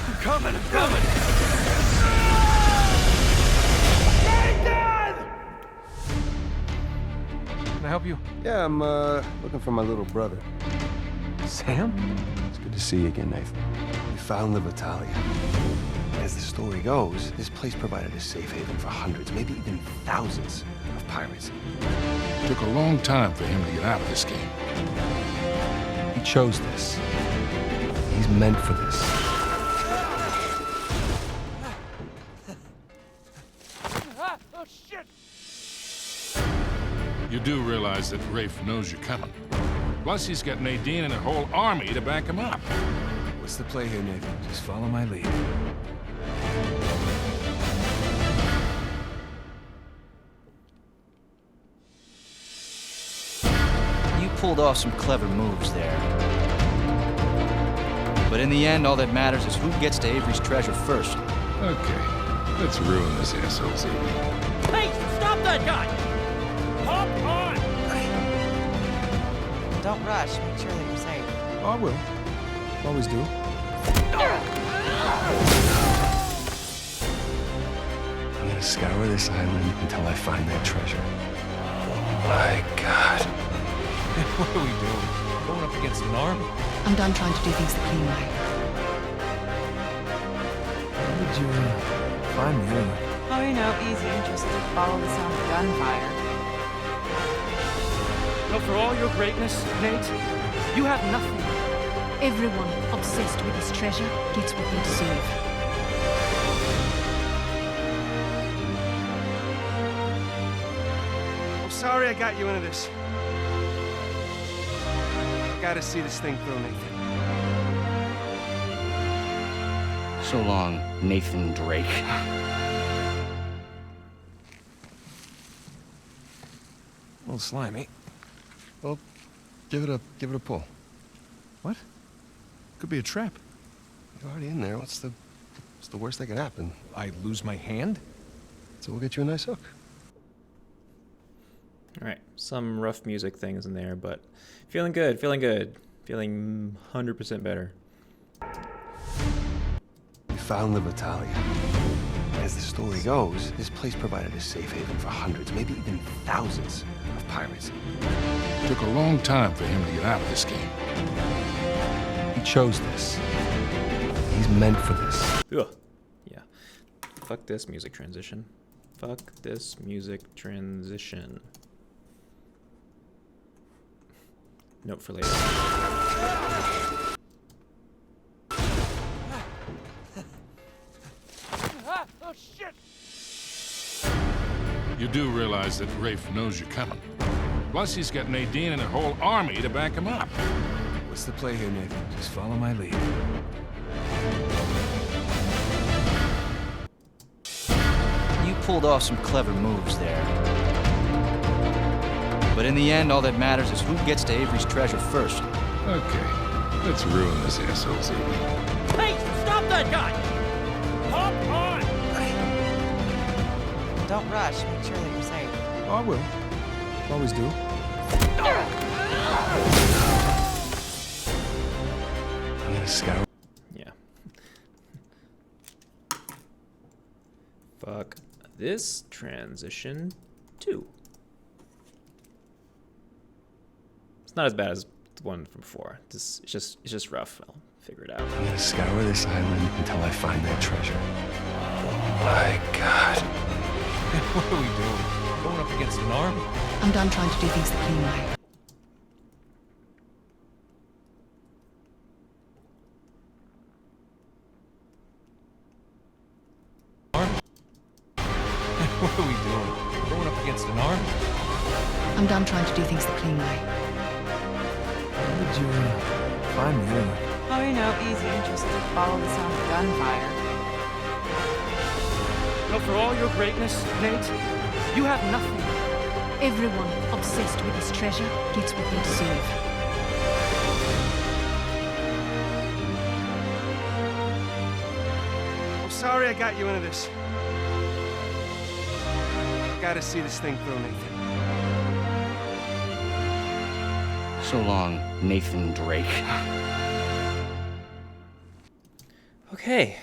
I'm coming, I'm coming! Can I help you? Yeah, I'm looking for my little brother. Sam? It's good to see you again, Nathan. We found the battalion. As the story goes, this place provided a safe haven for hundreds, maybe even thousands of pirates. It took a long time for him to get out of this game. He chose this. He's meant for this. Oh, shit! You do realize that Rafe knows you're coming. Plus, he's got Nadine and a whole army to back him up. What's the play here, Nathan? Just follow my lead. You pulled off some clever moves there. But in the end, all that matters is who gets to Avery's treasure first. Okay, let's ruin this asshole's evening. Hey, stop that guy! Hop on! Don't rush. Make sure that you're safe. Oh, I will. Always do. I'm gonna scour this island until I find that treasure. My God. What are we doing? Going up against an army? I'm done trying to do things the clean way. How did you, find me anyway? Oh, you know, easy. Just follow the sound of gunfire. No, for all your greatness, Nate, you have nothing. Everyone obsessed with this treasure gets what they deserve. I'm sorry I got you into this. I gotta see this thing through, Nathan. So long, Nathan Drake. A little slimy. Well, give it a pull. What? Could be a trap. You're already in there. What's the worst that could happen? I lose my hand? So we'll get you a nice hook. All right, some rough music things in there, but feeling good, feeling 100% better. We found the battalion. As the story goes, this place provided a safe haven for hundreds, maybe even thousands of pirates. It took a long time for him to get out of this game. He chose this. He's meant for this. Ugh. Yeah. Fuck this music transition. Fuck this music transition. Note for later. Oh, shit! You do realize that Rafe knows you're coming. Plus, he's got Nadine and a whole army to back him up. What's the play here, Nathan? Just follow my lead. You pulled off some clever moves there. But in the end, all that matters is who gets to Avery's treasure first. Okay, let's ruin this asshole's evening. Hey, stop that guy! Hop on! Don't rush. Make sure that you're safe. Oh, I will. Always do. I'm gonna scour. Yeah. Fuck this transition too. It's not as bad as the one from before. It's just rough. I'll figure it out. I'm gonna scour this island until I find that treasure. My God. What are we doing? Going up against an army? I'm done trying to do things the clean way. Army? What are we doing? Going up against an army? I'm done trying to do things the clean way. How did you, find me anyway? Oh, you know, easy. Just follow the sound of gunfire. No, for all your greatness, Nate, you have nothing. Everyone obsessed with this treasure gets what they deserve. I'm sorry I got you into this. I gotta see this thing through, Nathan. So long, Nathan Drake. Okay.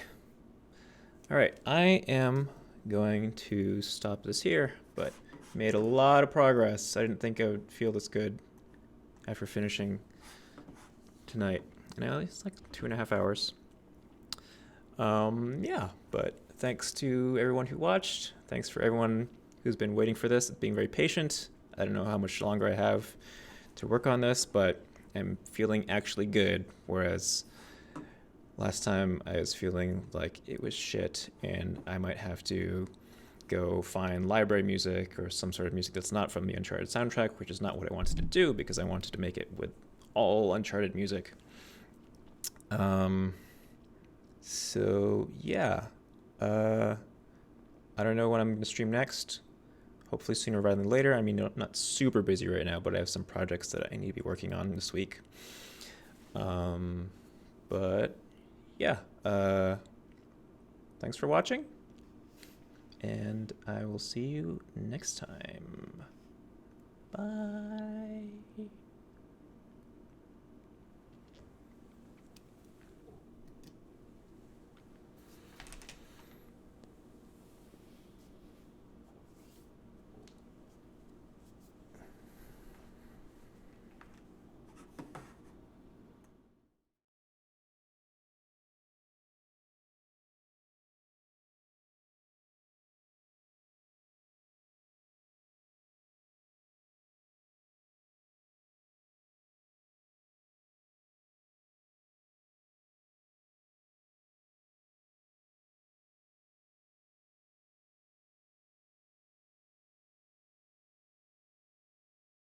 All right, I am going to stop this here, but made a lot of progress. I didn't think I would feel this good after finishing tonight. Now it's like 2.5 hours. Yeah, but thanks to everyone who watched. Thanks for everyone who's been waiting for this, being very patient. I don't know how much longer I have to work on this, but I'm feeling actually good, whereas last time I was feeling like it was shit and I might have to go find library music or some sort of music that's not from the Uncharted soundtrack, which is not what I wanted to do because I wanted to make it with all Uncharted music. So yeah, I don't know when I'm gonna stream next. Hopefully sooner rather than later. I mean, not super busy right now, but I have some projects that I need to be working on this week. But yeah, thanks for watching, and I will see you next time. Bye.